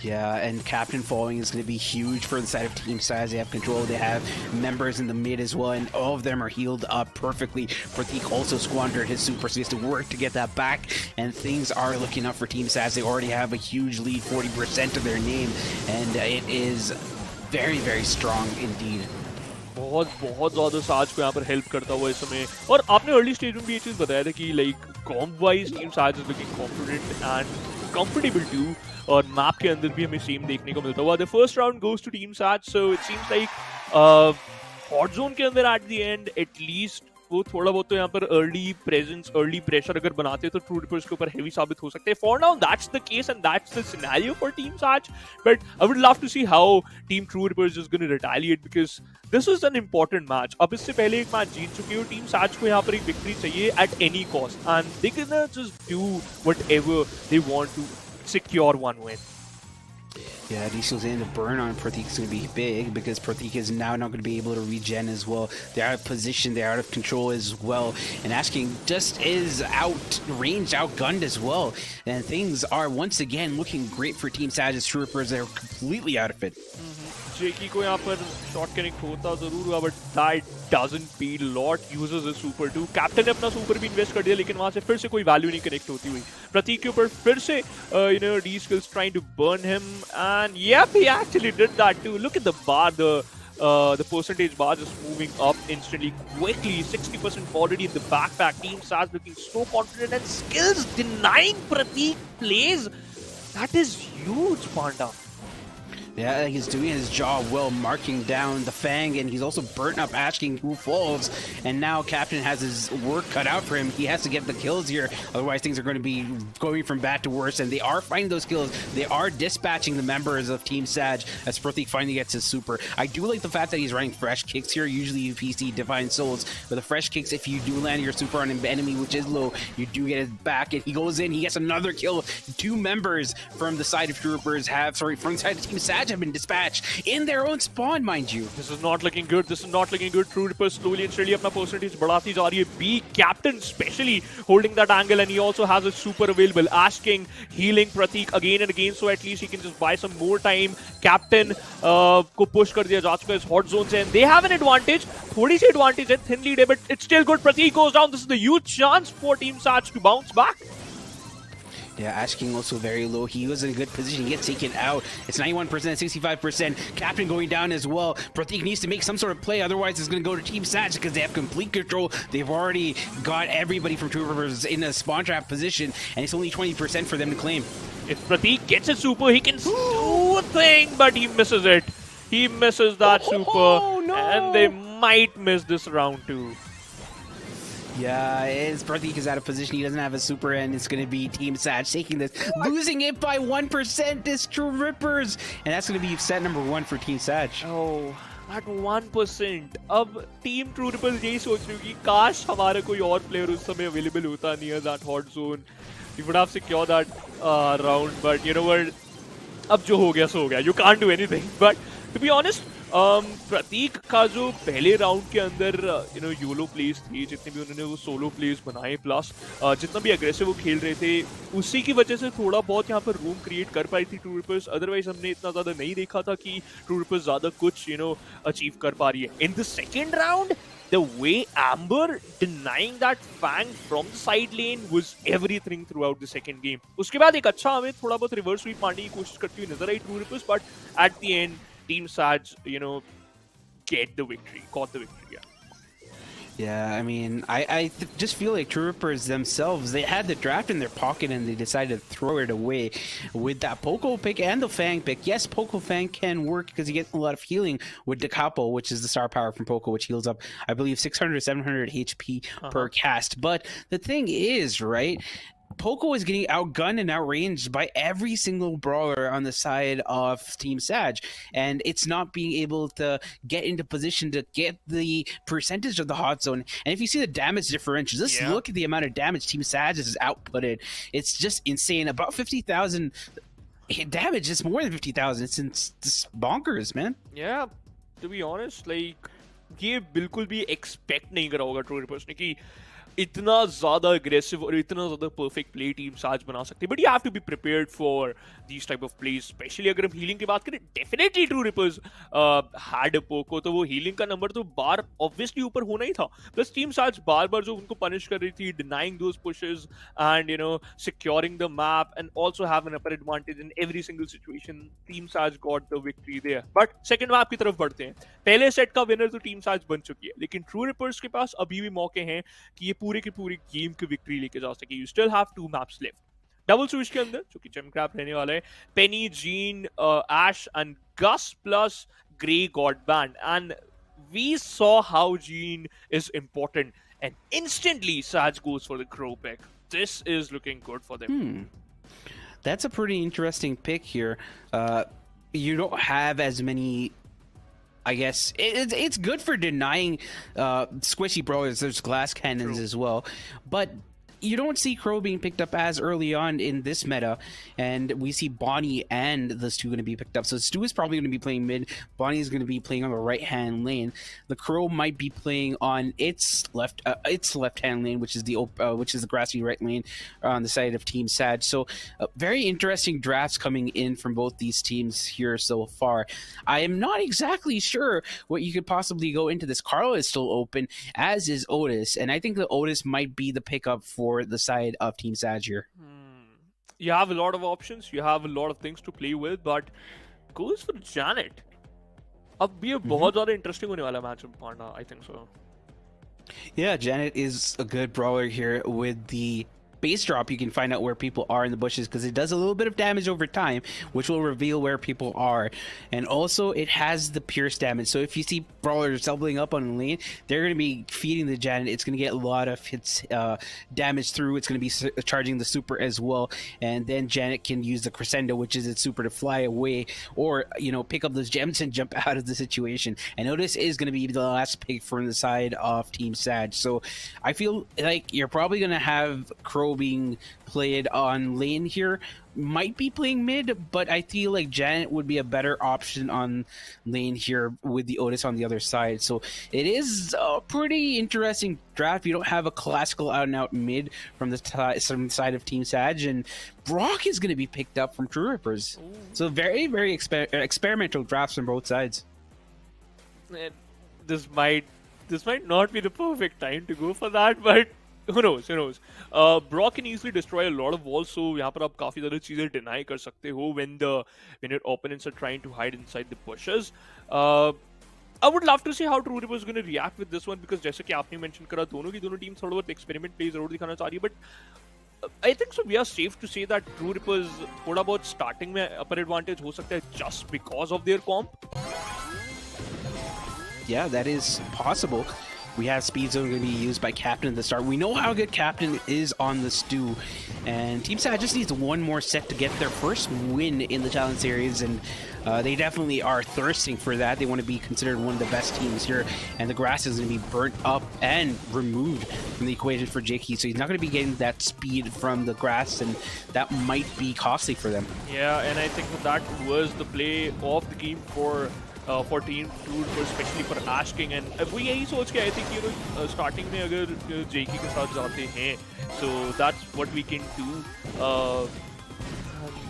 Yeah, and captain following is going to be huge for the side of Team Saz. They have control. They have members in the mid as well, and all of them are healed up perfectly. Pratik also squandered his super, so he has to work to get that back, and things are looking up for Team Saz. They already have a huge lead, 40% of their name, and it is very, very strong indeed. बहुत बहुत ज़्यादा साज को यहाँ पर help करता हुआ इस समय, और आपने अर्ली स्टेज में भी ये चीज़ बताया था कि like comp wise team Saj is looking confident and comfortable to, और मैप के अंदर भी हमें सेम देखने को मिलता हुआ. The first round goes to team Saj, so it seems like hot zone के अंदर एट द एंड एटलीस्ट वो थोड़ा बहुत तो यहाँ पर अर्ली प्रेजेंस, अर्ली प्रेशर अगर बनाते हैं तो ट्रू रिपर्स के ऊपर हेवी साबित हो सकते हैं. For now that's the case and that's the scenario for team Saj, but I would love to see how team True Rippers is gonna retaliate, because this is an important match. अब इससे पहले एक match जीत चुके हो, team साज को यहाँ पर एक विक्ट्री चाहिए at any cost, and they can just do whatever they want to secure one win. Yeah, Diesel's in. The burn on Pratik is going to be big because Pratik is now not going to be able to regen as well. They're out of position. They're out of control as well. And Asking just is out-ranged, outgunned as well. And things are once again looking great for Team Sage's Troopers. They're completely out of it. जेकी को यहाँ पर shot connect होता जरूर हुआ, but that doesn't पे lot. Uses a super 2. Captain ने अपना सुपर भी इन्वेस्ट कर दिया, लेकिन वहां से फिर से कोई वैल्यू नहीं कनेक्ट होती हुई. प्रतीक के ऊपर फिर से you know D Skills trying to burn him, and yep, he actually did that too. Look at the bar, the percentage bar just moving up instantly, quickly. 60% already in the backpack. Team Saz looking so confident, and skills denying Pratik plays. That is huge, Panda. Yeah, he's doing his job well, marking down the Fang, and he's also burnt up Asking, who falls. And now Captain has his work cut out for him. He has to get the kills here, otherwise things are going to be going from bad to worse. And they are finding those kills. They are dispatching the members of Team Sag as Pratik finally gets his super. I do like the fact that he's running fresh kicks here. Usually you PC Divine Souls, but the fresh kicks, if you do land your super on an enemy which is low, you do get it back. And he goes in, he gets another kill. 2 members from the side of Troopers from the side of Team Sag have been dispatched in their own spawn, mind you. This is not looking good. This is not looking good. True Ripper slowly and steadily अपना percentage बढ़ाती जा रही है. B captain especially holding that angle, and he also has a super available. Asking, healing Pratik again and again, so at least he can just buy some more time. Captain को push कर दिया जा चुका है इस hot zone से, and they have an advantage. थोड़ी सी advantage है, thin lead है, but it's still good. Pratik goes down. This is the huge chance for Team Sag to bounce back. Yeah, Asking also very low. He was in a good position. He gets taken out. It's 91%, 65%. Captain going down as well. Pratik needs to make some sort of play. Otherwise, it's going to go to Team Sag because they have complete control. They've already got everybody from True Rivers in a spawn trap position, and it's only 20% for them to claim. If Pratik gets a super, he can do a thing, but he misses it. He misses that super, no. And they might miss this round too. Yeah, Pratik is out of position. He doesn't have a super, and it's going to be Team Sag taking this. Losing it by 1% is True Rippers. And that's going to be set number 1 for Team Sag. Oh, that 1%. अब Team True Rippers यही सोच रही होगी, काश हमारा कोई और player उस समय available होता near that hot zone. We would have secured that round, but you know what? अब जो हो गया सो हो गया. You can't do anything. But to be honest, प्रतीक का जो पहले राउंड के अंदर यू नो योलो प्लेस थी, जितने भी उन्होंने वो सोलो प्लेस बनाए, प्लस जितना भी अग्रेसिव वो खेल रहे थे, उसी की वजह से थोड़ा बहुत यहाँ पर रूम क्रिएट कर पाई थी ट्रू रिपर्स. अदरवाइज हमने इतना ज़्यादा नहीं देखा था कि ट्रू रिपर्स ज़्यादा कुछ यू नो अचीव कर पा रही है. In the second round, the way Amber denying that Fang from the side lane was everything throughout the second game. उसके बाद एक अच्छा हमें थोड़ा बहुत रिवर्स स्वीप मारने की कोशिश करती हुई नजर आई true Rippers, but at the end Team Sag, you know, got the victory. Yeah. Yeah, I mean, I just feel like True Rippers themselves, they had the draft in their pocket and they decided to throw it away with that Poco pick and the Fang pick. Yes, Poco Fang can work because you get a lot of healing with the Capo, which is the star power from Poco, which heals up, I believe, 600, 700 HP per cast. But the thing is, right, Poco is getting outgunned and outranged by every single brawler on the side of Team Sag, and it's not being able to get into position to get the percentage of the hot zone. And if you see the damage differential, just look at the amount of damage Team Sag has outputted. It's just insane. About 50,000 damage. It's more than 50,000. It's just bonkers, man. Yeah, to be honest, like ये बिल्कुल भी expect नहीं करा होगा true Rippers ने कि इतना ज़्यादा aggressive और इतना ज़्यादा perfect play teams आज बना सकते हैं, but you have to be prepared for these type of plays, especially अगर हम healing की बात करें, definitely True Rippers had a poke, तो वो healing का number तो बार obviously ऊपर होना ही था, plus teams आज बार-बार जो उनको punish कर रही थी, denying those pushes and you know securing the map and also have an upper advantage in every single situation, teams आज got the victory there. But second map की तरफ बढ़ते हैं, पहले set का winner तो teams आज बन चुकी है, लेकिन True Rippers के पास अभी भी मौके हैं कि ये पूरे की पूरी गेम की विक्ट्री लेके जा सके. You still have 2 maps left. Double switch के अंदर जो कि जेम क्रैप रहने वाला है, Penny, Gene, Ash and Gus plus Gray got banned, and we saw how Gene is important and instantly Saj goes for the crow pick. This is looking good for them. That's a pretty interesting pick here. You don't have as many, I guess it's good for denying squishy brawlers. There's glass cannons as well, but you don't see Crow being picked up as early on in this meta, and we see Bonnie and the Stu going to be picked up. So Stu is probably going to be playing mid. Bonnie is going to be playing on the right hand lane. The Crow might be playing on its left hand lane, which is the grassy right lane on the side of Team Sag. So very interesting drafts coming in from both these teams here so far. I am not exactly sure what you could possibly go into this. Carl is still open, as is Otis, and I think that Otis might be the pickup for the side of Team Sag here. You have a lot of options, you have a lot of things to play with, but goes for Janet. अब ये बहुत ज़्यादा interesting होने वाला match पाना, I think so. Yeah, Janet is a good brawler here with the base drop. You can find out where people are in the bushes because it does a little bit of damage over time, which will reveal where people are. And also it has the pierce damage, so if you see brawlers doubling up on the lane, they're going to be feeding the Janet. It's going to get a lot of hits, damage through. It's going to be charging the super as well, and then Janet can use the crescendo, which is its super, to fly away or pick up those gems and jump out of the situation. And Otis is going to be the last pick from the side of Team Sag, so I feel like you're probably going to have Crow being played on lane here. Might be playing mid, but I feel like Janet would be a better option on lane here with the Otis on the other side. So it is a pretty interesting draft. You don't have a classical out and out mid from the side of Team Sag, and Brock is going to be picked up from True Rippers. So very, very experimental drafts from both sides. This might not be the perfect time to go for that, but who knows? Brock can easily destroy a lot of walls, so यहाँ पर आप काफी ज़्यादा चीजें deny कर सकते हो when your opponents are trying to hide inside the bushes. I would love to see how True Rippers is going to react with this one, because जैसे कि आपने mention करा, दोनों की दोनों teams थोड़ा बहुत experiment play जरूर दिखाना चाह रही है, but I think so we are safe to say that True Rippers थोड़ा बहुत starting में upper advantage हो सकता है just because of their comp. Yeah, that is possible. We have Speed Zone going to be used by Captain at the start. We know how good Captain is on the Stew, and Team Sag just needs one more set to get their first win in the Challenge Series, and they definitely are thirsting for that. They want to be considered one of the best teams here, and the grass is going to be burnt up and removed from the equation for Jakey, so he's not going to be getting that speed from the grass, and that might be costly for them. Yeah, and I think that was the play of the game for Team True, especially for Ash King, and वो यही सोच के I think starting में अगर JK के साथ जाते हैं, so that's what we can do.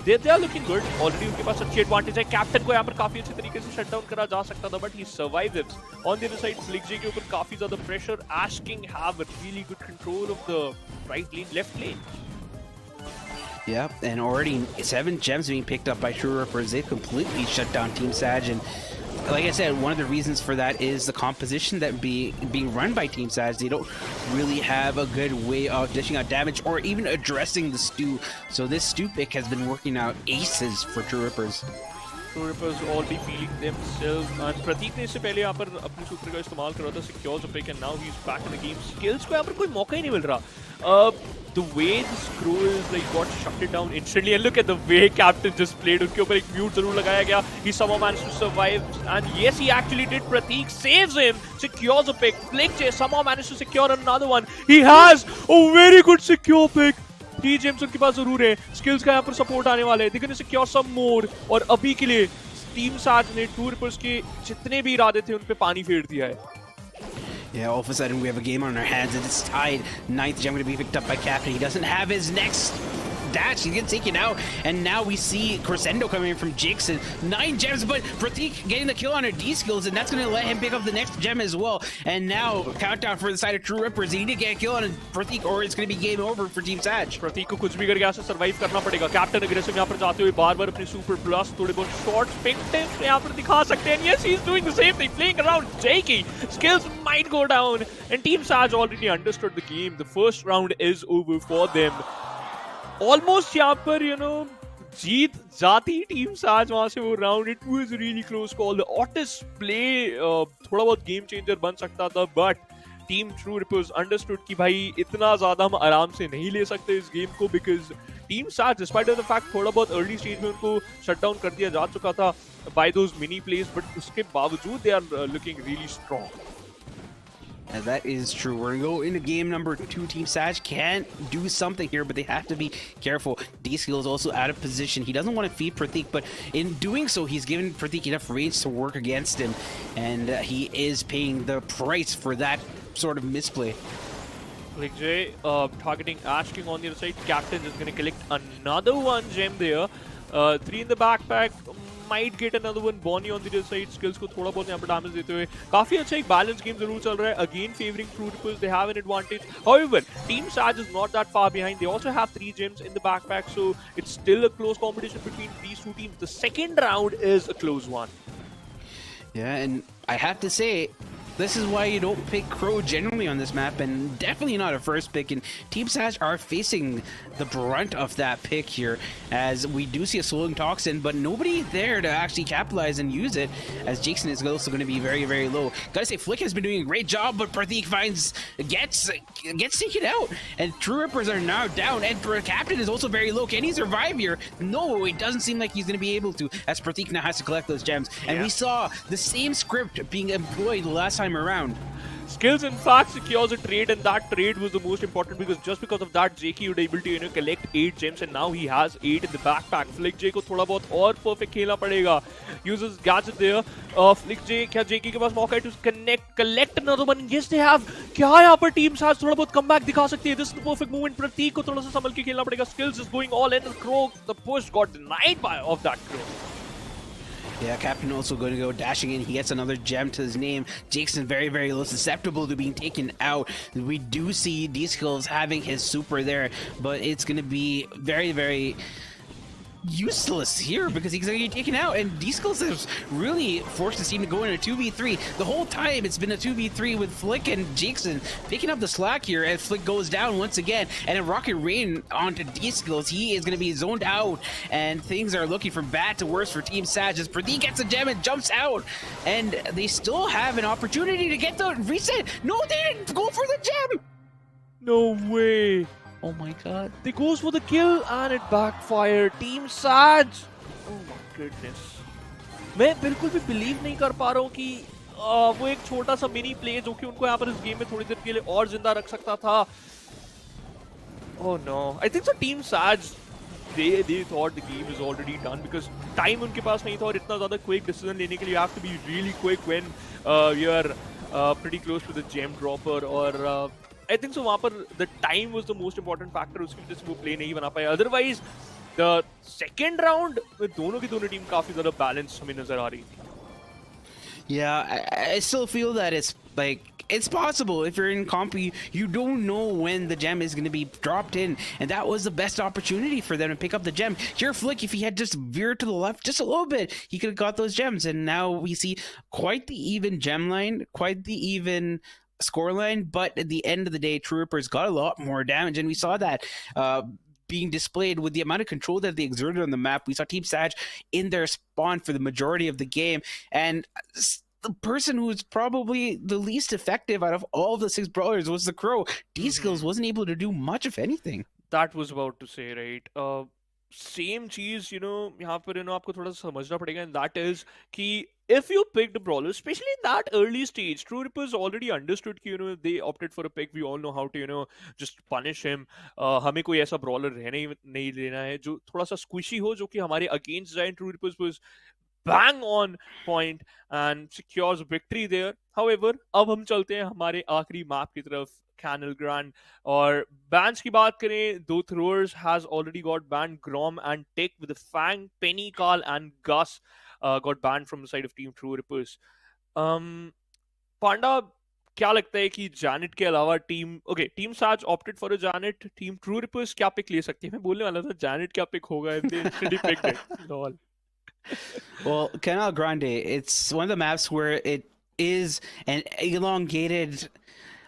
They are looking good. Already उनके पास अच्छी advantage है. Captain को यहाँ पर काफी अच्छे तरीके से shut down करा जा सकता था, but he survived it. On the other side, Slick J के ऊपर काफी ज़्यादा pressure. Ash King have a really good control of the right lane, left lane. Yeah, and already 7 gems being picked up by True Rippers. They've completely shut down Team Sag, and like I said, one of the reasons for that is the composition that being run by Team Sag. They don't really have a good way of dishing out damage or even addressing the Stew. So this Stew pick has been working out aces for True Rippers. True Rippers already feeling themselves, and Pratik ने इससे पहले यहाँ पर अपने सूत्र का इस्तेमाल कर रहा था, secures a pick, and now he's back in the game. Skills को यहाँ पर कोई मौका ही नहीं मिल रहा. The way the screw is like got shut it down instantly, and look at the way Captain just played. उनके ऊपर एक mute जरूर लगाया गया. He somehow managed to survive, and yes, he actually did. Pratik saves him, secures a pick. Blink J somehow managed to secure another one. He has a very good secure pick. T James उनके पास जरूर है. Skills का यहाँ पर support आने वाला है. They're gonna secure some more. और अभी के लिए Team Sag ने True Rippers के जितने भी इरादे थे उन पे पानी फेर दिया है. Yeah, all of a sudden we have a game on our hands and it's tied. Ninth gem going to be picked up by Captain. He doesn't have his next dash. He gets taken out. And now we see Crescendo coming in from Jackson. 9 gems, but Pratik getting the kill on her D-skills, and that's going to let him pick up the next gem as well. And now, countdown for the side of True Rippers. He need to get a kill on Pratik or it's going to be game over for Team Saj. प्रतीक को कुछ भी करके यहाँ से survive करना पड़ेगा. Captain aggressive यहाँ पर जाते हुए बार-बार अपने सुपर प्लस थोड़े बहुत शॉट्स पिक टिप्स यहाँ पर दिखा सकते हैं. Yes, he's doing the same thing, playing around Jakey. Skills might go down, and Team Saj already understood the game. The first round is over for them. Almost यहाँ पर जीत जाती team साज वहां से वो round. It was really close call. The Ottis play थोड़ा बहुत game changer बन सकता था, but team True reapers understood कि भाई इतना ज्यादा हम आराम से नहीं ले सकते इस गेम को, बिकॉज टीम साज डिस्पाइट ऑफ द फैक्ट थोड़ा बहुत अर्ली स्टेज में उनको शट डाउन कर दिया जा चुका था by those mini plays, but उसके बावजूद they are looking really strong. And that is true. We're going to go into game number 2. Team Saj can do something here, but they have to be careful. D-Skill is also out of position. He doesn't want to feed Pratik, but in doing so, he's given Pratik enough range to work against him, and he is paying the price for that sort of misplay. Like Jay, targeting Ash King on the other side. Captain is going to collect another one gem there. 3 in the backpack. Might get another one. Bonnie on the other side. Skills को थोड़ा बहुत यहाँ पर damage देते हुए काफी अच्छा एक बैलेंस गेम जरूर चल रहा है. Again favoring True Rippers. They have an advantage. However, Team Saj is not that far behind. They also have 3 gems in the backpack, so it's still a close competition between these two teams. The second round is a close one. Yeah, and I have to say, this is why you don't pick Crow generally on this map, and definitely not a first pick. And Team Saj are facing the brunt of that pick here, as we do see a slowing Toxin, but nobody there to actually capitalize and use it, as Jason is also going to be very, very low. Gotta say, Flick has been doing a great job, but Pratik gets taken out, and True Rippers are now down, and Captain is also very low. Can he survive here? No, it doesn't seem like he's going to be able to, as Pratik now has to collect those gems. And we saw the same script being employed the last time around. Skills in fact secures a trade, and that trade was the most important, because just because of that JK would able to collect 8 gems, and now he has 8 in the backpack. Flick J को थोड़ा बहुत और perfect खेलना पड़ेगा. Uses gadget there. Flick J, क्या JK के पास मौका है to collect another one? Yes, they have. क्या यहाँ पर टीम साथ थोड़ा बहुत comeback दिखा सकती है. This is the perfect movement. प्रतीक को थोड़ा सा संभल के खेलना पड़ेगा. Skills is going all in. The push got denied by of that Crow. Yeah, Captain also going to go dashing in. He gets another gem to his name. Jackson very, very low, susceptible to being taken out. We do see D-Skills having his super there, but it's going to be very, very useless here, because he's going to get taken out, and D-Skills has really forced the team to go in a 2v3. The whole time it's been a 2v3 with Flick and Jackson picking up the slack here, as Flick goes down once again, and a Rocket Rain onto D-Skills. He is going to be zoned out, and things are looking from bad to worse for Team Saj, as Pratik gets a gem and jumps out, and they still have an opportunity to get the reset. No, they didn't go for the gem! No way! Oh my god. They goes for the kill and it backfired. Team Saj! Oh my goodness. मैं बिल्कुल भी believe नहीं कर पा रहा हूँ कि वो एक छोटा सा मिनी प्ले जो कि उनको यहाँ पर इस गेम में थोड़ी देर के लिए और जिंदा रख सकता था. Oh no. I think so Team Saj, they thought the game is already done, because time उनके पास नहीं था, और इतना ज़्यादा quick decision लेने के लिए you have to be really quick when you are pretty close to the gem dropper, और I think so वहाँ पर the time was the most important factor, उसकी वजह से वो play नहीं बना पाए. Otherwise the second round में दोनों की दोनों टीम काफी ज़्यादा balance हमें नजर आ रही थी. Yeah, I still feel that it's like, it's possible if you're in comp, you don't know when the gem is going to be dropped in, and that was the best opportunity for them to pick up the gem. Here, Flick, if he had just veered to the left just a little bit, he could have got those gems, and now we see quite the even gem line, quite the even scoreline, but at the end of the day, True Rippers got a lot more damage, and we saw that being displayed with the amount of control that they exerted on the map. We saw Team Saj in their spawn for the majority of the game, and the person who's probably the least effective out of all the 6 brawlers was the Crow. D-Skills wasn't able to do much of anything. That was about to say, right? Same चीज यहाँ पर आपको थोड़ा सा समझना पड़ेगा, and that is कि if you picked a brawler, especially in that early stage, True Rippers already understood कि they opted for a pick. We all know how to just punish him. हमें कोई ऐसा brawler रहने नहीं लेना है जो थोड़ा सा squishy हो, जो कि हमारे against जाए. True Rippers was bang on point and secures victory there. However, अब हम चलते हैं हमारे आखिरी मैप की तरफ, Canal Grand. और bans की बात करें, दो throwers has already got banned. Grom and Tick with the Fang, Penny, Carl and Gus got banned from the side of Team True Rippers. पांडा, क्या लगता है कि Janet के अलावा team Saj opted for a Janet, Team True Rippers क्या pick ले सकती है? मैं बोलने वाला था Janet क्या पिक होगा, and they instantly picked it. Lol. Well, Canal Grande, it's one of the maps where it is an elongated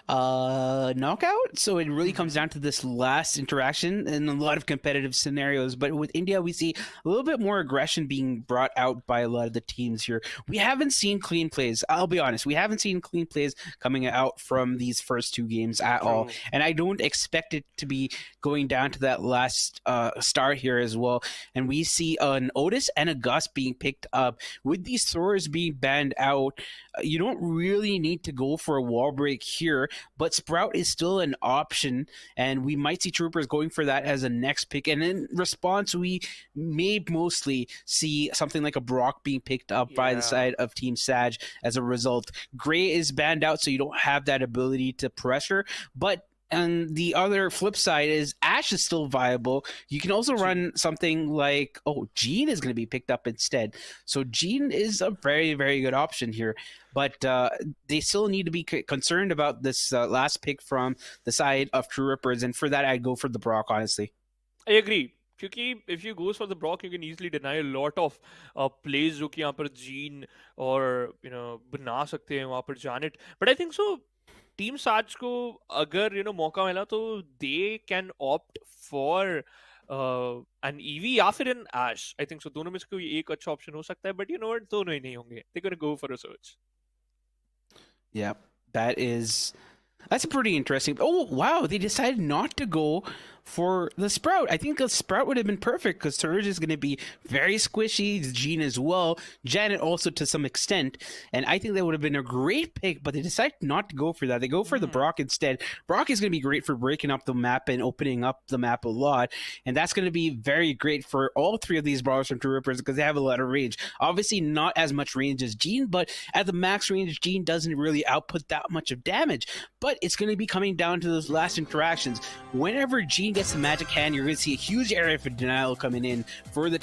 knockout, so it really comes down to this last interaction in a lot of competitive scenarios. But with India, we see a little bit more aggression being brought out by a lot of the teams here. We haven't seen clean plays. I'll be honest, we haven't seen clean plays coming out from these first two games at all, and I don't expect it to be going down to that last start here as well. And we see an Otis and a Gus being picked up. With these throwers being banned out, you don't really need to go for a wall break here, but Sprout is still an option, and we might see Troopers going for that as a next pick. And in response, we may mostly see something like a Brock being picked up by the side of Team Saj as a result. Gray is banned out, so you don't have that ability to pressure, but and the other flip side is Ash is still viable. You can also run something like, Jean is going to be picked up instead. So Jean is a very, very good option here. But they still need to be concerned about this last pick from the side of True Rippers. And for that, I'd go for the Brock, honestly. I agree. Because if you go for the Brock, you can easily deny a lot of plays जो कि यहाँ पर Jean और बना सकते हैं वहाँ पर Janet. But I think so. Team साज को अगर मौका मिला तो they can opt for an EV या फिर एन ऐश. आई थिंक सो दोनों में से कोई एक अच्छा ऑप्शन हो सकता है, बट दोनों ही नहीं होंगे. They gonna go for a search. Yeah, that's pretty interesting. Oh wow, they decided not to go for the Sprout. I think the Sprout would have been perfect because Surge is going to be very squishy, Jean as well, Janet also to some extent, and I think that would have been a great pick, but they decided not to go for that. They go for the Brock instead. Brock is going to be great for breaking up the map and opening up the map a lot, and that's going to be very great for all three of these brawlers from True Rippers because they have a lot of range. Obviously not as much range as Jean, but at the max range, Jean doesn't really output that much of damage, but it's going to be coming down to those last interactions. Whenever Jean gets the magic hand, you're going to see a huge area for denial coming in for the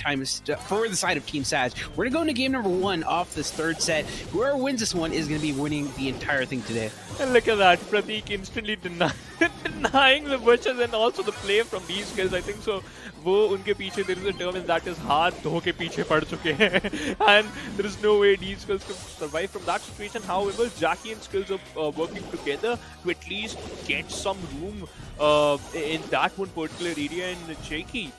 side of Team Saj. We're going to go into game number 1 off this third set. Whoever wins this one is going to be winning the entire thing today. And look at that, Prateek instantly denying the bushes and also the play from these skills. I think so. वो उनके पीछे there is a term, and that is हाथ धो के पीछे पड़ चुके हैं, and there is no way these skills can survive from that situation. However, Jackie and skills are working together to at least get some room in that one particular area, and Jackie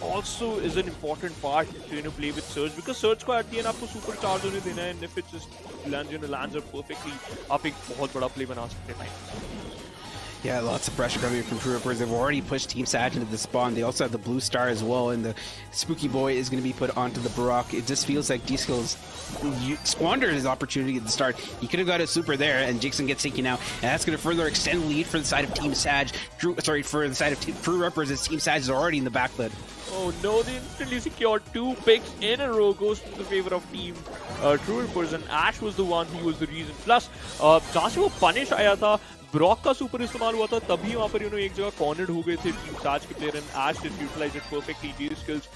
also is an important part to play with Surge, because Surge को at the end आपको super charge होने देना है, and if it just lands up perfectly, आप एक बहुत बड़ा play बना सकते हैं. Yeah, lots of pressure coming from True Rippers. They've already pushed Team Saj into the spawn. They also have the blue star as well, and the Spooky Boy is going to be put onto the Barak. It just feels like D-Skills squandered his opportunity at the start. He could have got a super there, and Jixon gets taken out, and that's going to further extend the lead for the side of Team Saj. For the side of True Rippers, as Team Saj is already in the backlit. Oh no, they instantly secured 2 picks in a row, goes to the favor of Team True Rippers, and Ash was the one who was the reason. Plus, जहाँ से वो punish आया था, Brock का super इस्तेमाल हुआ था, तभी वहाँ पर एक जगह कॉर्नर्ड हो गए थे टीम साज के player, and Ash did utilise it perfectly. G Skills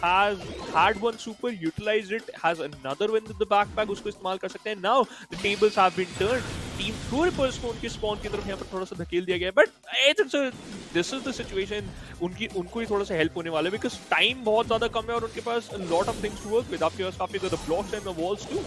has had one super, utilized it, has another one with the backpack, उसको इस्तेमाल कर सकते हैं. Now the tables have been turned. Team True Rippers को उनके spawn की तरफ यहाँ पर थोड़ा सा धकेल दिया गया है, but I think so this is the situation. उनको ही थोड़ा सा help होने वाला है, because time बहुत ज़्यादा कम है और उनके पास a lot of things to work with. आपके पास काफी ज़्यादा blocks and the walls too.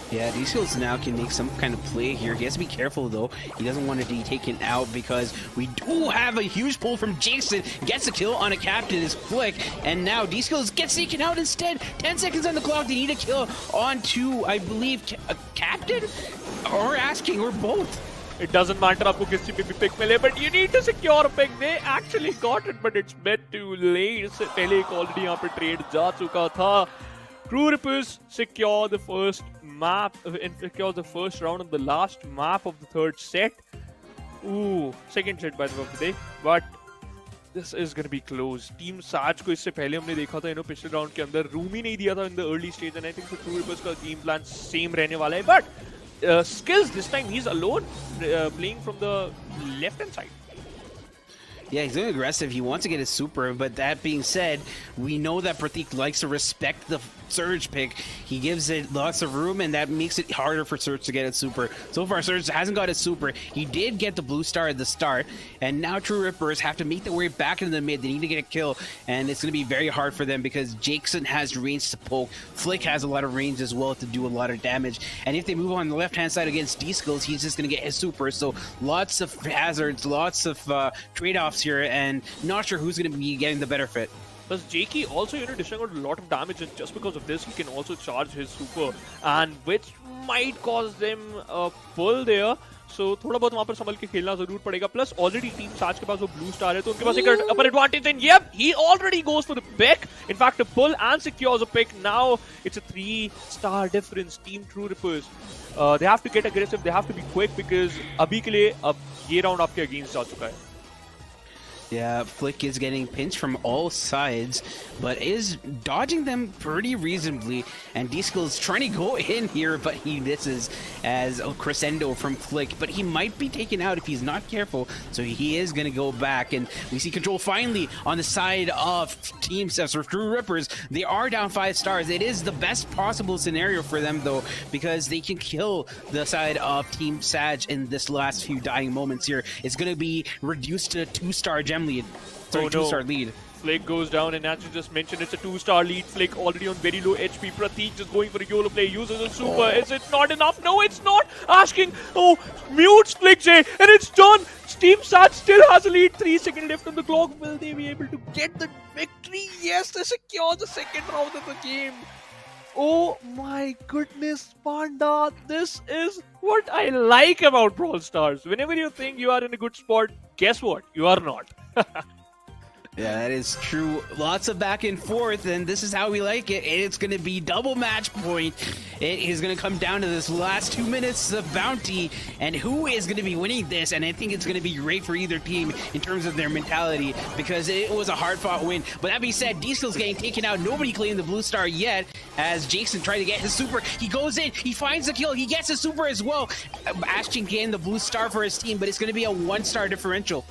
Yeah, D-Skills now can make some kind of play here. He has to be careful, though. He doesn't want to be taken out because we do have a huge pull from Jason. Gets a kill on a captain, his flick, and now D-Skills gets taken out instead. 10 seconds on the clock. They need a kill onto, I believe, a captain? Or asking, or both. It doesn't matter आपको किसी पे भी pick मिले, but you need to secure a pick. They actually got it, but it's bit too late. इससे पहले एक already यहाँ पे trade जा चुका था. True Rippers secure the first map, secure the first round of the last map of the third set. Ooh, second set by the way of the day. But this is going to be close. Team Saj को इससे पहले हमने देखा था पिछले round के अंदर room ही नहीं दिया था in the early stage, and I think for True Rippers का game plan same रहने वाला है. But Skills this time he's alone playing from the left hand side. Yeah, he's going aggressive. He wants to get his super, but that being said, we know that Pratik likes to respect the Surge pick. He gives it lots of room, and that makes it harder for Surge to get its super. So far, Surge hasn't got his super. He did get the blue star at the start, and now True Rippers have to make their way back into the mid. They need to get a kill, and it's going to be very hard for them because Jackson has range to poke. Flick has a lot of range as well to do a lot of damage. And if they move on the left-hand side against D-Skills, he's just going to get his super. So lots of hazards, lots of trade-offs here, and not sure who's going to be getting the better fit. Plus, Jakey also, dishing out a lot of damage, and just because of this, he can also charge his super, and which might cause them a pull there. So, थोड़ा बहुत वहाँ पर संभल के खेलना जरूर पड़ेगा. Plus, already Team Saj के पास वो blue star है, तो उनके पास एक upper advantage, and yep, he already goes for the pick. In fact, a pull and secures a pick. Now, it's a 3-star difference. Team True Rippers, they have to get aggressive. They have to be quick because अभी के लिए अब ये round आपके against जा चुका है. Yeah, Flick is getting pinched from all sides, but is dodging them pretty reasonably. And D-Skill's trying to go in here, but he misses as a crescendo from Flick. But he might be taken out if he's not careful, so he is going to go back. And we see control finally on the side of Team Seth, or True Rippers. They are down 5 stars. It is the best possible scenario for them, though, because they can kill the side of Team Saj in this last few dying moments here. It's going to be reduced to a 2-star gem lead. Sorry, 2-star lead. Flick goes down, and as you just mentioned, it's a 2-star lead. Flick already on very low HP. Pratik just going for a YOLO play, uses a super. Is it not enough? No, it's not. Asking, mutes Flick J, and it's done. Team Saj still has a lead. 3 seconds left on the clock. Will they be able to get the victory? Yes, they secure the second round of the game. Oh my goodness, Panda. This is what I like about Brawl Stars. Whenever you think you are in a good spot, guess what? You are not. Yeah, that is true. Lots of back and forth, and this is how we like it. It's going to be double match point. It is going to come down to this last 2 minutes of bounty, and who is going to be winning this? And I think it's going to be great for either team in terms of their mentality, because it was a hard-fought win. But that being said, D-Skill's getting taken out. Nobody claimed the blue star yet, as Jason tried to get his super. He goes in, he finds the kill, he gets his super as well. Ashton getting the blue star for his team, but it's going to be a 1-star differential.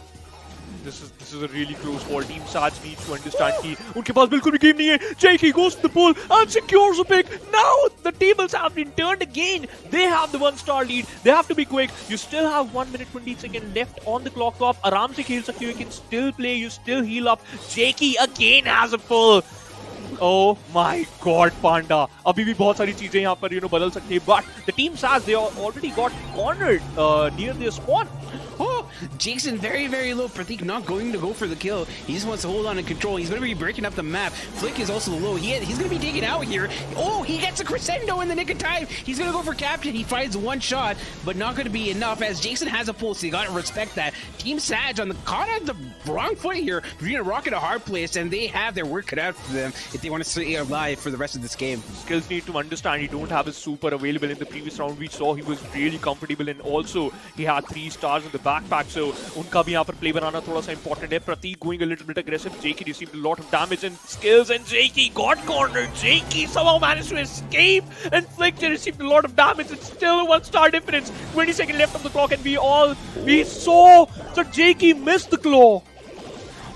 This is a really close call. Team Saj needs to understand कि उनके पास बिल्कुल भी game नहीं है. Jakey goes to the pull and secures a pick. Now the tables have been turned again. They have the 1-star lead. They have to be quick. You still have 1 minute 20 seconds left on the clock. आप आराम से खेल सकते हो. You can still play. You still heal up. Jakey again has a pull. Oh my God, Panda. अभी भी बहुत सारी चीजें यहाँ पर बदल सकती हैं. But the Team Saj, they already got cornered near their spawn. Oh, Jason very, very low. Pratik not going to go for the kill. He just wants to hold on and control. He's going to be breaking up the map. Flick is also low. He's going to be taken out here. Oh, he gets a crescendo in the nick of time. He's going to go for captain. He finds one shot, but not going to be enough as Jason has a pulse. So you got to respect that. Team Saj on the caught on the wrong foot here. You're going to rock at a hard place, and they have their work cut out for them if they want to stay alive for the rest of this game. Skills need to understand he don't have his super available. In the previous round we saw he was really comfortable, and also he had 3 stars in the backpack, so उनका भी यहाँ पर play बनाना थोड़ा सा important है. Pratik going a little bit aggressive. Jakey received a lot of damage, and Skills and Jakey got cornered. Jakey somehow managed to escape, and Flick received a lot of damage. It's still a 1-star difference. 20 seconds left on the clock, and we saw that Jakey missed the claw.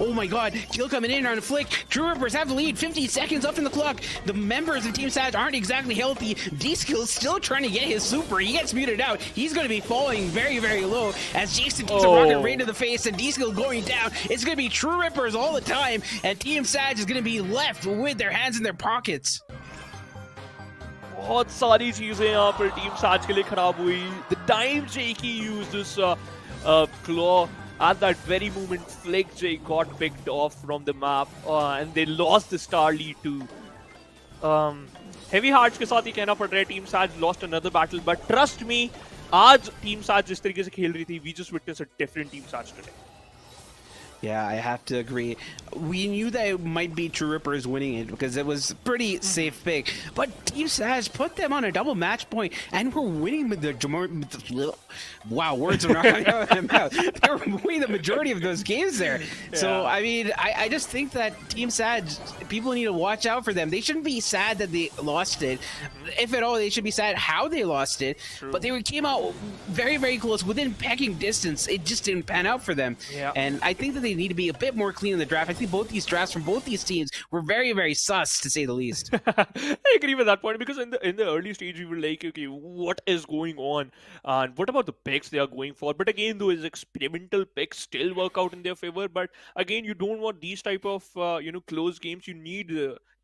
Oh my God, kill coming in on a Flick. True Rippers have the lead, 50 seconds left in the clock. The members of Team Saj aren't exactly healthy. D-Skill's still trying to get his super. He gets muted out. He's going to be falling very, very low as Jason takes a rocket right to the face, and D-Skill going down. It's going to be True Rippers all the time, and Team Saj is going to be left with their hands in their pockets. बहुत सारी चीजें यहाँ पर Team Saj के लिए खराब हुई. The time Jakey used this claw, at that very moment, Flick J got picked off from the map, and they lost the star lead to Heavy Hearts के साथ ही कहना पड़ रहा है. Team Saj lost another battle, but trust me, आज Team Saj जिस तरीके से खेल रही थी, we just witnessed a different Team Saj today. Yeah, I have to agree. We knew that it might be True Rippers winning it because it was pretty safe pick. But Team Saz put them on a double match point and were winning with wow, words are not coming out of their mouth. They were winning the majority of those games there. Yeah. So, I mean, I just think that Team Saz, people need to watch out for them. They shouldn't be sad that they lost it. If at all, they should be sad how they lost it. True. But they came out very, very close, within pecking distance. It just didn't pan out for them. Yeah. And I think that they need to be a bit more clean in the draft. I think both these drafts from both these teams were very, very sus, to say the least. I agree with that point, because in the early stage we were like, okay, what is going on? And what about the picks they are going for? But again, those experimental picks still work out in their favor. But again, you don't want these type of close games. You need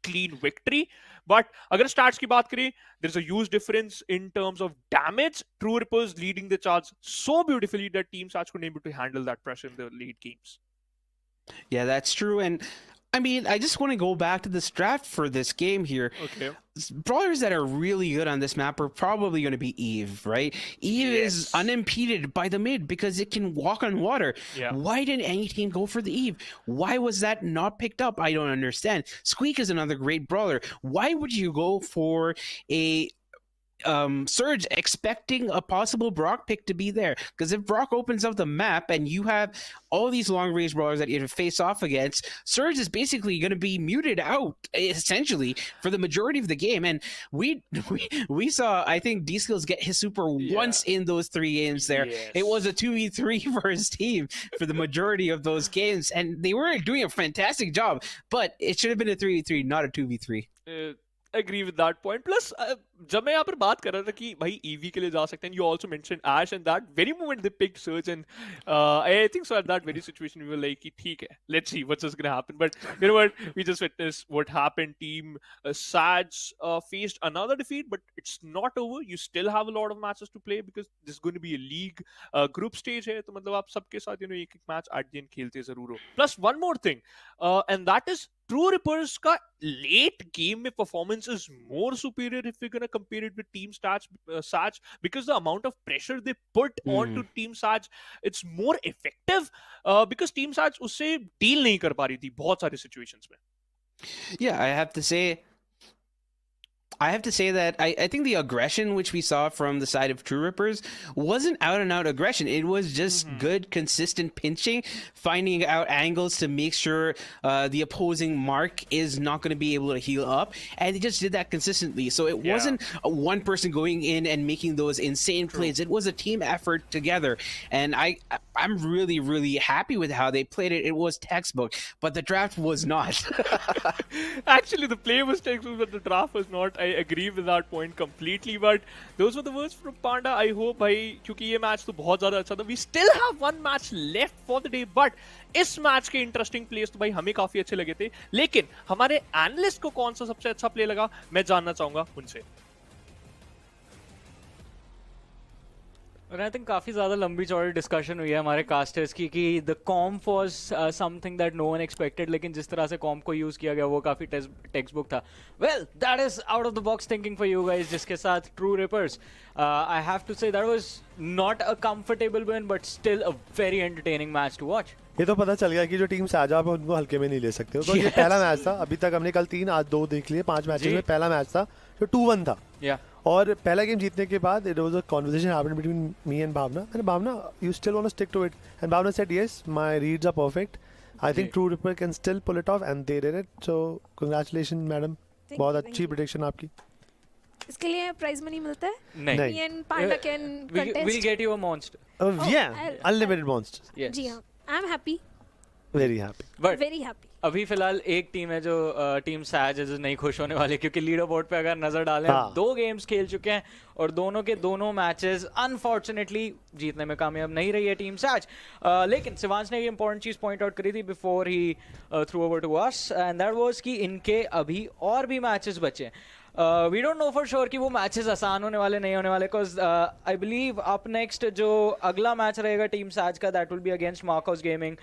clean victory. But agar stats ki baat kare, there's a huge difference in terms of damage. True Rippers leading the charge so beautifully that Team Sats couldn't able to handle that pressure in the late games. Yeah, that's true. And I mean, I just want to go back to this draft for this game here. Okay. Brawlers that are really good on this map are probably going to be Eve, right? Eve is unimpeded by the mid because it can walk on water. Yeah. Why didn't any team go for the Eve? Why was that not picked up? I don't understand. Squeak is another great brawler. Why would you go for a Surge expecting a possible Brock pick to be there? Because if Brock opens up the map and you have all these long range brawlers that you have to face off against, Surge is basically going to be muted out essentially for the majority of the game. And we saw, I think, D-Skills get his super once in those 3 games there. Yes. It was a 2v3 for his team for the majority of those games, and they were doing a fantastic job, but it should have been a 3v3, not a 2v3. Agree with that point. Plus, जब मैं यहाँ पर बात कर रहा था कि भाई EV के लिए जा सकते हैं, you also mentioned Ash, and that very moment they picked Surge, and I think so at that very situation we were like, ठीक है, let's see what's just gonna happen. But you know what, we just witnessed what happened. Team Saj faced another defeat, but it's not over. You still have a lot of matches to play because this is going to be a league group stage है, तो मतलब आप सबके साथ एक match at the end खेलते ज़रूर हो. Plus one more thing, and that is True Rippers का late game में performance is more superior if we're gonna compare it with Team Saj, because the amount of pressure they put onto Team Saj, it's more effective because Team Saj उससे deal नहीं कर पा रही थी बहुत सारे situations में. Yeah, I have to say that I think the aggression which we saw from the side of True Rippers wasn't out and out aggression. It was just good, consistent pinching, finding out angles to make sure the opposing mark is not going to be able to heal up. And they just did that consistently. So it wasn't one person going in and making those insane plays. It was a team effort together. And I'm really, really happy with how they played it. It was textbook, but the draft was not. Actually, the play was textbook, but the draft was not. I agree with that point completely, but those were the words from Panda. I hope भाई, क्योंकि ये match तो बहुत ज़्यादा अच्छा था. We still have one match left for the day, but इस match के इंटरेस्टिंग प्लेस तो भाई हमें काफी अच्छे लगे थे. लेकिन हमारे एनालिस्ट को कौन सा सबसे अच्छा प्ले लगा, मैं जानना चाहूंगा उनसे. और आई थिंक काफ़ी ज़्यादा लंबी चौड़ी डिस्कशन हुई है हमारे कास्टर्स की कि the comp was something that no one expected, लेकिन जिस तरह से कॉम्प को यूज़ किया गया वो काफ़ी टेक्स्ट बुक था. Well, that is out of the box thinking for you guys, जिसके साथ True Rippers I have to say that was not a comfortable win but still a very entertaining match to watch. ये तो पता चल गया कि जो team साजा है उनको हल्के में नहीं ले सकते. तो ये पहला मैच था, अभी तक हमने कल 3 आज 2 देख लिए. 5 मैचेस में पहला मैच था जो 2-1 था. और पहला गेम जीतने के बाद it was a conversation happened between me and Bhavna. मैंने Bhavna, you still want to stick to it, and Bhavna said yes, my reads are perfect. I think True Ripper can still pull it off and they did it. So congratulation madam, बहुत अच्छी prediction आपकी. इसके लिए prize money मिलता है? नहीं. And Panda can contest. We'll get you a monster. Yeah, unlimited monsters. जी हाँ, I am happy, very happy, but very happy. अभी फिलहाल एक टीम है जो टीम सैज है जो नहीं खुश होने वाली, क्योंकि लीडर बोर्ड पे अगर नजर डालें 2 गेम्स खेल चुके हैं और दोनों के दोनों मैचेस अनफॉर्चुनेटली जीतने में कामयाब नहीं रही है टीम सैज. लेकिन शिवांश ने एक इंपॉर्टेंट चीज़ पॉइंट आउट करी थी बिफोर ही threw over to us, and that was कि इनके अभी और भी मैचेस बचे. We don't know for sure कि वो मैचेस आसान होने वाले नहीं होने वाले, because I believe up next जो अगला मैच रहेगा टीम सैज का, that will be against Marcos Gaming.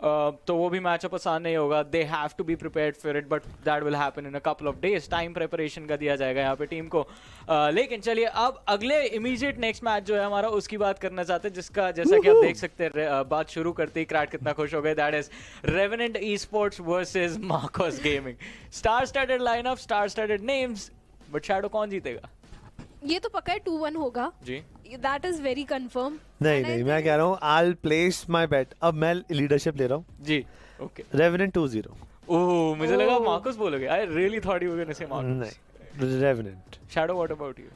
तो वो भी मैचअप आसान नहीं होगा. They have to be prepared for it, but that will happen in a couple of days. Time preparation का दिया जाएगा यहाँ पे टीम को. लेकिन चलिए अब अगले इमीडिएट नेक्स्ट मैच जो है हमारा उसकी बात करना चाहते हैं, जिसका जैसा कि आप देख सकते हैं बात शुरू करते ही क्रैट कितना खुश हो गए. That is Revenant Esports versus Marcos gaming. Star studded lineup, star studded names, but Shadow कौन जीतेगा? ये तो पक्का है 2-1 होगा जी. That is very confirm. नहीं मैं कह रहा हूँ आई प्लेस माय बेट. अब मैं लीडरशिप ले रहा हूँ जी. ओके. रेवेनेंट 2-0. ओह, मुझे लगा मार्कोस बोलोगे. I really thought you were gonna say Marcos. नहीं, Revenant. Shadow, what about you?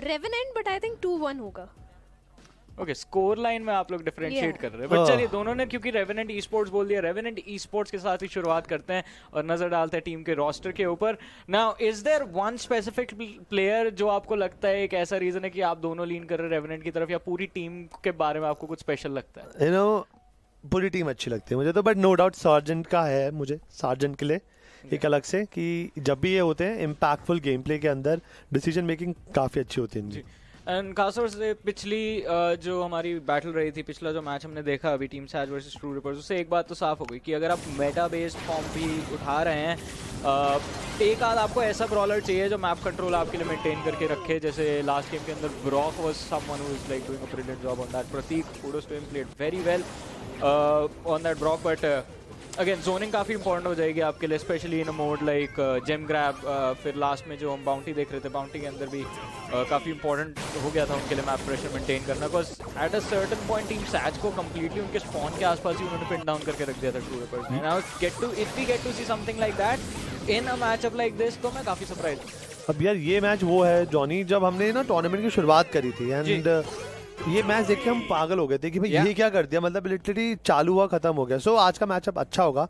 Revenant, but I think 2-1 होगा. ओके, स्कोर लाइन में आप लोग डिफरेंशिएट कर रहे हैं, बट चलिए दोनों ने क्योंकि रेवेनेंट Esports बोल दिया, रेवेनेंट Esports के साथ ही शुरुआत करते हैं और नजर डालते हैं टीम के रोस्टर के ऊपर. Now is there one specific player जो आपको लगता है एक ऐसा रीजन है कि आप दोनों लीन कर रहे हैं रेवेनेंट की तरफ, या पूरी टीम के बारे में आपको कुछ स्पेशल लगता है? यू नो पूरी टीम अच्छी लगती है मुझे तो, बट नो डाउट सार्जेंट का है मुझे, सार्जेंट के लिए एक अलग से कि जब भी ये होते हैं इम्पैक्टफुल गेम प्ले के अंदर डिसीजन मेकिंग काफ़ी अच्छी होती है इनकी. एंड खासतौर से पिछली जो हमारी बैटल रही थी, पिछला जो मैच हमने देखा अभी टीम सैज वर्सेस ट्रू रिपर्स, उससे एक बात तो साफ हो गई कि अगर आप मेटा बेस्ड फॉर्म भी उठा रहे हैं, एक आध आपको ऐसा ब्रॉलर चाहिए जो मैप कंट्रोल आपके लिए मेंटेन करके रखे. जैसे लास्ट गेम के अंदर Brock was someone who is like doing a brilliant job on that. Prateek, kudos to him, played very well on that Brock, but again zoning काफ़ी इंपॉर्टेंट हो जाएगी आपके लिए, specially in a mode like gem grab. फिर last में जो हम bounty देख रहे थे, बाउंटी के अंदर भी काफ़ी इंपॉर्टेंट हो गया था उनके लिए मैप प्रेशर मेंटेन करना, because at a certain point team Saj को कंप्लीटली उनके स्पॉन के आसपास ही उन्होंने पिन डाउन करके रख दिया था ट्रू रिपर्स ने. Now if we get to see something like that in a matchup like this, तो मैं काफ़ी सरप्राइज हूँ. अब यार ये मैच वो है जॉनी, जब हमने ना टूर्नामेंट की शुरुआत करी थी एंड ये मैच देख के हम पागल हो गए थे कि भाई ये क्या कर दिया, मतलब लिटरली चालू हुआ खत्म हो गया. सो आज का मैचअप अच्छा होगा.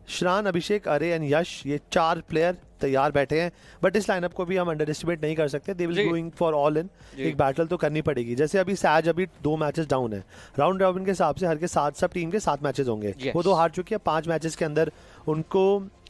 श्रान, अभिषेक, अरे एंड यश, ये 4 प्लेयर तैयार बैठे हैं, बट इस लाइनअप को भी हम अंडर एस्टिमेट नहीं कर सकते. They will going for all in. एक बैटल तो करनी पड़ेगी. जैसे अभी सैज अभी 2 मैचेस डाउन है, राउंड रॉबिन के हिसाब से हर के 7 सब टीम के 7 मैचेस होंगे. वो 2 हार चुकी है. 5 मैचेस के अंदर उनको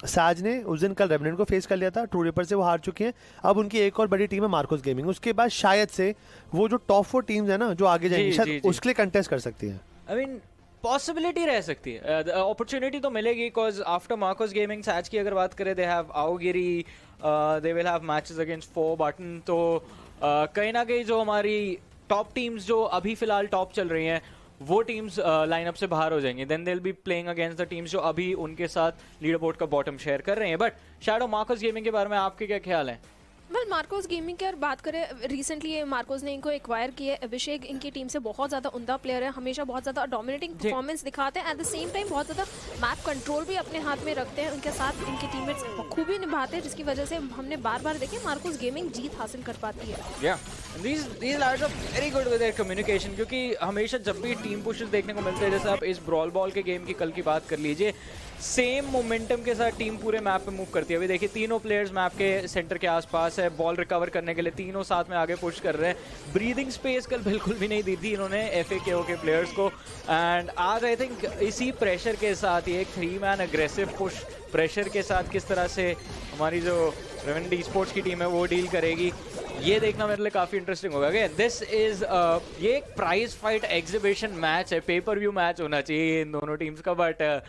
सैज ने उस दिन कल रेवेनेंट को फेस कर लिया था. ट्रू रिपर से वो हार चुकी हैं. अब उनकी एक और बड़ी टीम है मार्कोस गेमिंग. उसके बाद शायद से वो जो टॉप 4 टीम्स है ना जो आगे जाएंगी, शायद उसके लिए कंटेस्ट कर सकती है. आई मीन पॉसिबिलिटी रह सकती है, अपॉर्चुनिटी तो मिलेगी, बिकॉज आफ्टर मार्कोस गेमिंग सैज की अगर बात करें, they have Aogiri, they will have matches against 4 button. तो कहीं ना कहीं जो हमारी टॉप टीम्स जो अभी फिलहाल टॉप चल रही हैं, वो टीम्स लाइनअप से बाहर हो जाएंगी. Then they will be playing against the teams जो अभी उनके साथ लीडर बोर्ड का बॉटम शेयर कर रहे हैं. बट शैडो, मार्कोस गेमिंग के बारे में आपके क्या ख्याल हैं? वेल, मार्कोस गेमिंग की अगर बात करें, रिसेंटली मार्कोस ने इनको एक्वायर किया है. अभिषेक इनकी टीम से बहुत ज़्यादा उमदा प्लेयर है, हमेशा बहुत ज़्यादा डोमिनेटिंग परफॉर्मेंस दिखाते हैं. एट द सेम टाइम बहुत ज़्यादा मैप कंट्रोल भी अपने हाथ में रखते हैं. उनके साथ इनके टीममेट्स बखूबी निभाते हैं, जिसकी वजह से हमने बार बार देखे मार्कोस गेमिंग जीत हासिल कर पाती है. These lads are very good with their communication, क्योंकि हमेशा जब भी टीम पुशेस देखने को मिलते हैं, जैसे आप इस ब्रॉल बॉल के गेम की कल की बात कर लीजिए, सेम मोमेंटम के साथ टीम पूरे मैप पे मूव करती है. अभी देखिए तीनों प्लेयर्स मैप के सेंटर के आसपास है, बॉल रिकवर करने के लिए तीनों साथ में आगे पुश कर रहे हैं. ब्रीदिंग स्पेस कल बिल्कुल भी नहीं दी थी इन्होंने FAKO के प्लेयर्स को. एंड आज आई थिंक इसी प्रेशर के साथ ही एक 3-man अग्रेसिव पुश प्रेशर के साथ किस तरह से हमारी जो रेवेनेंट Esports की टीम है वो डील करेगी, ये देखना मेरे लिए काफ़ी इंटरेस्टिंग होगा. दिस इज ये एक प्राइज फाइट एग्जीबिशन मैच है, पेपर व्यू मैच होना चाहिए इन दोनों टीम्स का, बट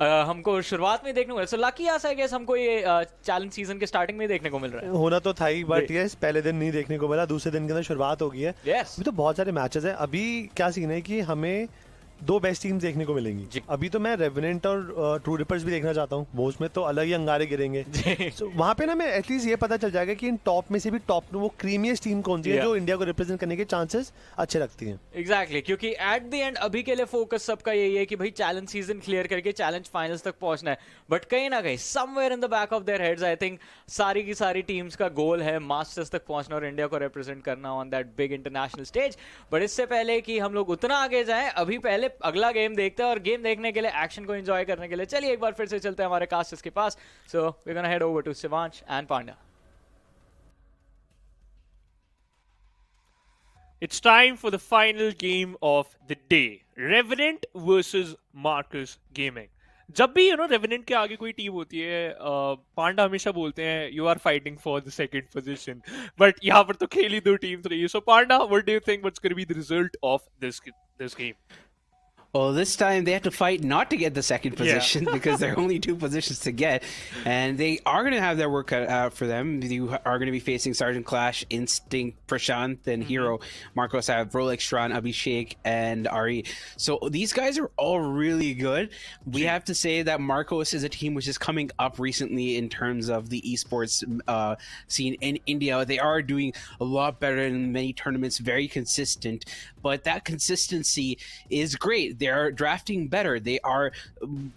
हमको शुरुआत में देखने को मिला. सो लकी ऐसा है कि हमको ये चैलेंज सीजन के स्टार्टिंग में देखने को मिल रहा है. होना तो था ही, बट यस पहले दिन नहीं देखने को मिला, दूसरे दिन के अंदर शुरुआत हो गई है. अभी तो बहुत सारे मैचेस हैं. अभी क्या सीन है कि हमें 2 बेस्ट टीम्स देखने को मिलेंगी. अभी तो मैं रेवेनेंट और ट्रू रिपर्स भी देखना चाहता हूँ, वो उसमें तो अलग ही अंगारे गिरेंगे. so, वहाँ पे ना मैं एटलीस्ट ये पता चल जाएगा कि इन टॉप में से भी टॉप वो क्रीमियस्ट टीम कौन सी है जो इंडिया को रिप्रेजेंट करने के चांसेस अच्छे रखती हैं. एग्जैक्टली, क्योंकि एट द एंड अभी के लिए फोकस सबका यही है कि भाई चैलेंज सीजन क्लियर करके चैलेंज फाइनल्स तक पहुंचना है. बट कहीं ना कहीं somewhere in the back of their heads I think सारी की सारी टीम्स का गोल है मास्टर्स तक पहुंचना और इंडिया को रिप्रेजेंट करना on that big international stage. But इससे पहले कि हम लोग उतना आगे जाएं, अभी पहले अगला गेम देखते हैं, और गेम देखने के लिए, एक्शन को एंजॉय करने के लिए चलिए एक बार फिर से चलते हैं हमारे कास्टर्स के पास. So we gonna head over to Shivansh and Pandya. It's time for the final game of the day. Revenant versus Marcus Gaming. जब भी Revenant के आगे कोई टीम होती है, पांडा हमेशा बोलते हैं you are fighting for the second position. But यहाँ पर तो खेली 2 टीम्स रही है. So Panda, what do you think what's going to be the result of this game? Well, this time they have to fight not to get the second position because there are only 2 positions to get. And they are going to have their work cut out for them. You are going to be facing Sergeant Clash, Instinct, Prashant, and Hero. Marcos have Rolex, Shran, Abhishek, and Ari. So these guys are all really good. We have to say that Marcos is a team which is coming up recently in terms of the esports scene in India. They are doing a lot better in many tournaments, very consistent. But that consistency is great. They're drafting better. They are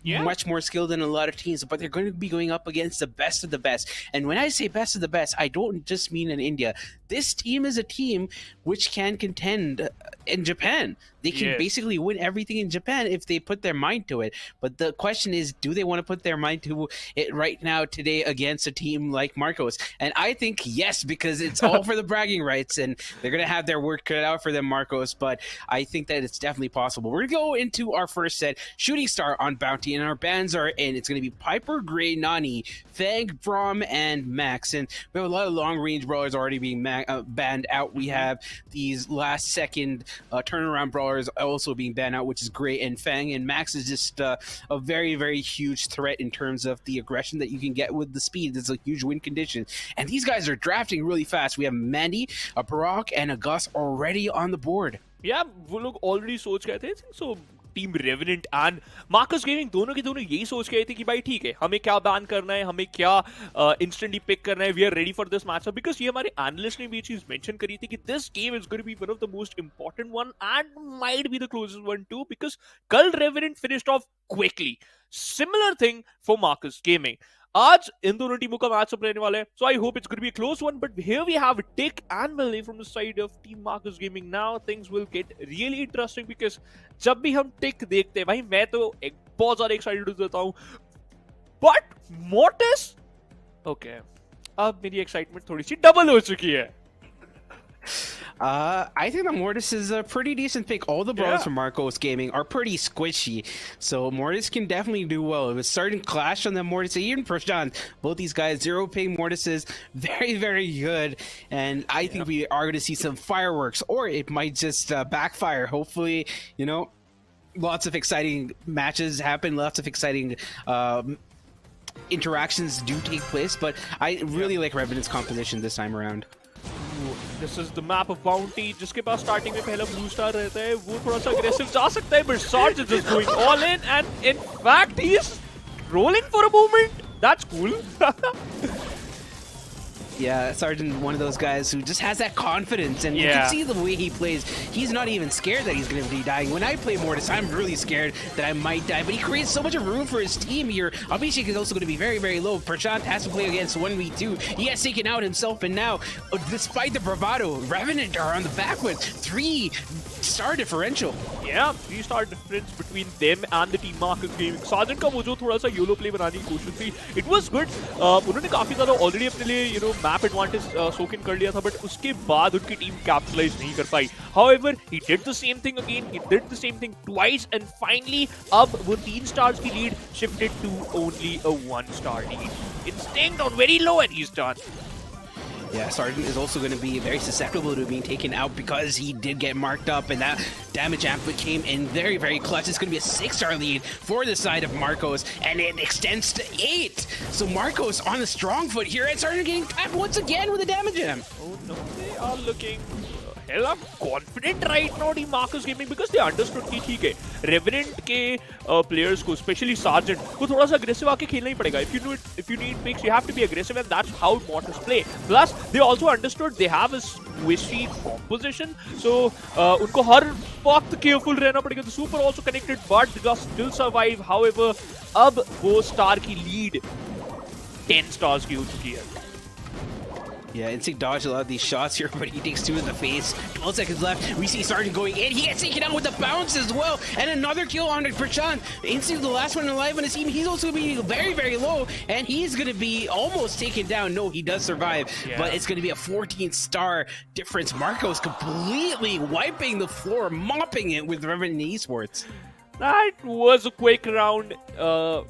much more skilled than a lot of teams, but they're going to be going up against the best of the best. And when I say best of the best, I don't just mean in India. This team is a team which can contend in Japan. They can basically win everything in Japan if they put their mind to it. But the question is, do they want to put their mind to it right now, today, against a team like Marcos? And I think yes, because it's all for the bragging rights, and they're going to have their work cut out for them, Marcos. But I think that it's definitely possible. We're going to go into our first set, Shooting Star on Bounty, and our bans are in. It's going to be Piper, Gray, Nani, Fang, Braum, and Max. And we have a lot of long-range brawlers already being banned out. We have these last-second turnaround brawlers also being banned out, which is great. And Fang and Max is just a very, very huge threat in terms of the aggression that you can get with the speed. There's a huge win condition. And these guys are drafting really fast. We have Mandy, a Barak, and a Gus already on the board. Yeah, वो लोग already सोच गए थे. So team revenant and Marcos gaming दोनों के दोनों यही सोच गए थे कि भाई ठीक है, हमें क्या बैन करना है, हमें क्या इंस्टेंटली पिक करना है. We are ready for this matchup because ये हमारे एनालिस्ट ने भी चीज मेंशन करी थी कि this game is going to be one of the most important one and might be the closest one too because कल Revenant finished off quickly. Similar thing for Marcus gaming. आज इन दोनों टीमों का मैचअप रहने वाला है. So I hope it's going to be a close one, but here we have Tick and Mile from the side of team Marcus gaming. Now things will get really interesting because जब भी हम टिक देखते हैं भाई मैं तो बहुत ज्यादा एक्साइटेड हो जाता हूं. बट मोर्टिस ओके, अब मेरी एक्साइटमेंट थोड़ी सी डबल हो चुकी है. I think the Mortis is a pretty decent pick. All the brawlers from Marcos Gaming are pretty squishy, so Mortis can definitely do well. With Sergeant Clash on the Mortis, even Prashant, both these guys, 0-ping Mortises, very, very good. And I think we are going to see some fireworks, or it might just backfire. Hopefully, you know, lots of exciting matches happen, lots of exciting interactions do take place, but I really like Revenant's composition this time around. This is the map of Bounty. जिसके पास starting में पहला blue star रहता है वो थोड़ा सा aggressive जा सकता है, but Sarge is just going all in and in fact he is rolling for a moment. That's cool. Yeah, Sergeant, one of those guys who just has that confidence, and you can see the way he plays. He's not even scared that he's going to be dying. When I play Mortis, I'm really scared that I might die, but he creates so much room for his team here. Abhishek is also going to be very, very low. Prashant has to play against 1v2. He has taken out himself, and now, despite the bravado, Revenant are on the back with 3-star differential. Yeah, 3-star difference between them and the team Marcus Gaming. Sergeant का वो जो थोड़ा सा YOLO play बनाने की कोशिश थी, it was good. उन्होंने काफी ज़्यादा already अपने लिए मैप एडवांटेज सोक इन कर लिया था, बट उसके बाद उनकी टीम कैपिटलाइज नहीं कर पाई. However, he did the same thing again. He did the same thing twice, and finally, अब वो 3 stars की lead shifted to only a 1-star lead. Instinct on very low, and he's done. Yeah, Sergeant is also going to be very susceptible to being taken out because he did get marked up, and that damage amp came in very, very clutch. It's going to be a 6-star lead for the side of Marcos, and it extends to 8. So Marcos on the strong foot here, and Sergeant getting tapped once again with a damage amp. Oh no, they are looking hella confident right now, team Marcus Gaming, because they understood कि ठीक है, Revenant के players को, especially Sergeant को थोड़ा सा aggressive आके खेलना ही पड़ेगा. If you need picks, you have to be aggressive, and that's how Mortis play. Plus, they also understood they have a squishy composition, so उनको हर वक्त careful रहना पड़ेगा. The super also connected, but they still survive. However, अब वो star की lead 10 stars की हो चुकी है. Yeah, Instinct dodged a lot of these shots here, but he takes 2 in the face. 12 seconds left. We see Sergeant going in. He gets taken out with the bounce as well. And another kill on Prashant. Instinct, the last one alive on his team. He's also going to be very, very low. And he's going to be almost taken down. No, he does survive. But it's going to be a 14-star difference. Marco's completely wiping the floor, mopping it with Revenant Esports. That was a quick round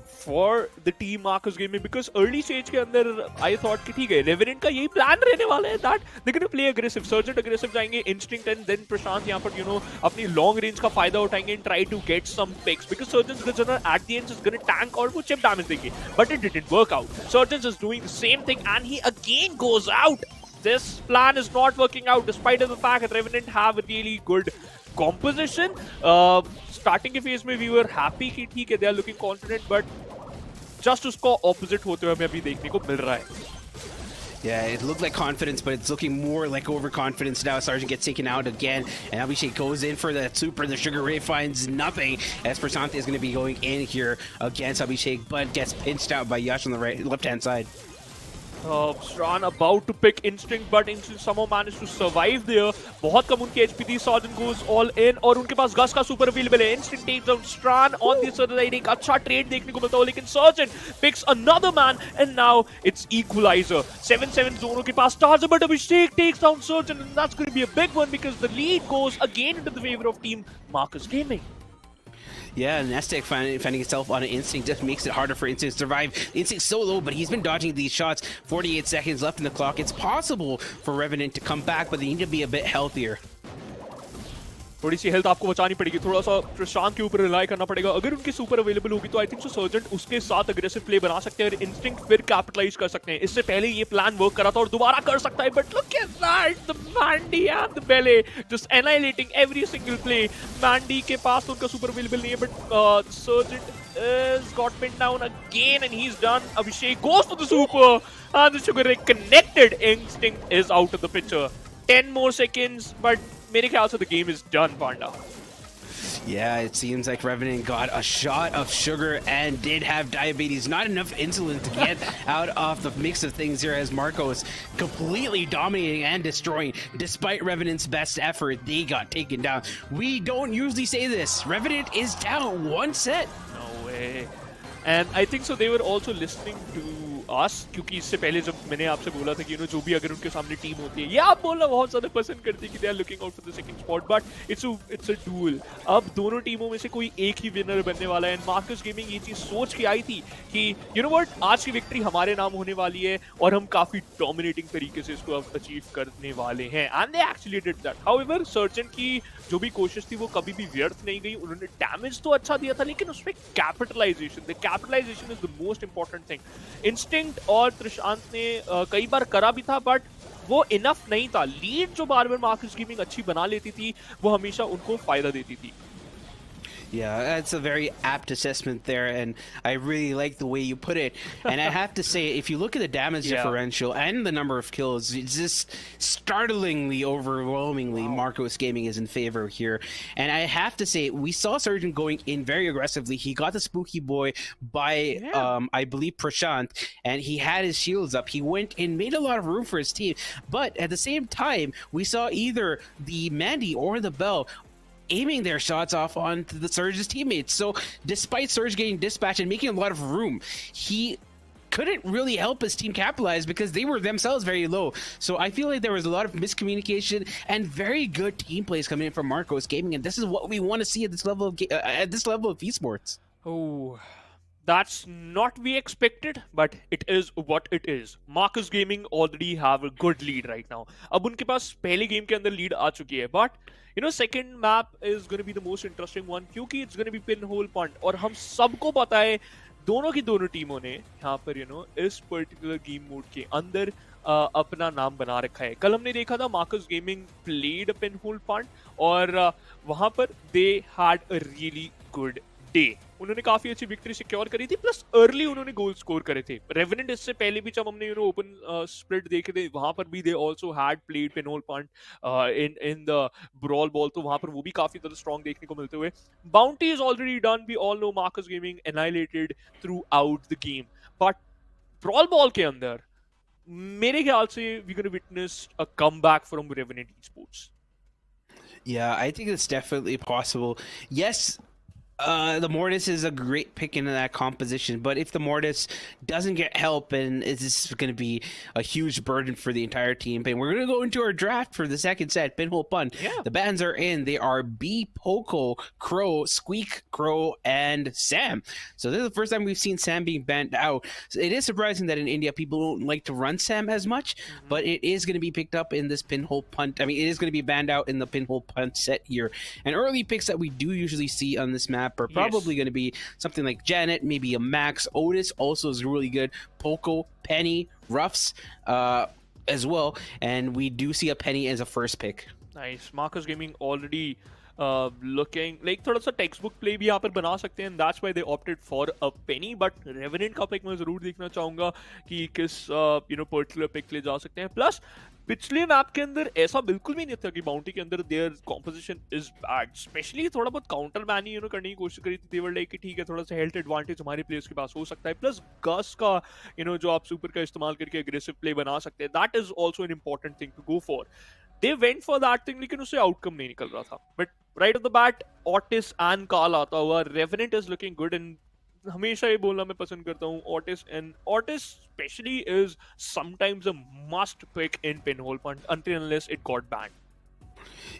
for the team Marcus Gaming because early stage के अंदर I thought कि ठीक है Revenant का यही plan रहने वाला है that they're gonna play aggressive, Surgent aggressive जाएंगे, Instinct and then प्रशांत यहाँ पर अपनी long range का फायदा उठाएंगे and try to get some picks because Surgent's gonna at the end is gonna tank और वो chip damage देंगे, but it didn't work out. Surgent is doing the same thing and he again goes out. This plan is not working out despite of the fact that Revenant have a really good composition. Starting के phase में we were happy कि ठीक है they are looking confident, but just उसको opposite होते हुए हमें अभी देखने को मिल रहा है. Yeah, it looked like confidence, but it's looking more like overconfidence now. Sergeant gets taken out again, and Abhishek goes in for that super. The Sugar Ray finds nothing, as Prasante is going to be going in here against Abhishek, but gets pinched out by Yash on the left-hand side. Stran about to pick Instinct, but Instinct somehow managed to survive there. बहुत कम उनके HP थी. Sergeant goes all in और उनके पास Gus का super available है. Instinct takes down Stran on the other side. एक अच्छा trade देखने को मिलता है, लेकिन Sergeant picks another man and now it's equalizer. 7-7 दोनों के पास stars, but Abhishek takes down Sergeant and that's going to be a big one because the lead goes again into the favor of team Marcus Gaming. Yeah, Nestek finding itself on an Instinct just makes it harder for Instinct to survive. Instinct so low, but he's been dodging these shots. 48 seconds left in the clock. It's possible for Revenant to come back, but they need to be a bit healthier. थोड़ी सी health आपको बचानी पड़ेगी, थोड़ा सा प्रशांत के ऊपर rely करना पड़ेगा. अगर उनकी सुपर अवेलेबल होगी तो आई थिंक सो सर्जेंट उसके साथ अग्रेसिव प्ले बना सकते हैं और इंस्टिंक्ट फिर कैपिटलाइज कर सकते हैं. इससे पहले ये प्लान वर्क करा था और दोबारा कर सकता है, but look at that, the Mandy and the बेले just एनाइलेटिंग every single play. Mandy के पास तो उनका सुपर अवेलेबल नहीं है, but sergeant is got pinned down again and he's done. Abhishek goes to the super and the Sugar Ray connected. Instinct is out of the picture. 10 more seconds, but मेरे ख्याल से the game is done, Panda. Yeah, it seems like Revenant got a shot of sugar and did have diabetes. Not enough insulin to get out of the mix of things here as Marco is completely dominating and destroying. Despite Revenant's best effort, they got taken down. We don't usually say this. Revenant is down one set. No way. And I think so they were also listening to us, क्योंकि इससे पहले जब मैंने आपसे बोला था कि जो भी अगर उनके सामने टीम होती है, ये आप बोलना बहुत ज़्यादा पसंद करते हैं कि they are looking out for the second spot, but it's a duel. अब दोनों टीमों में से कोई एक ही विनर बनने वाला है. एंड मार्कस गेमिंग ये चीज़ सोच के आई थी कि यू नो व्हाट, आज की विक्ट्री हमारे नाम होने वाली है और हम काफ़ी डोमिनेटिंग तरीके से इसको अब अचीव करने वाले हैं. And they actually did that. However sergeant की जो भी कोशिश थी वो कभी भी व्यर्थ नहीं गई. उन्होंने डैमेज तो अच्छा दिया था, लेकिन उसमें capitalization, the capitalization is the most important thing. Instinct और त्रिशांत ने कई बार करा भी था, बट वो इनफ नहीं था. लीड जो बार बार मार्कस गेमिंग अच्छी बना लेती थी, वो हमेशा उनको फायदा देती थी. Yeah, that's a very apt assessment there, and I really like the way you put it. And I have to say, if you look at the damage differential and the number of kills, it's just startlingly, overwhelmingly, Marcos Gaming is in favor here. And I have to say, we saw Surgeon going in very aggressively. He got the Spooky Boy by, I believe, Prashant, and he had his shields up. He went and made a lot of room for his team. But at the same time, we saw either the Mandy or the Bell aiming their shots off onto the Surge's teammates. So despite Surge getting dispatched and making a lot of room, he couldn't really help his team capitalize because they were themselves very low. So I feel like there was a lot of miscommunication and very good team plays coming in from Marcos Gaming, and this is what we want to see at this level of esports. Oh, that's not we expected, but it is what it is. Marcus Gaming already have a good lead right now. अब उनके पास पहले game के अंदर lead आ चुकी है, but you know second map is going to be the most interesting one क्योंकि it's going to be pinhole punt. और हम सबको पता है दोनों की दोनों टीमों ने यहाँ पर इस पर्टिकुलर गेम मोड के अंदर अपना नाम बना रखा है. कल हमने देखा था Marcus gaming played pinhole punt और वहां पर they had a really good day. उन्होंने काफी अच्छी विक्ट्री सिक्योर करी थी, प्लस अर्ली उन्होंने गोल स्कोर करे थे. रेवेनेंट इससे पहले भी जब हमने ओपन स्प्लिट देखे थे, वहां पर भी they also had played pinhole punt in the brawl ball, तो वहां पर वो भी काफी ज्यादा स्ट्रांग देखने को मिलते हुए. Bounty is already done. We all know Marcos Gaming annihilated throughout the game, but brawl ball के अंदर मेरे ख्याल से we gonna witness a comeback from Revenant Esports. Yeah, I think it's definitely possible. Yes, The Mortis is a great pick into that composition, but if the Mortis doesn't get help, and it's going to be a huge burden for the entire team. And we're going to go into our draft for the second set, Pinhole Punt. Yeah. The bans are in. They are B, Poco, Crow, Squeak, Crow, and Sam. So this is the first time we've seen Sam being banned out. So it is surprising that in India people don't like to run Sam as much, but it is going to be picked up in this Pinhole Punt. I mean, it is going to be banned out in the Pinhole Punt set here. And early picks that we do usually see on this map are probably going to be something like Janet, maybe a Max. Otis also is really good. Poco, Penny, Ruffs as well. And we do see a Penny as a first pick. Nice. Marcus Gaming already looking like थोड़ा सा textbook play भी यहाँ पर बना सकते हैं, and that's why they opted for a Penny. But Revenant का pick मैं जरूर देखना चाहूँगा कि किस particular pick ले जा सकते हैं. Plus पिछले मैप के अंदर ऐसा बिल्कुल भी नहीं था कि बाउंटी के अंदर their composition is bad, especially थोड़ा बहुत काउंटर बैनी करने की कोशिश करी थी. देवर लाइक कि ठीक है थोड़ा सा हेल्थ एडवांटेज हमारे प्लेयर्स के पास हो सकता है, प्लस गस का जो आप सुपर का इस्तेमाल करके एग्रेसिव प्ले बना सकते हैं, that is also an important thing to go for. They went for that thing, लेकिन उससे आउटकम नहीं निकल रहा था. But right off the bat Otis and Carl आता हुआ. Revenant is looking good, and हमेशा ये बोलना मैं पसंद करता हूँ, Otis especially is sometimes a must pick in Pinhole Punt until unless it got banned.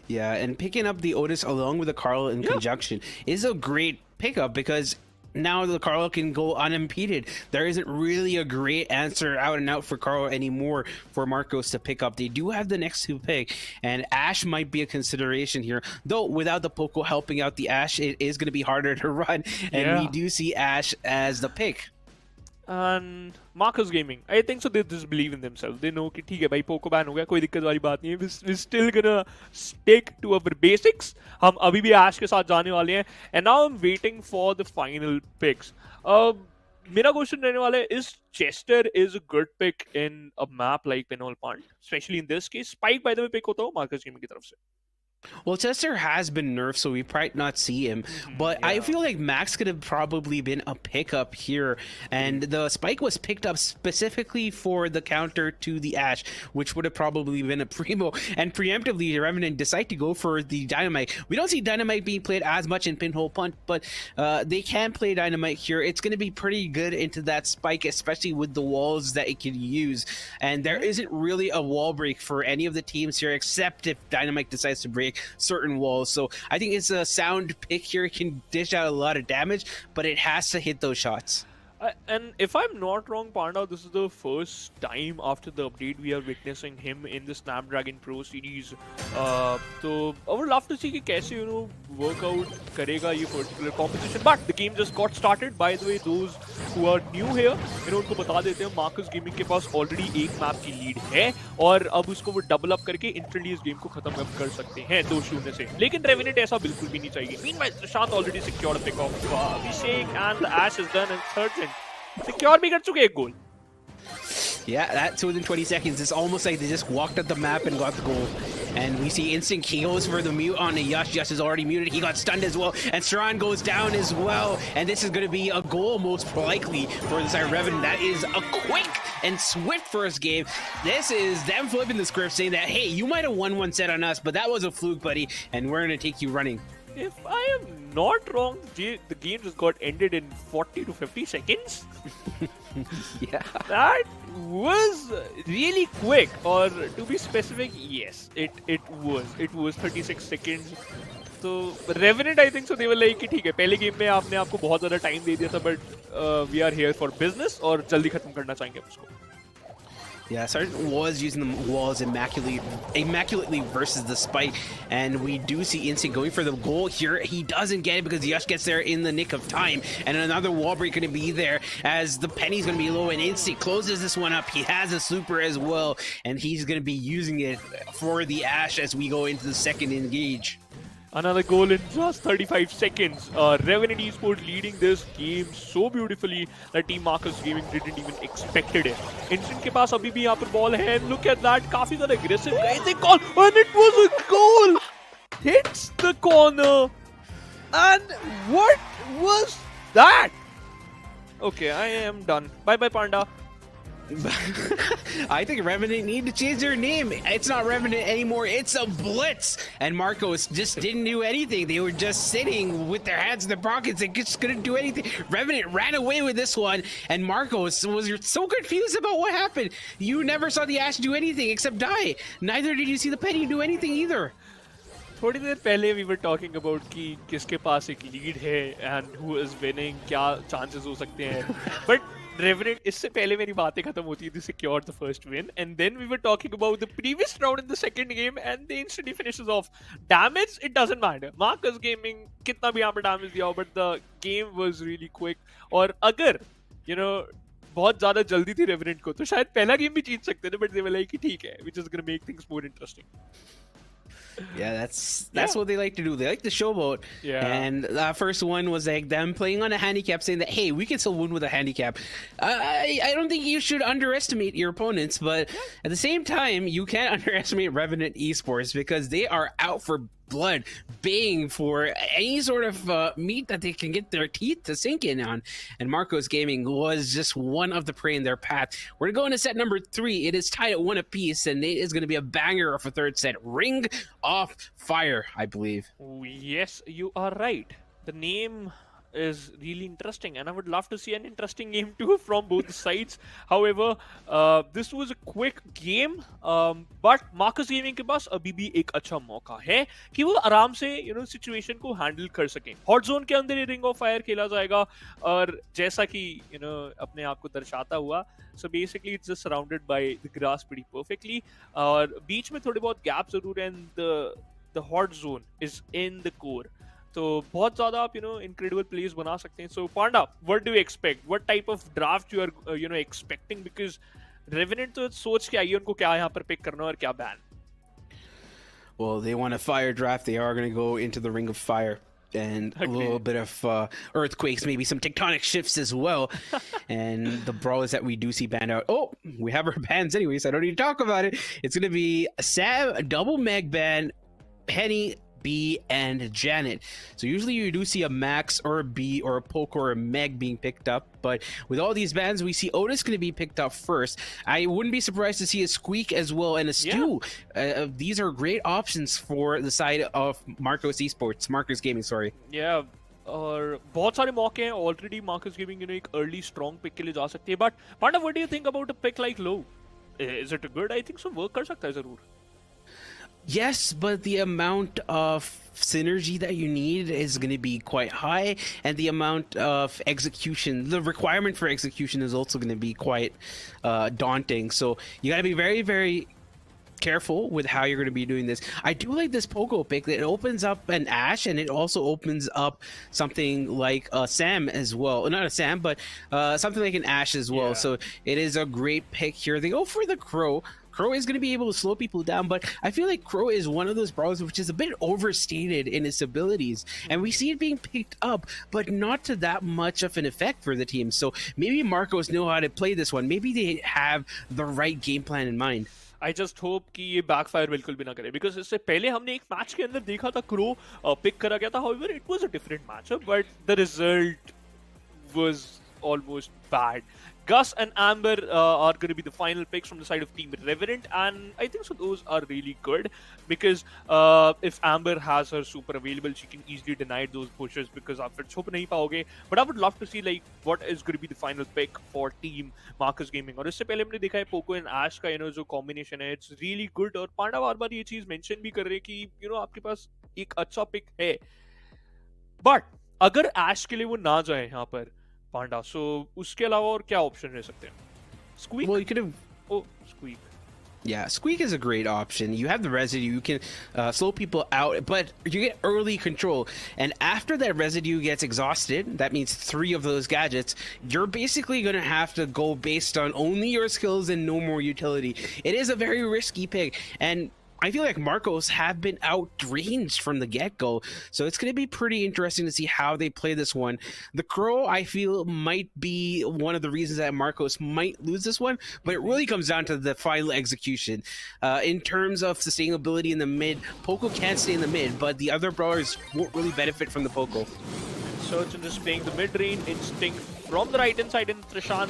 Yeah, and picking up the Otis along with the Carl in conjunction is a great pickup, because now the Carl can go unimpeded. There isn't really a great answer out and out for Carl anymore for Marcos to pick up. They do have the next two pick, and Ash might be a consideration here. Though without the Poco helping out the Ash, it is going to be harder to run, and we do see Ash as the pick. And Marcus Gaming, I think so, they just believe in themselves. They know कि ठीक है भाई Poco ban हो गया, कोई दिक्कत वाली बात नहीं है. We're still gonna stick to our basics. हम अभी भी Ash के साथ जाने वाले हैं. And now I'm waiting for the final picks. मेरा क्वेश्चन रहने वाला है, is Chester is a good pick in a map like Pinhole Punt, especially in this case. Spike by the way pick होता हो Marcus Gaming की तरफ से. Well, Chester has been nerfed, so we might not see him. But I feel like Max could have probably been a pickup here. And the Spike was picked up specifically for the counter to the Ash, which would have probably been a Primo. And preemptively, Revenant decide to go for the Dynamite. We don't see Dynamite being played as much in Pinhole Punt, but they can play Dynamite here. It's going to be pretty good into that Spike, especially with the walls that it can use. And there isn't really a wall break for any of the teams here, except if Dynamite decides to break certain walls. So I think it's a sound pick here. It can dish out a lot of damage, but it has to hit those shots. And if I'm not wrong, Panda, this is the first time after the update we are witnessing him in the Snapdragon Pro series. So I would love to see कि कैसे work out करेगा ये particular composition. But the game just got started. By the way, those who are new here, उनको बता देते हैं Marcus Gaming के पास already एक map की lead है, और अब उसको वो double up करके instantly इस game को खत्म कर सकते हैं 2-0 से. लेकिन Revenant ऐसा बिल्कुल भी नहीं चाहिए. Meanwhile, Prashant already secured a pick off Abhishek, and the Ash is done in third gen. Secure भी कर चुके एक goal. Yeah, that's within 20 seconds. It's almost like they just walked up the map and got the goal. And we see instant kills for the mute on the Yash. Yash is already muted. He got stunned as well. And Saran goes down as well. And this is going to be a goal most likely for the side Revenant. That is a quick and swift first game. This is them flipping the script, saying that, hey, you might have won one set on us, but that was a fluke, buddy. And we're going to take you running. If I am not wrong, the game just got ended in 40 to 50 seconds. Yeah. That was really quick. Or to be specific, yes, it was 36 seconds. So Revenant, I think so, they were like कि ठीक है, पहले game में आपने आपको बहुत ज़्यादा time दे दिया था, but we are here for business और जल्दी खत्म करना चाहेंगे उसको. Yeah, Sergeant was using the walls immaculately versus the Spike, and we do see Instinct going for the goal here. He doesn't get it because Yash gets there in the nick of time, and another wall break going to be there as the Penny's going to be low, and Instinct closes this one up. He has a super as well, and he's going to be using it for the Ash as we go into the second engage. Another goal in just 35 seconds. Revenant Esports leading this game so beautifully that Team Marcus Gaming didn't even expected it. Instant के पास अभी भी यहाँ पर ball है. Look at that, काफी ज़्यादा aggressive guys. They call, and it was a goal. Hits the corner. And what was that? Okay, I am done. Bye bye Panda. I think Revenant need to change their name. It's not Revenant anymore. It's a Blitz. And Marcos just didn't do anything. They were just sitting with their hands in their pockets. They just couldn't do anything. Revenant ran away with this one. And Marcos was so confused about what happened. You never saw the Ashe do anything except die. Neither did you see the Penny do anything either. थोड़ी देर पहले we were talking about कि किसके पास एक lead है and who is winning, क्या chances हो सकते हैं. But Revenant, इससे पहले मेरी बातें खत्म होती है, they secured the first win, and then we were talking about the previous round in the second game, and they instantly finishes off. Damage, it doesn't matter. Marcus Gaming कितना भी यहाँ पर damage दिया हो, but the game was really quick. और अगर बहुत ज़्यादा जल्दी थी Revenant को, तो शायद पहला गेम भी जीत सकते थे, but they were like कि ठीक है, which is gonna make things more interesting. Yeah, that's what they like to do. They like to showboat. Yeah. And that first one was like them playing on a handicap, saying that, hey, we can still win with a handicap. I don't think you should underestimate your opponents, but at the same time, you can't underestimate Revenant Esports because they are out for blood, baying for any sort of meat that they can get their teeth to sink in on. And Marcos Gaming was just one of the prey in their path. We're going to set number 3. It is tied at 1 apiece, and it is going to be a banger of a third set. Ring of Fire, I believe. Yes, you are right. The name is really interesting, and I would love to see an interesting game too from both sides. However, this was a quick game, but Marcus Gaming के पास अभी भी एक अच्छा मौका है कि वो आराम से सिचुएशन को हैंडल कर सकें. हॉट जोन के अंदर ये रिंग ऑफ फायर खेला जाएगा, और जैसा कि अपने आप को दर्शाता हुआ, so basically it's just surrounded by the grass pretty perfectly, और बीच में थोड़े बहुत गैप जरूर है, and the hot zone is in the core. तो बहुत ज़्यादा आप incredible plays बना सकते हैं. So Panda, what do you expect? What type of draft you are expecting? Because Revenant तो सोच के आई है उनको क्या यहाँ पर pick करना और क्या ban. Well, they want a fire draft. They are going to go into the Ring of Fire. And a little bit of earthquakes, maybe some tectonic shifts as well. And the brawlers that we do see banned out. Oh, we have our bans anyways. I don't need to talk about it. It's going to be Sam, double Meg ban, Penny, B, and Janet. So usually you do see a Max or a B or a Poke or a Meg being picked up, but with all these bans, we see Otis going to be picked up first. I wouldn't be surprised to see a Squeak as well and a Stu. Yeah. These are great options for the side of Marcos Esports, Marcus Gaming, sorry. Yeah. और बहुत सारे मौके हैं already Marcos Gaming एक early strong pick के लिए जा सकती है. But Panda, what do you think about a pick like Lou? Is it good? I think so work कर सकता है जरूर. Yes, but the amount of synergy that you need is going to be quite high, and the amount of execution, the requirement for execution is also going to be quite daunting. So you got to be very, very careful with how you're going to be doing this. I do like this Poco pick. It opens up an Ashe, and it also opens up something like Sam as well. Not a Sam, but something like an Ashe as well. Yeah. So it is a great pick here. They go for the Crow. Crow is going to be able to slow people down, but I feel like Crow is one of those brawlers which is a bit overstated in its abilities, and we see it being picked up, but not to that much of an effect for the team. So maybe Marcos know how to play this one. Maybe they have the right game plan in mind. I just hope कि ये backfire बिल्कुल भी ना करे, because इससे पहले हमने एक मैच के अंदर देखा था Crow pick करा गया था. However, it was a different matchup, but the result was almost bad. Gus and Amber are going to be the final picks from the side of Team Revenant, and I think so those are really good, because if Amber has her super available, she can easily deny those pushes because आप फिर छुप नहीं पाओगे. But I would love to see like what is going to be the final pick for Team Marcus Gaming. और इससे पहले हमने देखा है Poco and Ashe का जो combination है, it's really good. और पांडा बार-बार ये चीज mention भी कर रहे हैं कि आपके पास एक अच्छा pick है. But अगर Ashe के लिए वो ना जाए यहाँ पर पांडा, so उसके अलावा और क्या ऑप्शन रह सकते हैं? Squeak? Well, you could have... Oh, Squeak. Yeah, Squeak is a great option. You have the residue, you can slow people out, but you get early control. And after that residue gets exhausted, that means 3 of those gadgets, you're basically going to have to go based on only your skills and no more utility. It is a very risky pick, and I feel like Marcos have been outranged from the get-go, so it's going to be pretty interesting to see how they play this one. The Crow, I feel, might be one of the reasons that Marcos might lose this one, but it really comes down to the final execution. In terms of sustainability in the mid, Poco can't stay in the mid, but the other brawlers won't really benefit from the Poco. Surgeon is playing the mid-range, Instinct from the right-hand side and Trishant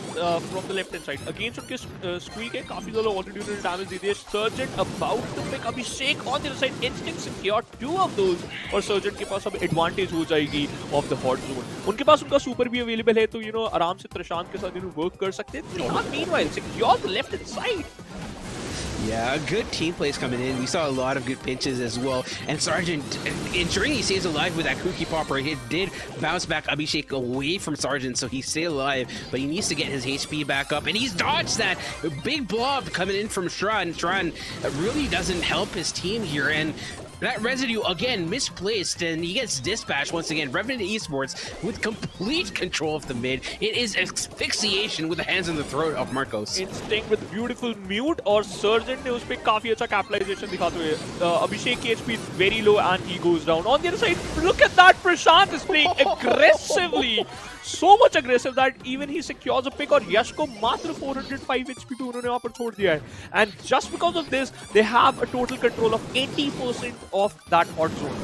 from the left-hand side. Against उनके squeak है, काफी ज़्यादा already उन्होंने damage दे दिया. Surgeon about to pick Abhishek on the other side. Instinct secure 2 of those और Surgeon के पास अब advantage हो जाएगी of the hot zone. उनके पास उनका super भी available है तो आराम से Trishant के साथ work कर सकते हैं. Trishant meanwhile secure the left-hand side. Yeah, good team plays coming in. We saw a lot of good pinches as well. And Sergeant, ensuring he stays alive with that cookie popper, he did bounce back Abhishek away from Sergeant, so he stayed alive. But he needs to get his HP back up. And he's dodged that big blob coming in from Shran. Shran really doesn't help his team here. And that residue, again, misplaced, and he gets dispatched once again. Revenant Esports with complete control of the mid. It is asphyxiation with the hands on the throat of Marcos. Instinct with beautiful mute और Surgeon ने उस पे काफी अच्छा capitalization दिखाते हुए Abhishek की HP is very low and he goes down. On the other side, look at that, Prashant is playing aggressively. So much aggressive that even he secures a pick और यश को मात्र 405 HP पे उन्होंने वहाँ पर छोड़ दिया है. And just because of this, they have a total control of 80% of that hot zone.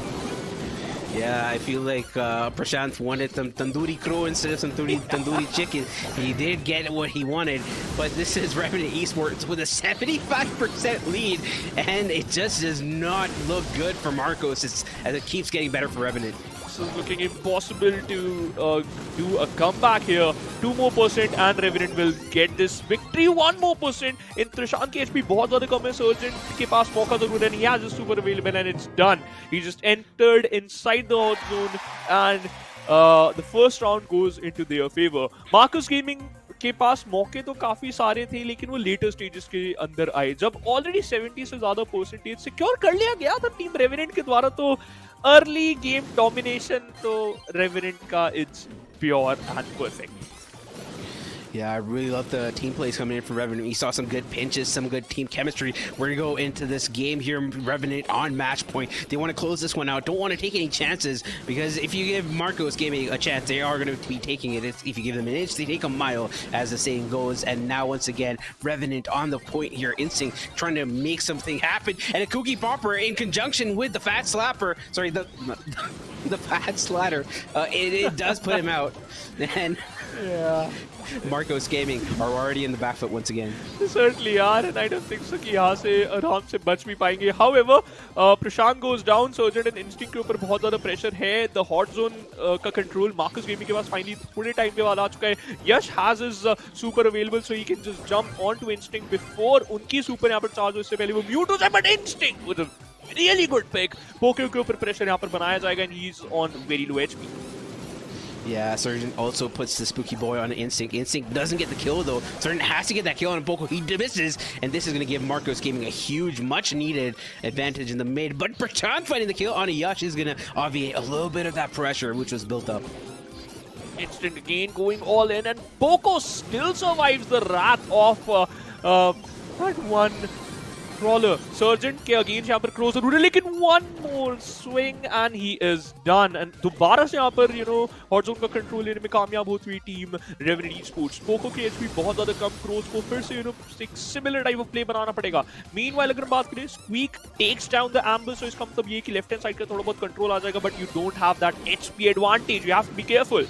Yeah, I feel like Prashant wanted some tandoori crow instead of some tandoori chicken. He did get what he wanted, but this is Revenant Esports with a 75% lead, and it just does not look good for Marcos as it keeps getting better for Revenant. This is looking impossible to do a comeback here. 2 more % and Revenant will get this victory. 1 more %. In Trishant की HP बहुत ज़्यादा कम है. Surgeon के पास मौका ज़रूर है. He has his super available and it's done. He just entered inside the hot zone and the first round goes into their favor. Marcus Gaming के पास मौके तो काफी सारे थे लेकिन वो लेटर स्टेजेस के अंदर आए जब ऑलरेडी 70 से ज्यादा % सिक्योर कर लिया गया था टीम रेवेनेंट के द्वारा. तो अर्ली गेम डोमिनेशन तो रेवेनेंट का it's pure and perfect. Yeah, I really love the team plays coming in for Revenant. You saw some good pinches, some good team chemistry. We're going to go into this game here, Revenant on match point. They want to close this one out. Don't want to take any chances because if you give Marcos Gaming a chance, they are going to be taking it. If you give them an inch, they take a mile, as the saying goes. And now, once again, Revenant on the point here. Instinct trying to make something happen. And a Cookie Popper in conjunction with the Fat Slapper. Sorry, the Fat Slatter. It does put him out. And yeah. Marcos Gaming are already in the back foot once again. They certainly are, and I don't think so कि यहाँ से आराम से बच भी पाएंगे. However, Prashant goes down. Surgeon and Instinct के ऊपर बहुत ज़्यादा pressure है. The hot zone का control Marcus Gaming के पास finally थोड़े time के बाद आ चुका है. Yash has his super available, so he can just jump onto Instinct before उनकी super यहाँ पर charge हो इससे पहले वो mute हो जाए. But Instinct with a really good pick. Poke के ऊपर pressure यहाँ पर बनाया जाएगा, and he's on very low HP. Yeah, Surgeon also puts the Spooky Boy on Instinct. Instinct doesn't get the kill though. Surgeon has to get that kill on Boko. He misses, and this is going to give Marcos Gaming a huge, much-needed advantage in the mid. But Prashant finding the kill on a Yash is going to obviate a little bit of that pressure, which was built up. Instinct again going all in, and Boko still survives the wrath of that one crawler. Surgeon के against यहाँ पर cross जरूर है, लेकिन one more swing and he is done. And दोबारा से यहाँ पर hot zone का control लेने में कामयाब होती हुई team Revenant Esports. Poco की HP बहुत ज़्यादा कम, cross को फिर से एक similar type of play बनाना पड़ेगा. Meanwhile अगर बात करें, Squeak takes down the ambush, so इसका मतलब ये कि left hand side का थोड़ा बहुत control आ जाएगा, but you don't have that HP advantage. You have to be careful.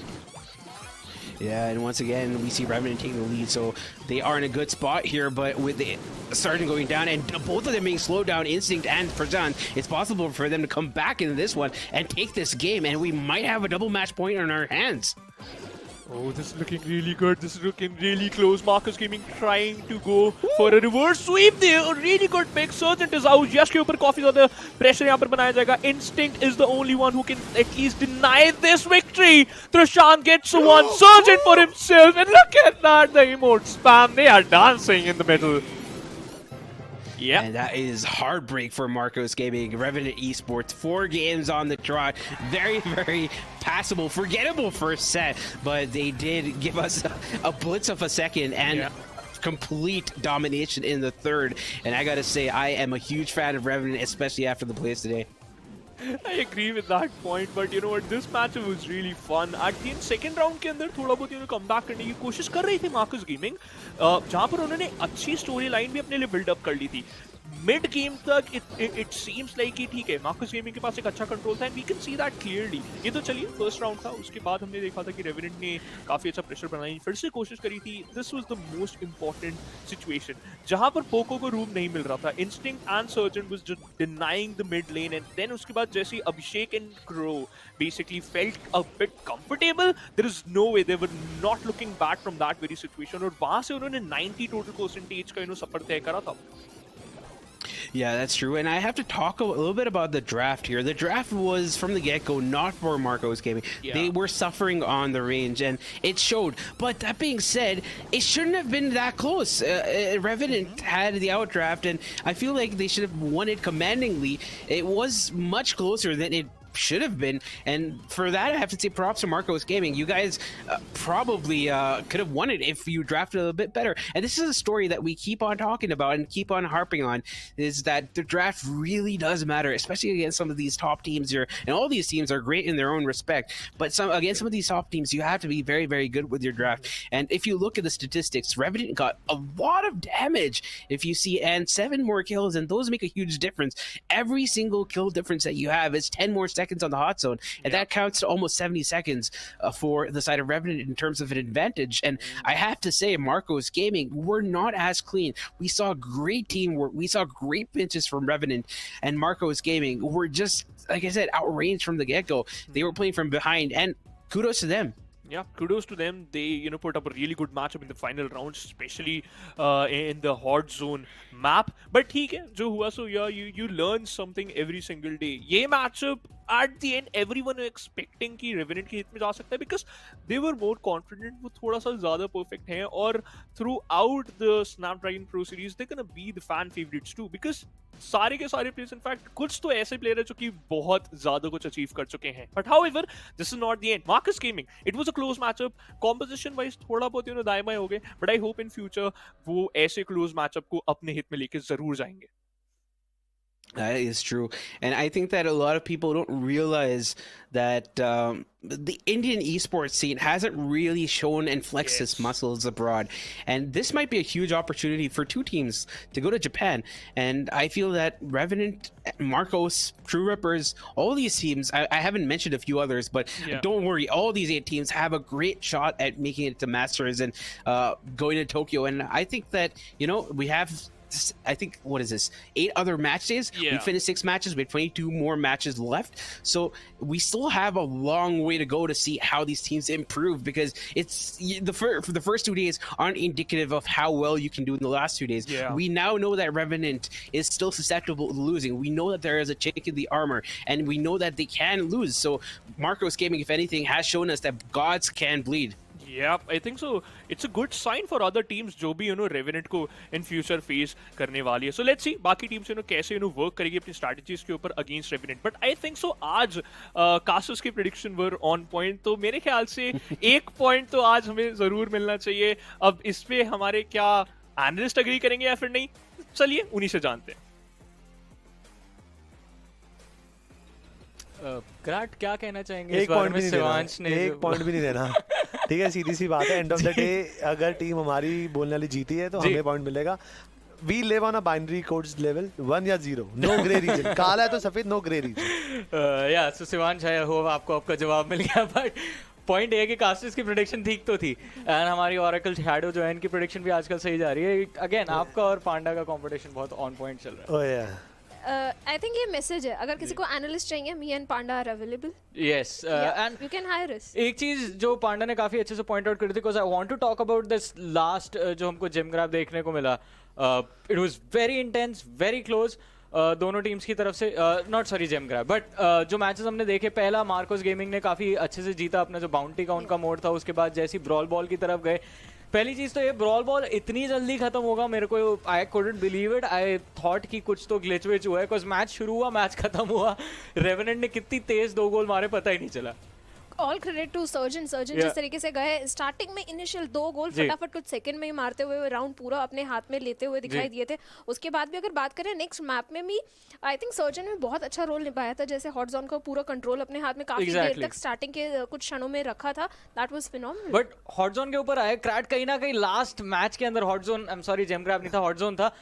Yeah, and once again, we see Revenant taking the lead, so they are in a good spot here, but with the Sergeant going down and both of them being slowed down, Instinct and Prashant, it's possible for them to come back into this one and take this game, and we might have a double match point on our hands. Oh, this is looking really good. This is looking really close. Marcus Gaming trying to go for a reverse sweep there. A really good pick. Surgeon is out. Yash के ऊपर काफी ज़्यादा pressure यहाँ पर बनाया जाएगा. Instinct is the only one who can at least deny this victory. Trishant gets one. Surgeon for himself. And look at that. The emote spam. They are dancing in the middle. Yeah. And that is heartbreak for Marcos Gaming. Revenant Esports, 4 games on the trot. Very, very passable, forgettable first set, but they did give us a blitz of a second and complete domination in the third. And I gotta say, I am a huge fan of Revenant, especially after the plays today. I agree with that point, but you know what, this match was really fun. At the end, second round के अंदर थोड़ा बहुत comeback करने की कोशिश कर रही थी Marcus Gaming, जहाँ पर उन्होंने अच्छी story line भी अपने लिए build up कर ली थी. मिड गेम तक इट सीम्स लाइक कि ठीक है, मार्कस गेमिंग के पास एक अच्छा कंट्रोल था and we can see that clearly. ये तो चलिए फर्स्ट राउंड था, उसके बाद हमने देखा था कि रेवेनेंट ने काफी अच्छा प्रेशर बनाई, फिर से कोशिश करी थी। This was the most important situation जहां पर पोको को रूम नहीं मिल रहा था। Instinct and Sergeant was just denying the mid lane and then उसके बाद जैसे Abhishek and Crow basically felt a bit comfortable, there is no way they were not looking back from that very situation और वहां से उन्होंने 90 total percentage का सफर तय करा था। Yeah, that's true. And I have to talk a little bit about the draft here. The draft was from the get-go not for Marcos Gaming. Yeah. They were suffering on the range, and it showed. But that being said, it shouldn't have been that close. Revenant had the outdraft, and I feel like they should have won it commandingly. It was much closer than it should have been, and for that I have to say props to Marcos Gaming. You guys probably could have won it if you drafted a little bit better. And this is a story that we keep on talking about and keep on harping on, is that the draft really does matter, especially against some of these top teams here. And all these teams are great in their own respect, but against some of these top teams you have to be very, very good with your draft. And if you look at the statistics, Revenant got a lot of damage, if you see, and 7 more kills, and those make a huge difference. Every single kill difference that you have is 10 more seconds on the hot zone, and that counts to almost 70 seconds for the side of Revenant in terms of an advantage. And I have to say, Marcos Gaming were not as clean. We saw great teamwork, we saw great pinches from Revenant, and Marcos Gaming were just, like I said, outranged from the get-go. They were playing from behind, and kudos to them. Yeah, kudos to them. They, put up a really good matchup in the final rounds, especially in the hot zone map. But ठीक है, जो हुआ सो you learn something every single day. ये matchup at the end everyone expecting कि Revenant के हित में जा सकता है because they were more confident. वो थोड़ा सा ज़्यादा perfect हैं और throughout the Snapdragon Pro Series they're gonna be the fan favorites too because सारे के सारे प्लेयर्स इनफैक्ट कुछ तो ऐसे प्लेयर है जो कि बहुत ज्यादा कुछ अचीव कर चुके हैं। But however this is not the end. Marcos Gaming, it was a close matchup, composition wise थोड़ा बहुत दाएं बाएं हो गए, but I hope in future वो ऐसे क्लोज मैचअप को अपने हित में लेके जरूर जाएंगे। That is true. And I think that a lot of people don't realize that the Indian esports scene hasn't really shown and flexed its muscles abroad. And this might be a huge opportunity for 2 teams to go to Japan. And I feel that Revenant, Marcos, True Rippers, all these teams, I haven't mentioned a few others, but don't worry, all these 8 teams have a great shot at making it to Masters and going to Tokyo. And I think that, we have... I think, what is this, 8 other match days? We finished 6 matches, we have 22 more matches left, so we still have a long way to go to see how these teams improve, because it's for the first 2 days aren't indicative of how well you can do in the last 2 days. We now know that Revenant is still susceptible to losing. We know that there is a chink in the armor, and we know that they can lose. So Marcos Gaming, if anything, has shown us that gods can bleed. Yeah, I think so. It's a good sign for other teams जो भी Revenant को in future face करने वाली है. So let's see बाकी teams कैसे work करेगी अपनी strategies के ऊपर against Revenant. But I think so आज Casus की prediction were on point. तो मेरे ख्याल से 1 point तो आज हमें जरूर मिलना चाहिए. अब इस पे हमारे क्या analyst agree करेंगे या फिर नहीं, चलिए उन्हीं से जानते हैं. ग्राट क्या कहना चाहेंगे इस बारे में? शिवांश ने एक पॉइंट भी नहीं देना, ठीक है, सीधी सी बात है। एंड ऑफ द डे अगर टीम हमारी बोलने वाली जीती है तो हमें पॉइंट मिलेगा। We live on a binary codes level, 1 या 0, no gray region. काला है तो सफेद, no gray region. या सो शिवांश है, हो आपको आपका जवाब मिल गया। बट पॉइंट ये है कि कास्टिस की प्रेडिक्शन ठीक तो थी, एंड हमारी ओरेकल शैडो जो है इनकी प्रेडिक्शन भी आजकल सही जा रही है। अगेन आपका और पांडा का कंपटीशन बहुत ऑन पॉइंट चल रहा है। ओह या I think ये मैसेज है, अगर किसी को एनालिस्ट चाहिए, me and Panda are available. Yes, and you can hire us. एक चीज जो पांडा ने काफी अच्छे से पॉइंट आउट करी थी, because I want to talk about this last जो हमको जिम ग्रैब देखने को मिला. It was very intense, very close. दोनों टीम्स की तरफ से not sorry gem grab, but जो मैचेस हमने देखे, पहला मार्कोस गेमिंग ने काफी अच्छे से जीता अपना जो बाउंटी का उनका मोड था। उसके बाद जैसी ब्रॉल बॉल की तरफ गए, पहली चीज तो ये ब्रॉल बॉल इतनी जल्दी खत्म होगा, मेरे को I couldn't believe it. I thought कि कुछ तो ग्लिच विच हुआ है, बिकॉज मैच शुरू हुआ, मैच खत्म हुआ, रेवेनेंट ने कितनी तेज 2 गोल मारे पता ही नहीं चला। ऑल क्रेडिट टू सर्जन जिस तरीके से गए स्टार्टिंग में इनिशियल 2 गोल फटाफट कुछ सेकंड में ही मारते हुए राउंड पूरा अपने हाथ में लेते हुए दिखाई दिए थे। उसके बाद भी अगर बात करें नेक्स्ट मैप में भी आई थिंक सर्जन ने बहुत अच्छा रोल निभाया था, जैसे हॉट जोन का पूरा कंट्रोल अपने हाथ में काफी देर तक स्टार्टिंग के कुछ क्षणों में रखा था। That was phenomenal. But hot zone के ऊपर आए क्रैट कहीं ना कहीं लास्ट मैच के अंदर hot zone, I am sorry gem grab नहीं था, हॉट जोन था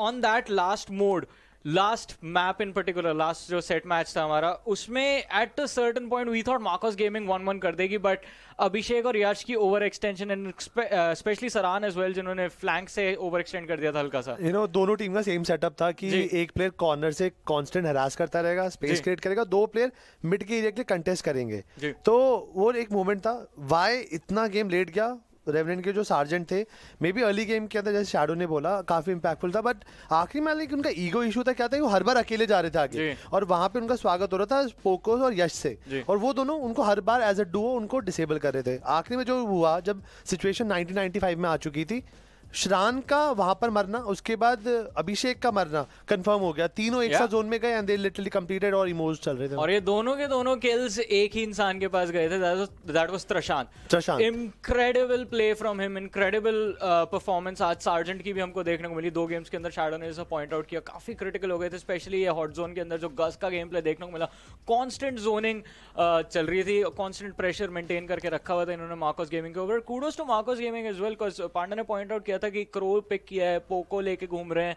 on that last mode, last map in particular, last जो सेट मैच था हमारा, उसमें at a certain point we thought Marcos Gaming 1-1 कर देगी, बट अभिषेक और यश की over extension and especially Saran as well जिन्होंने फ्लैंक से ओवर एक्सटेंड कर दिया था हल्का सा। दोनों टीम का सेम सेटअप था कि एक प्लेयर कॉर्नर से कांस्टेंट हरास करता रहेगा, स्पेस क्रिएट करेगा, 2 प्लेयर मिड के एरिया के लिए कंटेस्ट करेंगे। तो वो एक मोमेंट था, वाई इतना गेम लेट गया। रेवेनेंट के जो सार्जेंट थे मे बी अर्ली गेम के अंदर जैसे शैडो ने बोला काफी इंपैक्टफुल था, बट आखिरी में लाइक उनका ईगो इशू था, क्या था वो हर बार अकेले जा रहे थे आगे और वहां पे उनका स्वागत हो रहा था पोकोस और यश से, और वो दोनों उनको हर बार एज अ डुओ उनको डिसेबल कर रहे थे। आखिरी में जो हुआ जब सिचुएशन 1995 में आ चुकी थी, श्रान का वहां पर मरना, उसके बाद अभिषेक का मरना कंफर्म हो गया, तीनों एक साथ जोन में गए एंड दे लिटरली कंप्लीटेड और इमोज चल रहे थे। और ये दोनों के दोनों किल्स एक ही इंसान के पास गए थे, दैट वाज त्रशांत। Incredible play from him, incredible performance आज सार्जेंट की भी हमको देखने को मिली 2 गेम्स के अंदर। शैडो ने जैसा पॉइंट आउट किया काफी क्रिटिकल हो गए थे, स्पेशली ये हॉट जोन के अंदर जो गस का गेम प्ले देखने को मिला, कांस्टेंट जोनिंग चल रही थी, कांस्टेंट प्रेशर मेंटेन करके रखा हुआ था इन्होंने मार्कोस गेमिंग के ऊपर। Kudos to Marcos gaming as well, because Panda ने पॉइंट आउट किया था कि क्रो पिक किया है, पोको लेके घूम रहे हैं,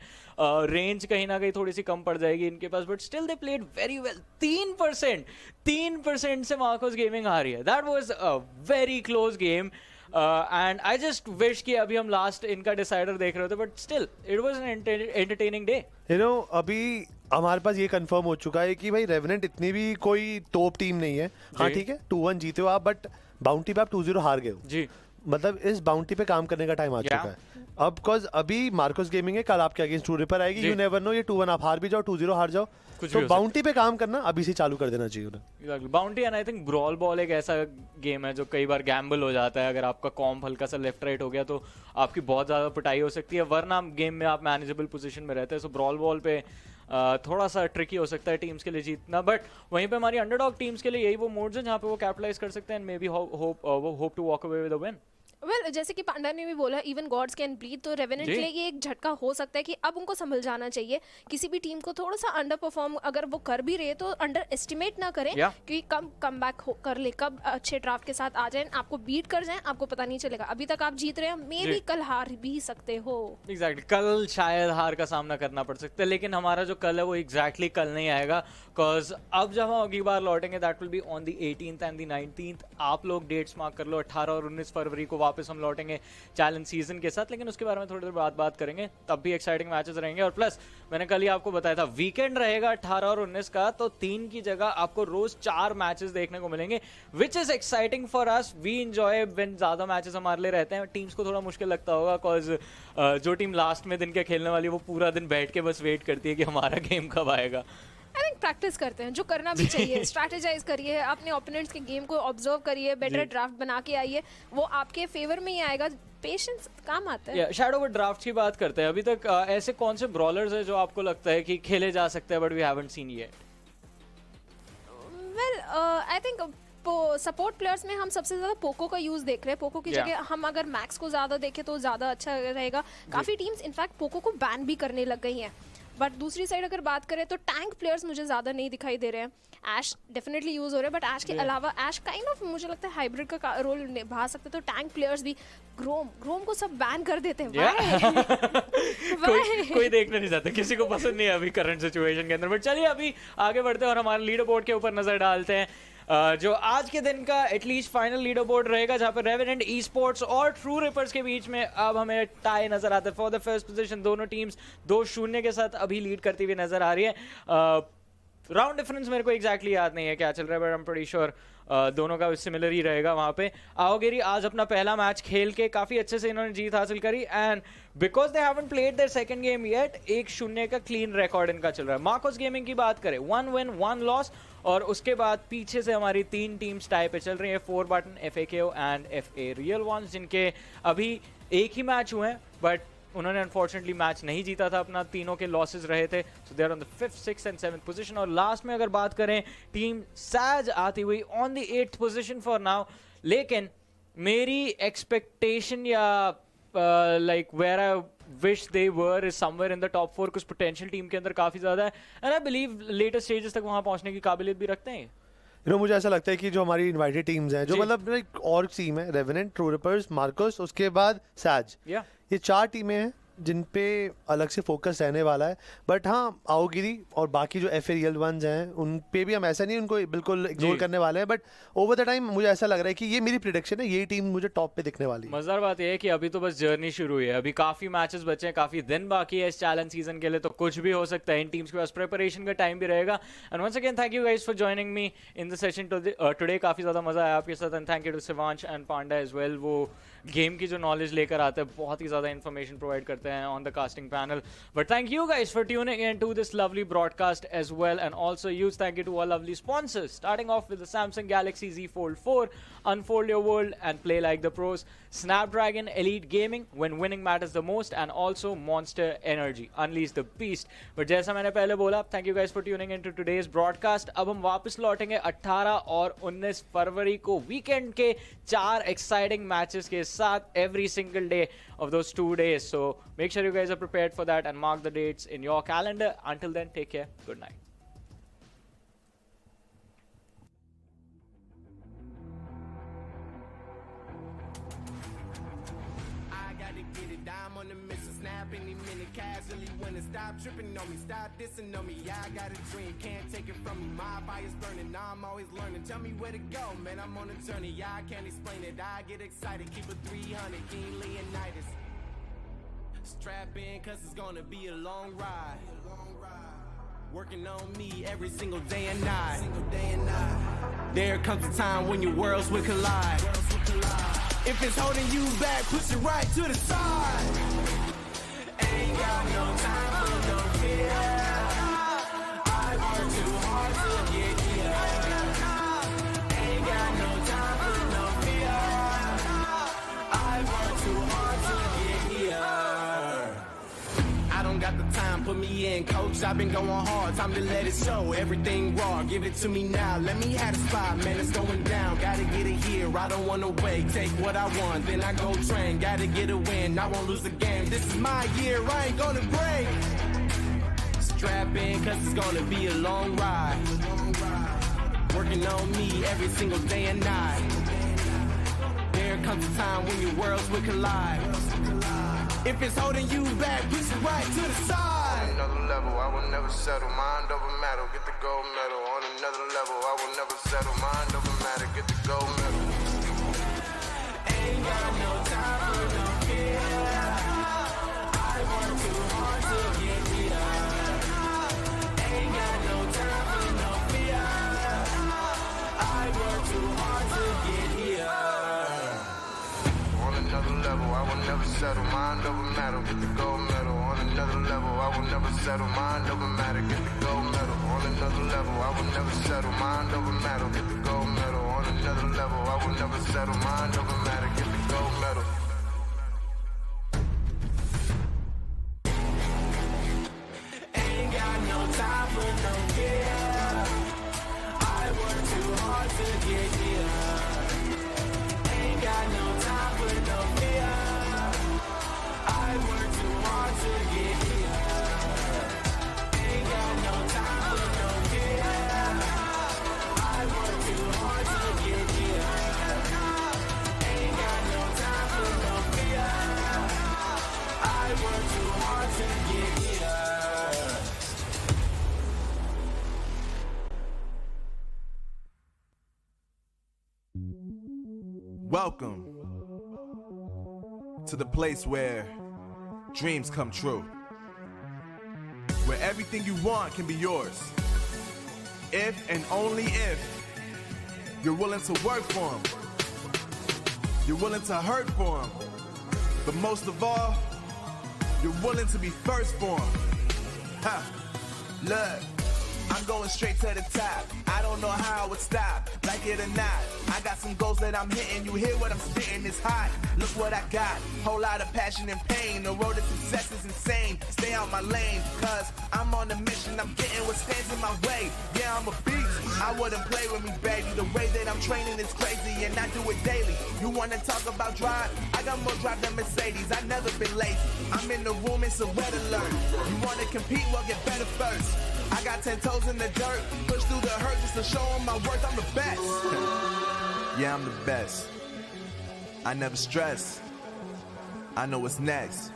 रेंज कहीं ना कहीं थोड़ी सी कम पड़ जाएगी इनके पास, but still they played very well. 3% से मार्कोस गेमिंग आ रही है, that was a very close game and I just wish कि अभी हम लास्ट इनका डिसाइडर देख रहे होते, but still it was an entertaining day. अभी हमारे पास ये कंफर्म हो चुका है कि भाई रेवेनेंट इतनी भी कोई टॉप टीम नहीं है। हाँ ठीक है 2-1 जीते हो आप, बट बाउंटी पे आप 2-0 हार गए हो जी, मतलब इस बाउंटी पे काम करने का टाइम आ चुका है अब, बिकॉज अभी मार्कोस गेमिंग है, कल आपके अगेंस्ट टू रिपर आएगी, यू नेवर नो, ये 2-1 आप हार भी जाओ, 2-0 हार जाओ, तो बाउंटी पे काम करना अभी से चालू कर देना चाहिए उन्हें। Bounty and I think brawl ball एक ऐसा गेम है जो कई बार गैम्बल हो जाता है, अगर आपका कॉम्प हल्का सा लेफ्ट राइट हो गया तो आपकी बहुत ज्यादा पिटाई हो सकती है, वरना गेम में आप मैनेजेबल पोजीशन में रहते हैं। सो ब्रॉल बॉल पे थोड़ा सा ट्रिकी हो सकता है टीम्स के लिए जीतना, बट वहीं पे हमारी अंडरडॉग टीम्स के लिए यही वो मोड्स हैं जहाँ पे वो कैपिटलाइज कर सकते हैं and maybe hope to walk away with a win. Well जैसे कि पांडा ने भी बोला इवन गॉड्स कैन ब्लीड, तो रेवेनेंट के लिए ये एक झटका हो सकता है कि अब उनको संभल जाना चाहिए। किसी भी टीम को थोड़ा सा अंडर परफॉर्म अगर वो कर भी रहे तो अंडर एस्टिमेट ना करें कि कम बैक कर ले, कब अच्छे ड्राफ्ट के साथ आ जाए, आपको बीट कर जाए, आपको पता नहीं चलेगा। अभी तक आप जीत रहे हैं, मे बी कल हार भी सकते हो। एग्जैक्टली कल शायद हार का सामना करना पड़ सकता है, लेकिन हमारा जो कल है वो एग्जैक्टली कल नहीं आएगा, बिकॉज अब जब हम अगली बार लौटेंगे that will be on the 18th and the 19th। आप लोग डेट्स मार्क कर लो, 18 और 19 फरवरी को वापस हम लौटेंगे चैलेंज सीजन के साथ, लेकिन उसके बारे में थोड़ी देर बाद बात करेंगे, तब भी एक्साइटिंग मैचेस रहेंगे। और प्लस मैंने कल ही आपको बताया था वीकेंड रहेगा 18 और 19 का, तो 3 की जगह आपको रोज 4 मैचेस देखने को मिलेंगे, which is exciting for us. We enjoy when ज्यादा मैचेस हमारे लिए रहते हैं। टीम्स को थोड़ा मुश्किल लगता होगा बिकॉज जो टीम लास्ट में दिन के खेलने वाली है वो पूरा दिन बैठ के बस वेट करती है कि हमारा गेम कब आएगा। आई थिंक प्रैक्टिस करते हैं, जो करना भी चाहिए, स्ट्रैटेजाइज करिए, अपने ओपोनेंट्स के गेम को ऑब्जर्व करिए, बेटर ड्राफ्ट बना के आइए, वो आपके फेवर में ही आएगा। पेशेंस काम आता है। शैडो वो ड्राफ्ट की बात करते हैं, अभी तक ऐसे कौन से ब्रॉलर्स हैं जो आपको लगता है कि खेले जा सकते हैं but we haven't seen yet? Well I think support players में हम सबसे ज़्यादा पोको का यूज़ देख रहे हैं। पोको की जगह हम अगर मैक्स को ज़्यादा देखें तो ज़्यादा अच्छा रहेगा। काफ़ी टीम्स इनफैक्ट पोको को बैन भी करने लग गई हैं, बट दूसरी साइड अगर बात करें तो टैंक प्लेयर्स मुझे ज़्यादा नहीं दिखाई दे रहे हैं। ऐश डेफिनेटली यूज़ हो रहे हैं, बट ऐश के अलावा ऐश काइंड ऑफ मुझे लगता है हाइब्रिड का रोल निभा सकते, तो टैंक प्लेयर्स भी ग्रोम को सब बैन कर देते हैं। कोई देखना नहीं चाहता, किसी को पसंद नहीं है अभी करंट सिचुएशन के अंदर। बट चलिए अभी आगे बढ़ते हैं और हमारे लीडर बोर्ड के ऊपर नजर डालते हैं, जो आज के दिन का एटलीस्ट फाइनल लीडर बोर्ड रहेगा, जहां पर रेवेनेंट, ई-स्पोर्ट्स और ट्रू रिपर्स के बीच में अब हमें टाई नजर आता है फॉर द फर्स्ट पोजीशन। दोनों टीम्स 2-0 के साथ अभी लीड करती हुई नजर आ रही है। राउंड डिफरेंस मेरे को एग्जैक्टली याद नहीं है क्या चल रहा है, but I am pretty sure दोनों का सिमिलर ही रहेगा वहाँ पे। आओगिरी आज अपना पहला मैच खेल के काफ़ी अच्छे से इन्होंने जीत हासिल करी and because they haven't played their second game yet, 1-0 का क्लीन रिकॉर्ड इनका चल रहा है। मार्कोस गेमिंग की बात करें 1 विन 1 लॉस, और उसके बाद पीछे से हमारी 3 टीम्स टाई पे चल रही है, 4 button, FAKO and FA real ones, जिनके अभी एक ही मैच हुए हैं बट उन्होंने अनफॉर्चुनेटली मैच नहीं जीता था अपना, तीनों के लॉसेज रहे थे. So they are on the 5th, 6th and 7th position. और लास्ट में अगर बात करें टीम सैज आती हुई on the 8th position for now. लेकिन मेरी एक्सपेक्टेशन या like where I wish they were is somewhere in the top 4. कुछ पोटेंशियल टीम के अंदर काफी ज्यादा है and I believe later stages तक वहां पहुंचने की काबिलियत भी रखते हैं. मुझे ऐसा लगता है कि जो हमारी इनवाइटेड टीम्स हैं, जो मतलब एक और टीम है, रेवेनेंट, ट्रू रिपर्स, मार्कोस, उसके बाद सैज, ये 4 टीमें हैं जिन पे अलग से फोकस रहने वाला है. बट हाँ, आओगिरी और बाकी जो FAL वंस हैं उन पे भी हम ऐसा नहीं उनको बिल्कुल इग्नोर करने वाले हैं. बट ओवर द टाइम मुझे ऐसा लग रहा है कि ये मेरी प्रिडिक्शन है, ये टीम मुझे टॉप पे दिखने वाली है. मजेदार बात यह है कि अभी तो बस जर्नी शुरू हुई है, अभी काफी मैचेस बचे हैं, काफी दिन बाकी है इस चैलेंज सीजन के लिए, तो कुछ भी हो सकता है. इन टीम्स के पास प्रिपरेशन का टाइम भी रहेगा. And once again thank you guys for joining me in the session today. काफी ज्यादा मजा आया आपके साथ. And thank you to Shivansh and Panda as well. वो गेम की जो नॉलेज लेकर आते हैं, बहुत ही ज्यादा इन्फॉर्मेशन प्रोवाइड करते हैं on the casting panel. But thank you guys for tuning in to this lovely broadcast as well, and also huge thank you to our lovely sponsors, starting off with the Samsung Galaxy Z Fold 4. Unfold your world and play like the pros. Snapdragon Elite Gaming, when winning matters the most, and also Monster Energy, unleash the beast. But जैसा मैंने पहले बोला, thank you guys for tuning in to today's broadcast. अब हम वापस लौटेंगे 18 और 19 फरवरी को वीकेंड के 4 exciting matches के साथ every single day of those 2 days. So make sure you guys are prepared for that and mark the dates in your calendar. Until then, take care. Good night. On the mission, snap any minute, casually when it stop tripping on me, stop dissing on me. Yeah, I got a dream, can't take it from me. My fire's burning, now I'm always learning. Tell me where to go, man, I'm on a journey. Yeah, I can't explain it, I get excited. Keep it 300, King Leonidas. Strap in, cause it's gonna be a long ride. Working on me every single day and night. There comes a time when your worlds will collide. If it's holding you back, push it right to the side. Ain't got no time for no fear. I work too hard to get here. Ain't got no time for no fear. I work too hard to get here. I don't got the time, put me in, coach. I've been going hard, time to let it show. Everything raw, give it to me now. Let me have the spot, man, it's going down. Gotta get it here, I don't wanna wait. Take what I want, then I go train. Gotta get a win, I won't lose the game. This is my year, I ain't gonna break. Strap in, cause it's gonna be a long ride. Working on me every single day and night. There comes a time when your worlds will collide. If it's holding you back, push it right to the side. On another level, I will never settle. Mind over matter, get the gold medal. On another level, I will never settle. Mind over matter, get the gold medal. Ain't got no time for no fear. I work too hard to get here. Ain't got no time for no fear. I work too hard to get here. On another level, I will never settle. Mind over matter, get the gold medal. On another level, I will never settle. Mind over matter, get the gold medal. On another level, I will never settle. Mind over matter, get the gold medal. On another level, I will never settle. Mind over matter, get the gold medal. Ain't got no time for no fear. I work too hard to get here. Ain't got no time for no fear. I work too hard to get here. Ain't got no time for no fear. I work too hard to get here. Ain't got no time for no fear. I work too hard to get here. Welcome to the place where dreams come true. Where everything you want can be yours. If and only if you're willing to work for them. You're willing to hurt for them. But most of all, you're willing to be first for them. Ha! Look. I'm going straight to the top. I don't know how I would stop, like it or not. I got some goals that I'm hitting. You hear what I'm spitting? It's hot. Look what I got. Whole lot of passion and pain. The road to success is insane. Stay out my lane, cause I'm on a mission. I'm getting what stands in my way. Yeah, I'm a beast. I wouldn't play with me, baby. The way that I'm training is crazy, and I do it daily. You wanna talk about drive? I got more drive than Mercedes. I never been lazy. I'm in the room, it's a red alert. You wanna compete? Well, get better first. I got 10 toes in the dirt. Push through the hurt just to show them my worth. I'm the best. Yeah, I'm the best. I never stress. I know what's next.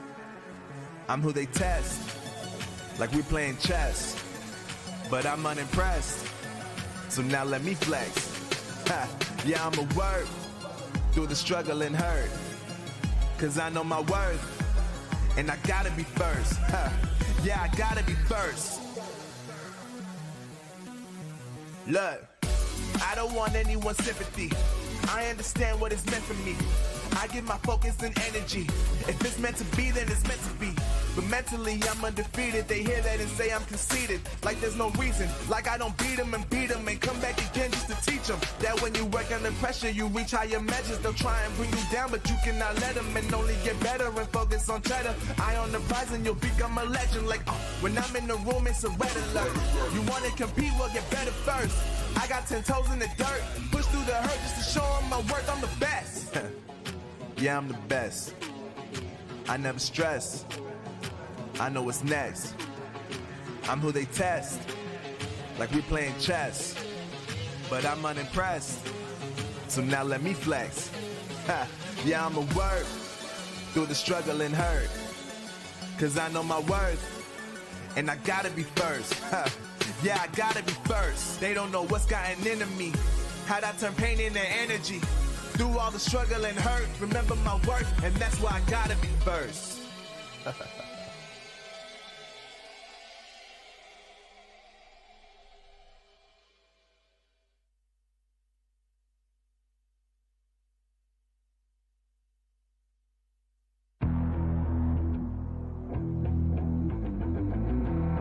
I'm who they test. Like we playing chess. But I'm unimpressed. So now let me flex. Yeah, I'm a word. Through the struggle and hurt. Cause I know my worth. And I gotta be first. Yeah, I gotta be first. Look, I don't want anyone's sympathy. I understand what it's meant for me. I give my focus and energy. If it's meant to be, then it's meant to be. But mentally, I'm undefeated. They hear that and say I'm conceited. Like there's no reason. Like I don't beat them and come back again just to teach them. That when you work under pressure, you reach higher measures. They'll try and bring you down, but you cannot let them. And only get better and focus on cheddar. Eye on the prize and you'll become a legend. Like, when I'm in the room, it's a red alert. You want to compete, well, get better first. I got 10 toes in the dirt. Push through the hurt just to show them my worth. I'm the best. Yeah, I'm the best. I never stress. I know what's next. I'm who they test. Like we playing chess. But I'm unimpressed. So now let me flex. Yeah, I'm a work through the struggle and hurt. Cause I know my worth. And I gotta be first. Yeah, I gotta be first. They don't know what's gotten into me. How'd I turn pain into energy? Through all the struggle and hurt, remember my worth, and that's why I gotta be first.